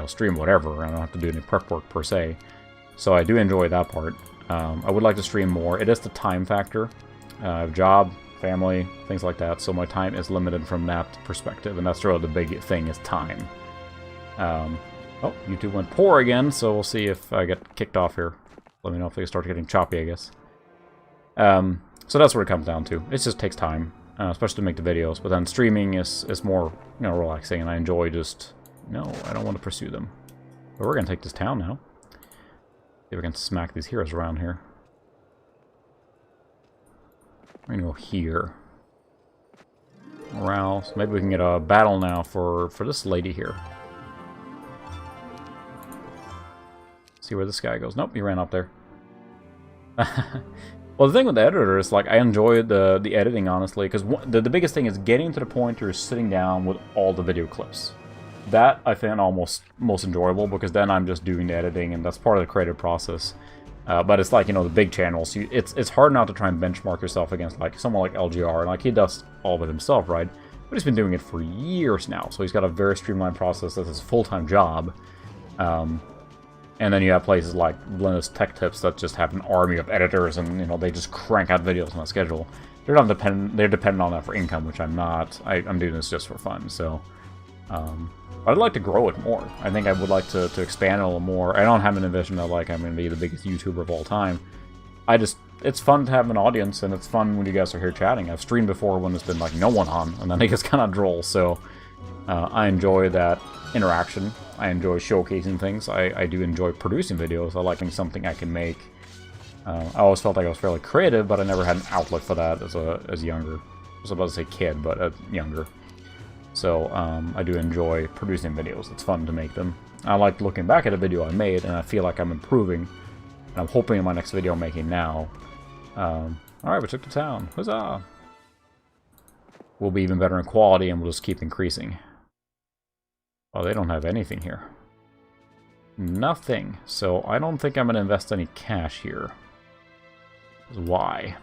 stream whatever. I don't have to do any prep work per se. So I do enjoy that part. I would like to stream more. It is the time factor. I have a job, family, things like that. So my time is limited from that perspective. And that's really the big thing is time. Oh, YouTube went poor again, so we'll see if I get kicked off here. Let me know if they start getting choppy, I guess. So that's what it comes down to. It just takes time, especially to make the videos. But then streaming is more, relaxing, and I enjoy just... No, I don't want to pursue them. But we're going to take this town now. See if we can smack these heroes around here. We're going to go here. Morale. So maybe we can get a battle now for this lady here. See where this guy goes. Nope, he ran up there. Well, the thing with the editor is, like, I enjoy the editing, honestly, because the biggest thing is getting to the point where you're sitting down with all the video clips. That, I find almost most enjoyable, because then I'm just doing the editing, and that's part of the creative process. But it's like, the big channels. It's hard not to try and benchmark yourself against, like, someone like LGR, and, like, he does all of it himself, right? But he's been doing it for years now, so he's got a very streamlined process. That's his full-time job. And then you have places like Linus Tech Tips that just have an army of editors, and they just crank out videos on a schedule. They're not dependent. They're dependent on that for income, which I'm not. I'm doing this just for fun. So, I'd like to grow it more. I think I would like to expand it a little more. I don't have an envision that like I'm going to be the biggest YouTuber of all time. It's fun to have an audience, and it's fun when you guys are here chatting. I've streamed before when there's been like no one on, and then it gets kind of droll. So, I enjoy that interaction. I enjoy showcasing things. I do enjoy producing videos. I like something I can make. I always felt like I was fairly creative, but I never had an outlet for that as younger. I was about to say kid, but younger. So I do enjoy producing videos. It's fun to make them. I like looking back at a video I made, and I feel like I'm improving. And I'm hoping in my next video I'm making now. Alright, we took the town. Huzzah! We'll be even better in quality, and we'll just keep increasing. Oh, they don't have anything here. Nothing. So I don't think I'm going to invest any cash here. Why?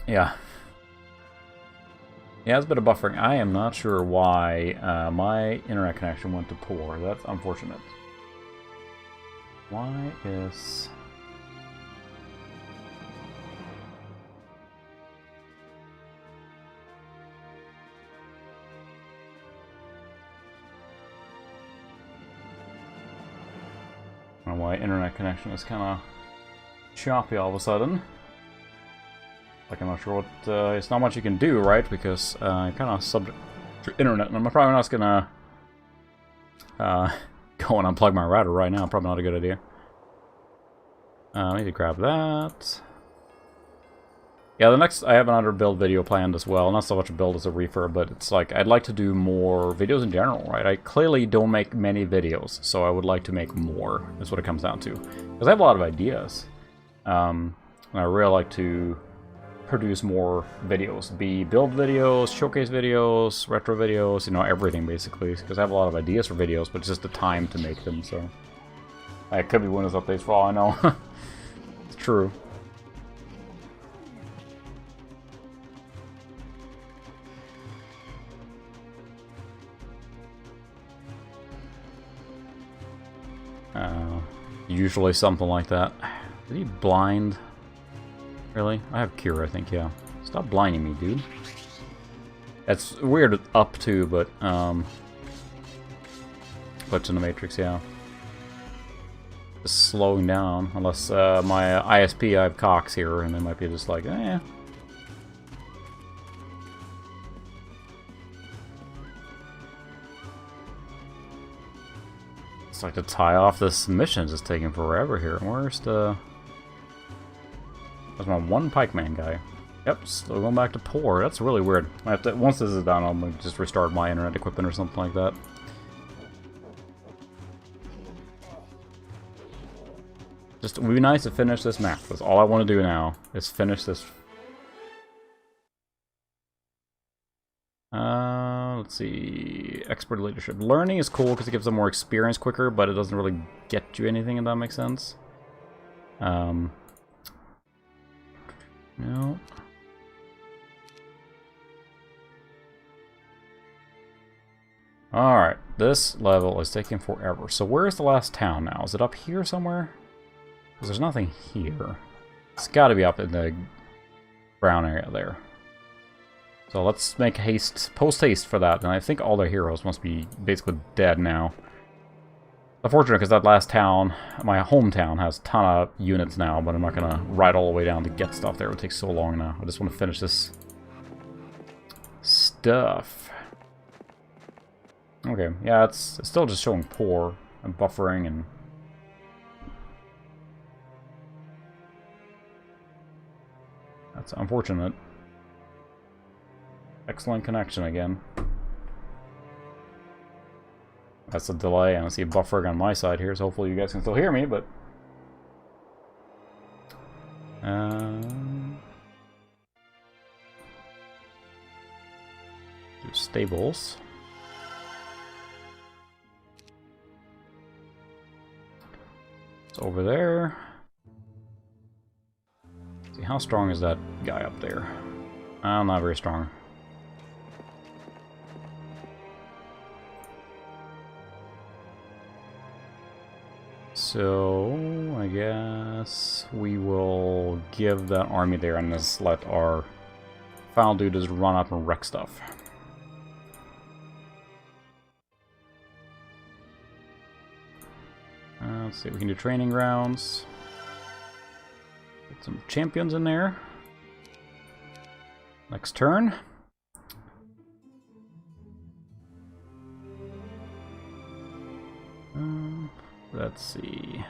Yeah. Yeah, it's a bit of buffering. I am not sure why my internet connection went to poor. That's unfortunate. Why is... I don't know why internet connection is kind of choppy all of a sudden. Like, I'm not sure what... it's not much you can do, right? Because I'm kind of subject to internet, and I'm probably not going to go and unplug my router right now. Probably not a good idea. I need to grab that. Yeah, the next... I have another build video planned as well. Not so much a build as a refurb, but it's like, I'd like to do more videos in general, right? I clearly don't make many videos, so I would like to make more, is what it comes down to. Because I have a lot of ideas. And I really like to produce more videos. Be build videos, showcase videos, retro videos, everything basically. Because I have a lot of ideas for videos, but it's just the time to make them, so... It could be Windows updates for all I know. It's true. Usually something like that. Is he blind? Really? I have cure, I think, yeah. Stop blinding me, dude. That's weird up to, but puts in the Matrix, yeah. Just slowing down, unless my ISP, I have Cox here, and they might be just like, eh. It's like to tie off this mission is just taking forever here. Where's the... There's my one pikeman guy. Yep, still going back to poor. That's really weird. I have to, once this is done, I'm going to just restart my internet equipment or something like that. Just, it would be nice to finish this map. That's all I want to do now, is finish this. Let's see. Expert leadership. Learning is cool because it gives them more experience quicker, but it doesn't really get you anything, if that makes sense. No. Alright, this level is taking forever. So where's the last town now? Is it up here somewhere? Because there's nothing here. It's got to be up in the brown area there. So let's make haste, post-haste for that. And I think all the heroes must be basically dead now. Unfortunate, because that last town, my hometown, has a ton of units now, but I'm not going to ride all the way down to get stuff there. It would take so long now. I just want to finish this stuff. Okay, yeah, it's still just showing poor and buffering and... That's unfortunate. Excellent connection again. That's a delay, and I see a buffering on my side here, so hopefully you guys can still hear me, but... do stables. It's over there. See, how strong is that guy up there? Not very strong. So, I guess we will give that army there and just let our final dude just run up and wreck stuff. Let's see, we can do training grounds. Get some champions in there. Next turn. Let's see.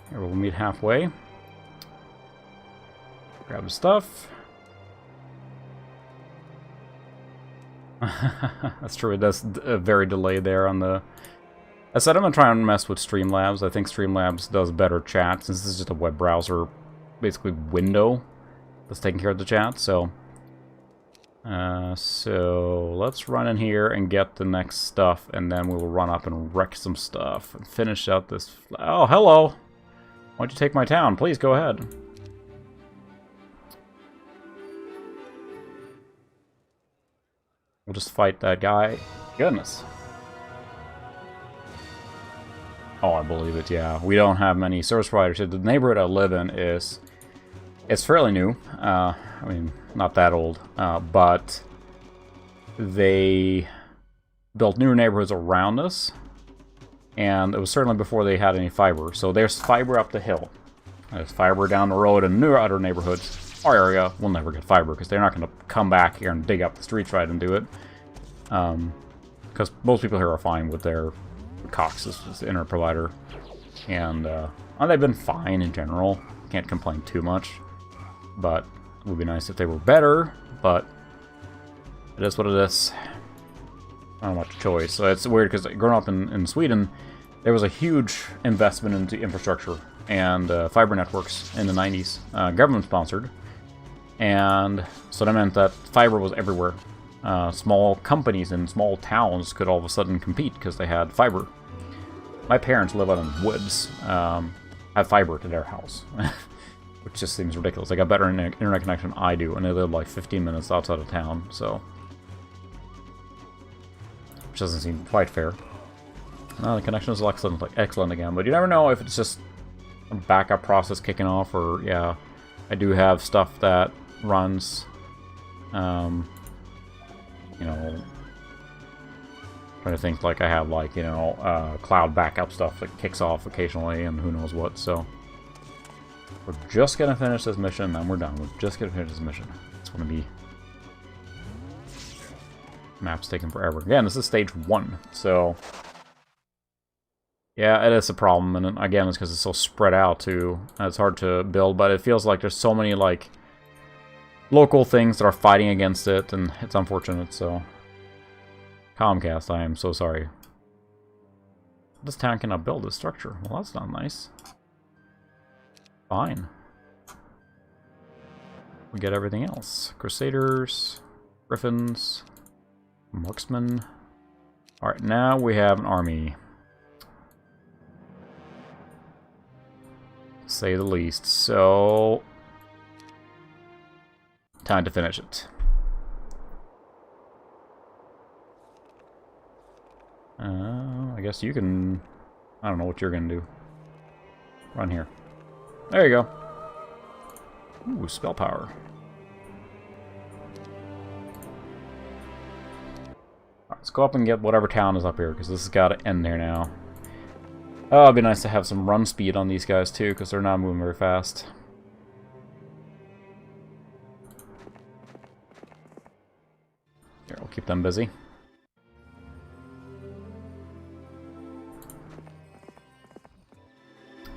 Here, we'll meet halfway. Grab the stuff. That's true, it does very delayed there on the... I said I'm going to try and mess with Streamlabs. I think Streamlabs does better chat, since this is just a web browser, basically window that's taking care of the chat, so... so let's run in here and get the next stuff, and then we will run up and wreck some stuff and finish out this... Oh, hello! Why don't you take my town? Please, go ahead. We'll just fight that guy. Goodness. Oh, I believe it, yeah. We don't have many service providers. The neighborhood I live in is... It's fairly new. I mean, not that old. But they built new neighborhoods around us. And it was certainly before they had any fiber. So there's fiber up the hill. There's fiber down the road in new other neighborhoods. Our area will never get fiber because they're not going to come back here and dig up the street right and do it. Because most people here are fine with their Cox as the internet provider. And they've been fine in general. Can't complain too much. But it would be nice if they were better. But it is what it is. I don't have much choice. So it's weird because growing up in Sweden, there was a huge investment into infrastructure and fiber networks in the 90s, government sponsored. And so that meant that fiber was everywhere. Small companies in small towns could all of a sudden compete because they had fiber. My parents live out in the woods, have fiber to their house, which just seems ridiculous. They got better internet connection than I do, and they live like 15 minutes outside of town, so... Which doesn't seem quite fair. The connection is excellent again, but you never know if it's just a backup process kicking off, or, yeah, I do have stuff that runs, you know, trying to think, like, I have, like, you know, cloud backup stuff that kicks off occasionally, and who knows what, so. We're just gonna finish this mission, then we're done. We're just gonna finish this mission. It's gonna be... Map's taking forever. Again, this is stage 1, so... Yeah, it is a problem, and again, it's because it's so spread out, too. It's hard to build, but it feels like there's so many, like, local things that are fighting against it, and it's unfortunate, so... Comcast, I am so sorry. This town cannot build this structure. Well, that's not nice. Fine. We get everything else. Crusaders, Griffins, Marksmen. Alright, now we have an army. To say the least. So... time to finish it. I guess you can... I don't know what you're going to do. Run here. There you go. Ooh, spell power. Alright, let's go up and get whatever town is up here, because this has got to end there now. Oh, it'd be nice to have some run speed on these guys, too, because they're not moving very fast. Here, we'll keep them busy.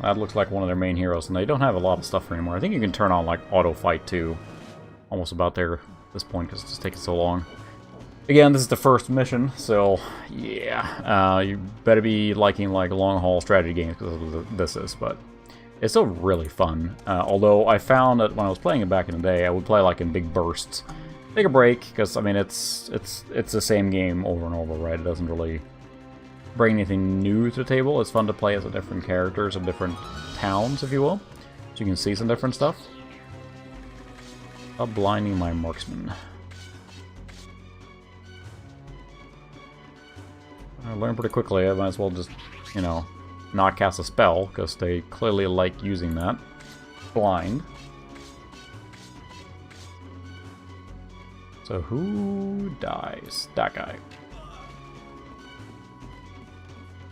That looks like one of their main heroes, and they don't have a lot of stuff anymore. I think you can turn on, like, auto-fight, too. Almost about there at this point, because it's just taking so long. Again, this is the first mission, so, yeah. You better be liking, like, long-haul strategy games, because this is, but... it's still really fun. Although, I found that when I was playing it back in the day, I would play, like, in big bursts. Take a break, because, I mean, it's the same game over and over, right? It doesn't really... bring anything new to the table. It's fun to play as a different characters of different towns, if you will. So you can see some different stuff. Stop blinding my marksman. I learned pretty quickly. I might as well just, you know, not cast a spell, because they clearly like using that. Blind. So who dies? That guy.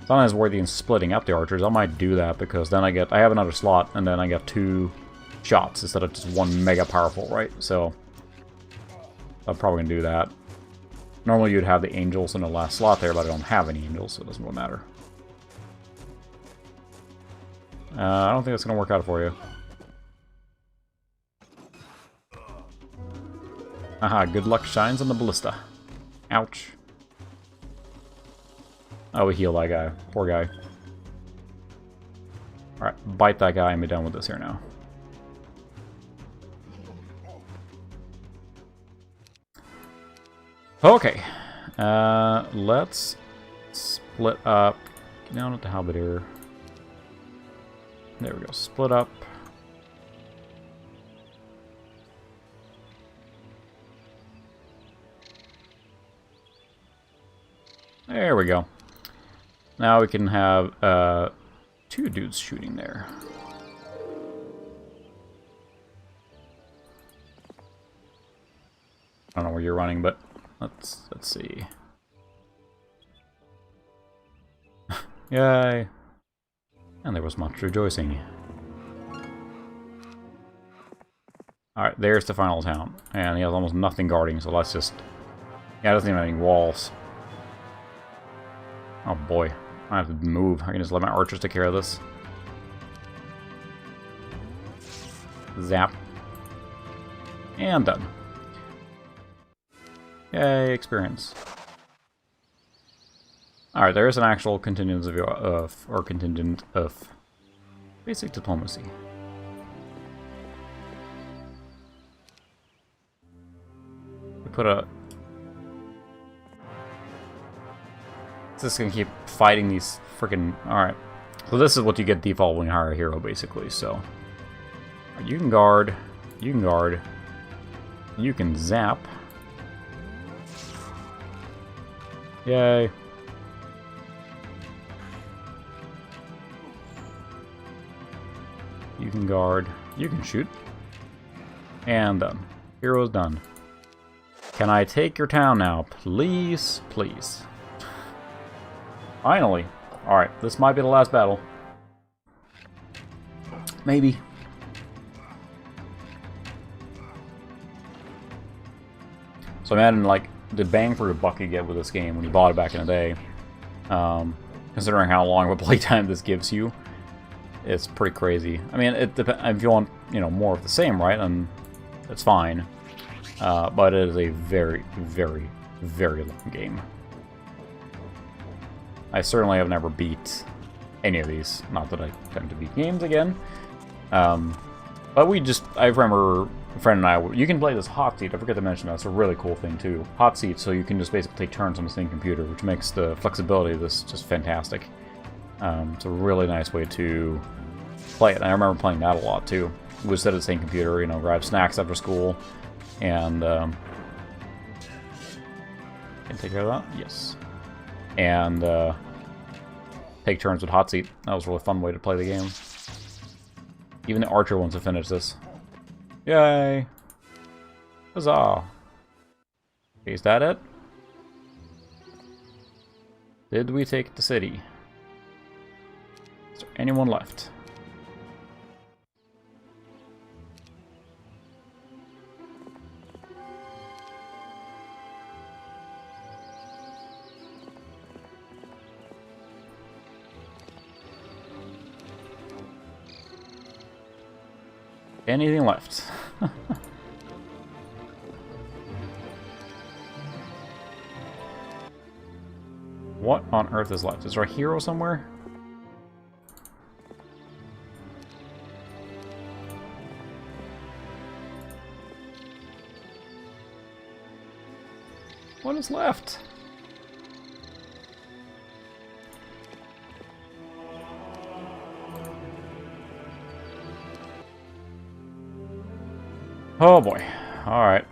It's not as worthy in splitting up the archers. I might do that because then I have another slot and then I get 2 shots instead of just 1 mega powerful, right? So I'm probably gonna do that. Normally you'd have the angels in the last slot there, but I don't have any angels, so it doesn't really matter. I don't think that's gonna work out for you. Aha, good luck shines on the ballista. Ouch. Oh, we heal that guy. Poor guy. Alright, bite that guy and be done with this here now. Okay. Let's split up. Get down at the halberdier. There we go. Split up. There we go. Now we can have 2 dudes shooting there. I don't know where you're running, but let's see. Yay! And there was much rejoicing. Alright, there's the final town. And he has almost nothing guarding, so let's just... yeah, it doesn't even have any walls. Oh boy. I have to move. I can just let my archers take care of this. Zap. And done. Yay, experience. Alright, there is an actual contingent of basic diplomacy. We put a... just gonna keep fighting these freaking... alright. So this is what you get default when you hire a hero, basically, so... you can guard. You can guard. You can zap. Yay. You can guard. You can shoot. And done. Hero's done. Can I take your town now? Please, please. Finally. Alright, this might be the last battle. Maybe. So imagine, like, the bang for your buck you get with this game when you bought it back in the day. considering how long of a playtime this gives you. It's pretty crazy. I mean, it depends. If you want, you know, more of the same, right? And it's fine. But it is a very, very, very long game. I certainly have never beat any of these. Not that I tend to beat games again. But I remember a friend and I, you can play this hot seat. I forget to mention that's a really cool thing too. Hot seat, so you can just basically take turns on the same computer, which makes the flexibility of this just fantastic. It's a really nice way to play it. And I remember playing that a lot too. We would sit at the same computer, you know, grab snacks after school, and can I take care of that? Yes. And take turns with hot seat. That was a really fun way to play the game. Even the archer wants to finish this. Yay! Huzzah! Okay, is that it? Did we take the city? Is there anyone left? Anything left? What on earth is left? Is there a hero somewhere? What is left? Oh boy. Alright.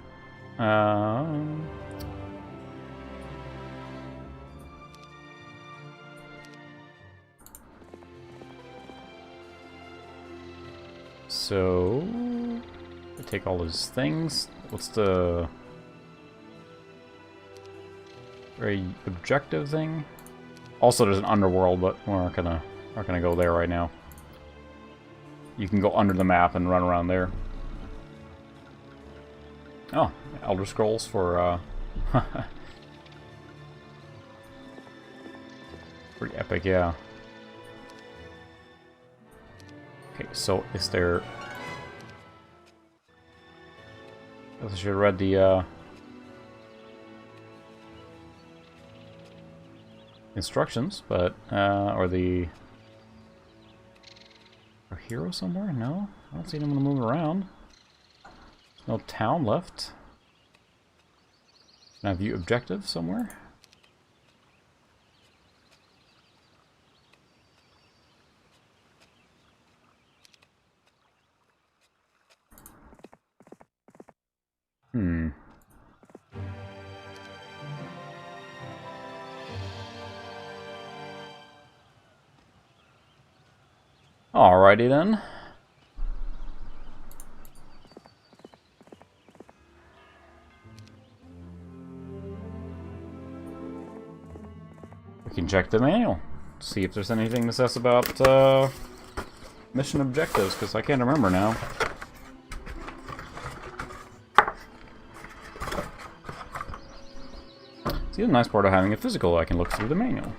So, I take all those things. What's the very objective thing? Also, there's an underworld, but we're not gonna go there right now. You can go under the map and run around there. Oh, Elder Scrolls for pretty epic, yeah. Okay, so is there... I should have read the instructions, but or the... Are hero somewhere? No, I don't see anyone moving around. No town left. Can I view objective somewhere? Alrighty then. We can check the manual. See if there's anything that says about mission objectives, because I can't remember now. See, the nice part of having a physical, I can look through the manual.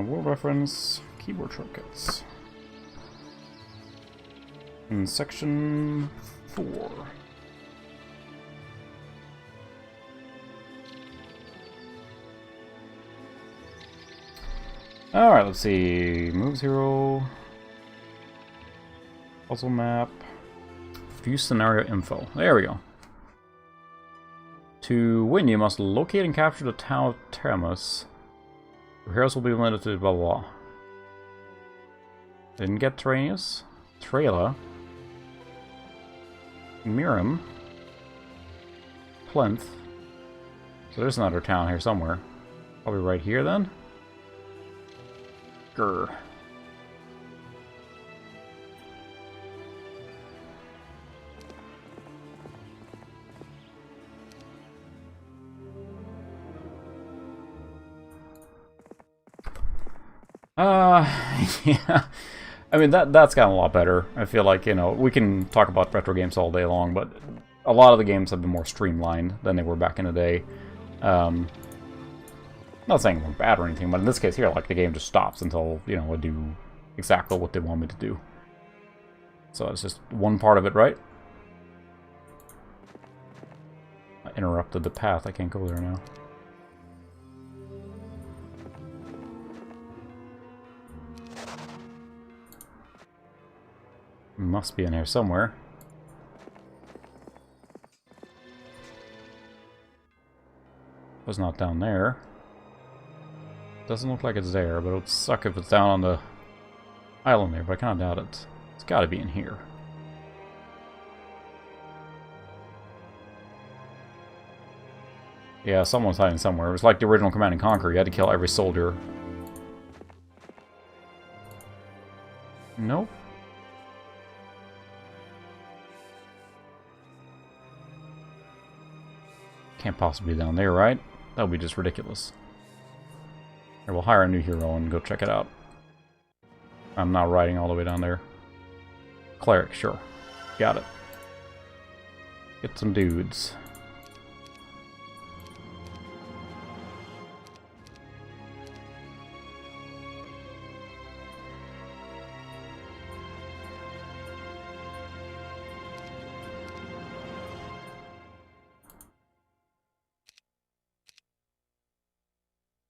World reference, keyboard shortcuts. In section 4. Alright, let's see. Move zero. Puzzle map. View scenario info. There we go. To win, you must locate and capture the town of Termus. Your heroes will be limited to blah blah blah. Didn't get Teranius. Trela. Miram. Plinth. So there's another town here somewhere. Probably right here then. Grr. Yeah. I mean, that's gotten a lot better. I feel like, you know, we can talk about retro games all day long, but a lot of the games have been more streamlined than they were back in the day. Not saying they're bad or anything, but in this case here, like, the game just stops until, you know, I do exactly what they want me to do. So it's just one part of it, right? I interrupted the path. I can't go there now. Must be in here somewhere. Was not down there. Doesn't look like it's there, but it would suck if it's down on the island there, but I kind of doubt it. It's got to be in here. Yeah, someone's hiding somewhere. It was like the original Command & Conquer. You had to kill every soldier. Nope. Can't possibly be down there, right? That would be just ridiculous. Here, we'll hire a new hero and go check it out. I'm not riding all the way down there. Cleric, sure. Got it. Get some dudes.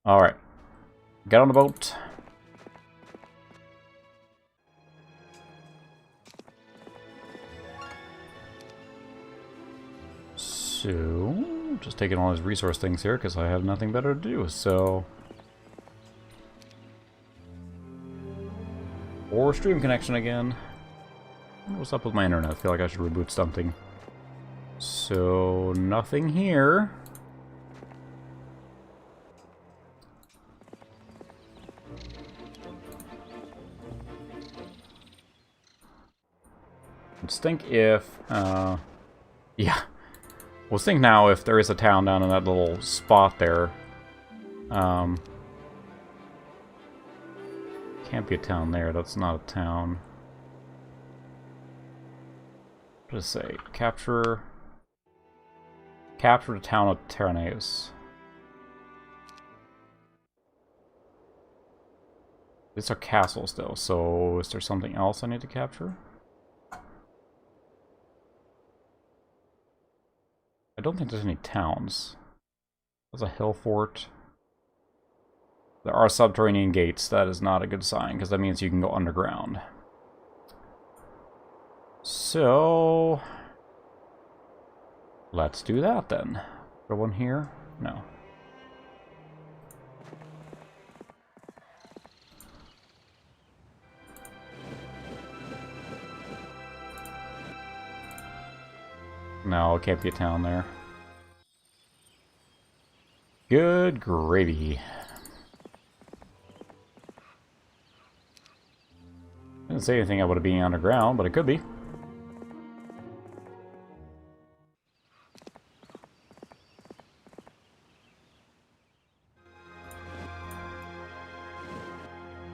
Alright. Get on the boat. So, just taking all his resource things here because I have nothing better to do, so... Or stream connection again. What's up with my internet? I feel like I should reboot something. So, nothing here. Let's think if, yeah. Let's think now if there is a town down in that little spot there. Can't be a town there, that's not a town. Just say, capture the town of Terraneus. It's a castle still, so is there something else I need to capture? I don't think there's any towns. There's a hill fort. There are subterranean gates. That is not a good sign, because that means you can go underground. So... let's do that then. Is there one here? No. No, it can't be a town there. Good gravy. Didn't say anything about it being underground, but it could be.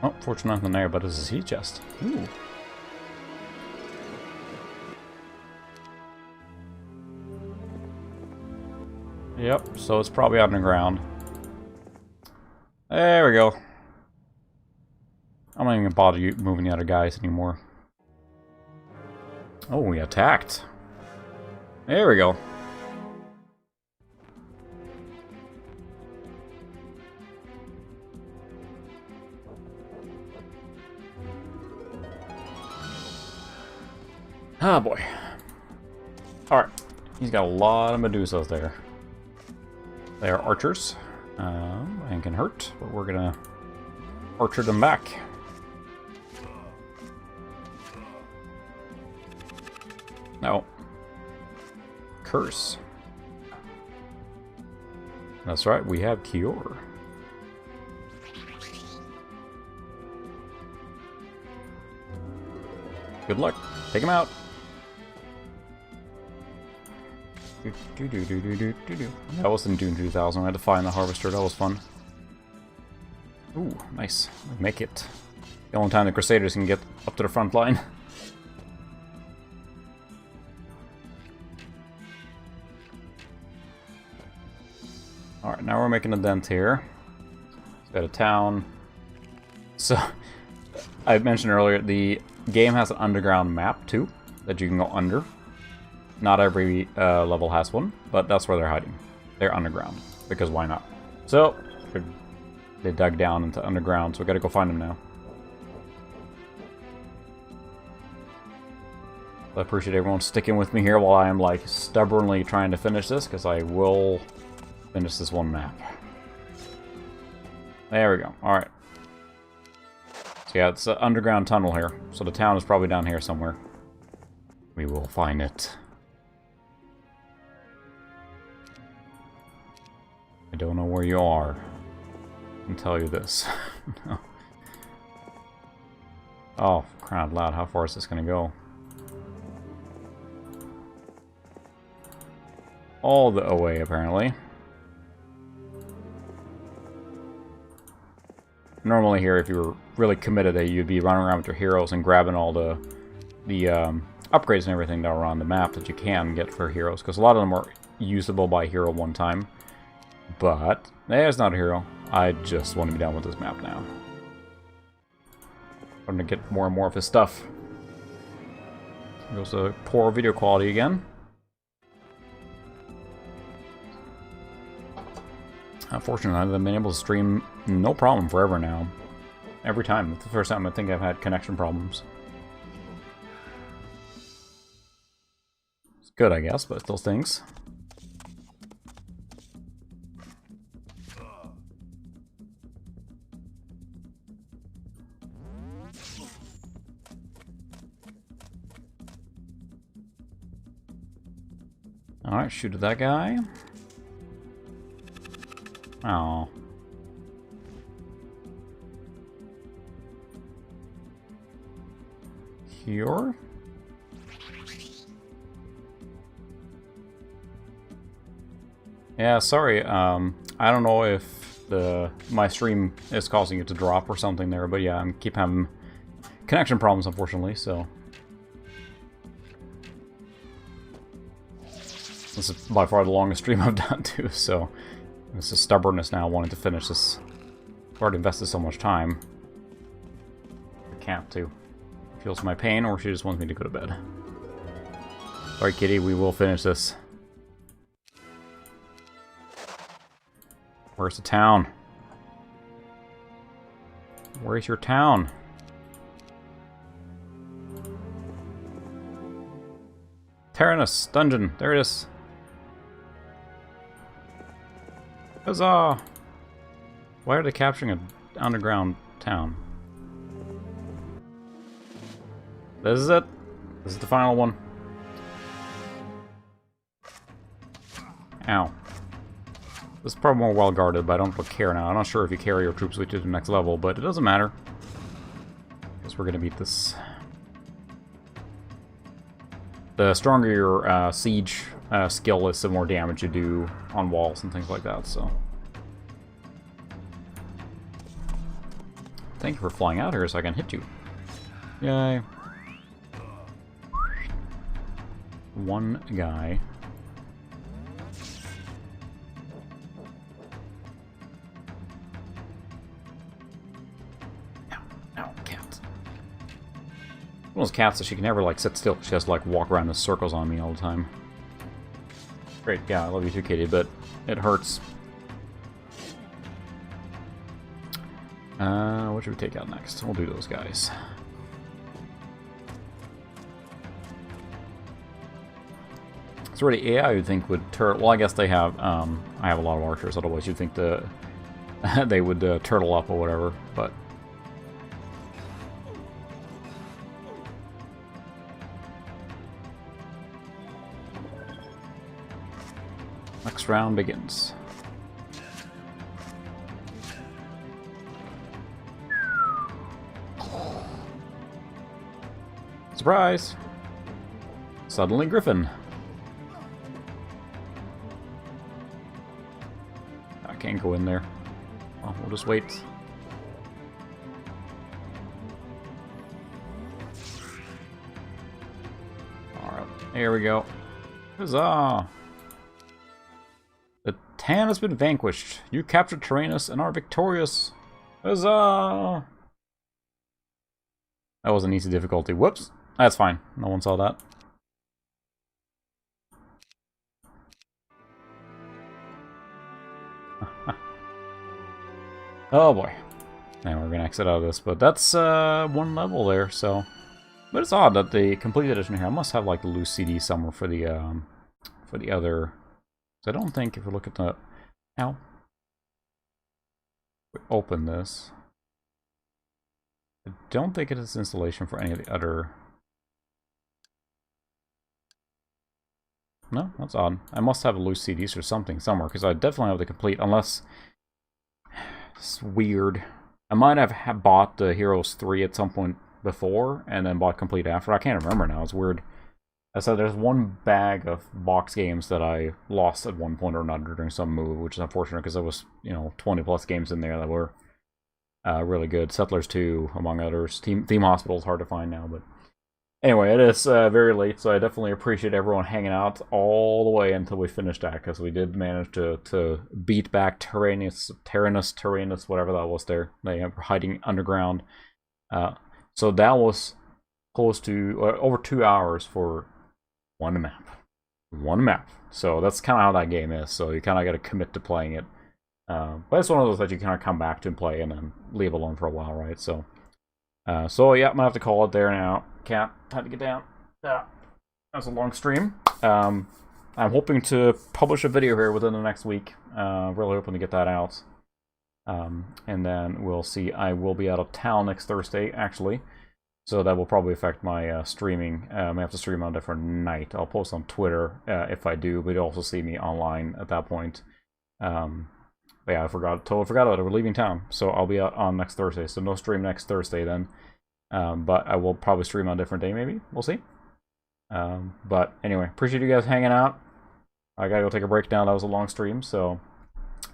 Oh, fortunately nothing there, but it's a sea chest. Ooh. Yep, so it's probably underground. There we go. I'm not even gonna bother you moving the other guys anymore. Oh, we attacked. There we go. Ah, boy. Alright. He's got a lot of Medusas there. They are archers. And can hurt, but we're gonna archer them back. No. Curse. That's right, we have Cure. Good luck. Take him out. That was in Dune 2000. I had to find the Harvester. That was fun. Ooh, nice. Make it. The only time the Crusaders can get up to the front line. Alright, now we're making a dent here. Got a town. So, I mentioned earlier, the game has an underground map, too, that you can go under. Not every level has one, but that's where they're hiding. They're underground, because why not? So, they dug down into underground, so we gotta go find them now. I appreciate everyone sticking with me here while I am, like, stubbornly trying to finish this, because I will finish this one map. There we go. Alright. So yeah, it's an underground tunnel here. So the town is probably down here somewhere. We will find it. I don't know where you are. I can tell you this. No. Oh, crying out loud, how far is this going to go? All the way, apparently. Normally here, if you were really committed, you'd be running around with your heroes and grabbing all the upgrades and everything that are on the map that you can get for heroes, because a lot of them are usable by hero one time. But, there's not a hero. I just want to be done with this map now. I'm going to get more and more of his stuff. Goes to poor video quality again. Unfortunately, I've been able to stream no problem forever now. Every time. It's the first time I think I've had connection problems. It's good, I guess, but it still stinks. Alright, shoot at that guy. Oh. Here? Yeah, sorry. I don't know if my stream is causing it to drop or something there, but yeah, I keep having connection problems, unfortunately, so. This is by far the longest stream I've done, too, so. This is stubbornness now, wanting to finish this. I've already invested so much time. I can't, too. Feels my pain, or she just wants me to go to bed. Alright, kitty, we will finish this. Where's the town? Where's your town? Tyrannus dungeon, there it is. Huzzah! Why are they capturing an underground town? This is it. This is the final one. Ow. This is probably more well guarded, but I don't care now. I'm not sure if you carry your troops with you to the next level, but it doesn't matter. Guess we're gonna beat this. The stronger your siege skill is, the more damage you do on walls and things like that, so. Thank you for flying out here so I can hit you. Yay. One guy. Ow, ow, cat. One of those cats that she can never, like, sit still. She has to, like, walk around in circles on me all the time. Great, yeah, I love you too, Katie, but it hurts. What should we take out next? We'll do those guys. It's already AI you'd think would turtle. Well, I guess they have, I have a lot of archers, otherwise you'd think they would turtle up or whatever, but. Next round begins. Surprise! Suddenly Griffin. I can't go in there. Well, we'll just wait. Alright, here we go. Huzzah! The Pan has been vanquished. You captured Tyrannus and are victorious. Huzzah! That was an easy difficulty. Whoops. That's fine. No one saw that. Oh boy. Now we're gonna exit out of this, but that's one level there, so. But it's odd that the complete edition here, I must have like the loose CD somewhere for the other. So I don't think if we look at the now we open this. I don't think it is installation for any of the other. No, that's odd. I must have loose CDs or something somewhere, because I definitely have the complete, unless it's weird. I might have bought the Heroes 3 at some point before, and then bought complete after. I can't remember now, it's weird. So there's one bag of box games that I lost at one point or another during some move, which is unfortunate, because there was, 20 plus games in there that were really good. Settlers 2, among others. Theme Hospital is hard to find now, but anyway, it is very late, so I definitely appreciate everyone hanging out all the way until we finished that, because we did manage to beat back Tyrannus, whatever that was there. They were hiding underground. So that was close to over 2 hours for one map. One map. So that's kind of how that game is, so you kind of got to commit to playing it. But it's one of those that you kind of come back to and play and then leave alone for a while, right? So yeah, I'm gonna have to call it there now. Cat, time to get down. Yeah, that's a long stream. I'm hoping to publish a video here within the next week. Really hoping to get that out. And then we'll see. I will be out of town next Thursday, actually. So that will probably affect my streaming. I may have to stream on a different night. I'll post on Twitter if I do, but you'll also see me online at that point. But yeah, totally forgot about it. We're leaving town, so I'll be out on next Thursday. So no stream next Thursday then. But I will probably stream on a different day, maybe. We'll see. But anyway, appreciate you guys hanging out. I gotta go take a break now. That was a long stream, so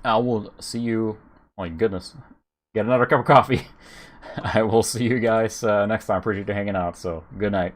I will see you. Oh my goodness, get another cup of coffee. I will see you guys next time. Appreciate you hanging out. So good night.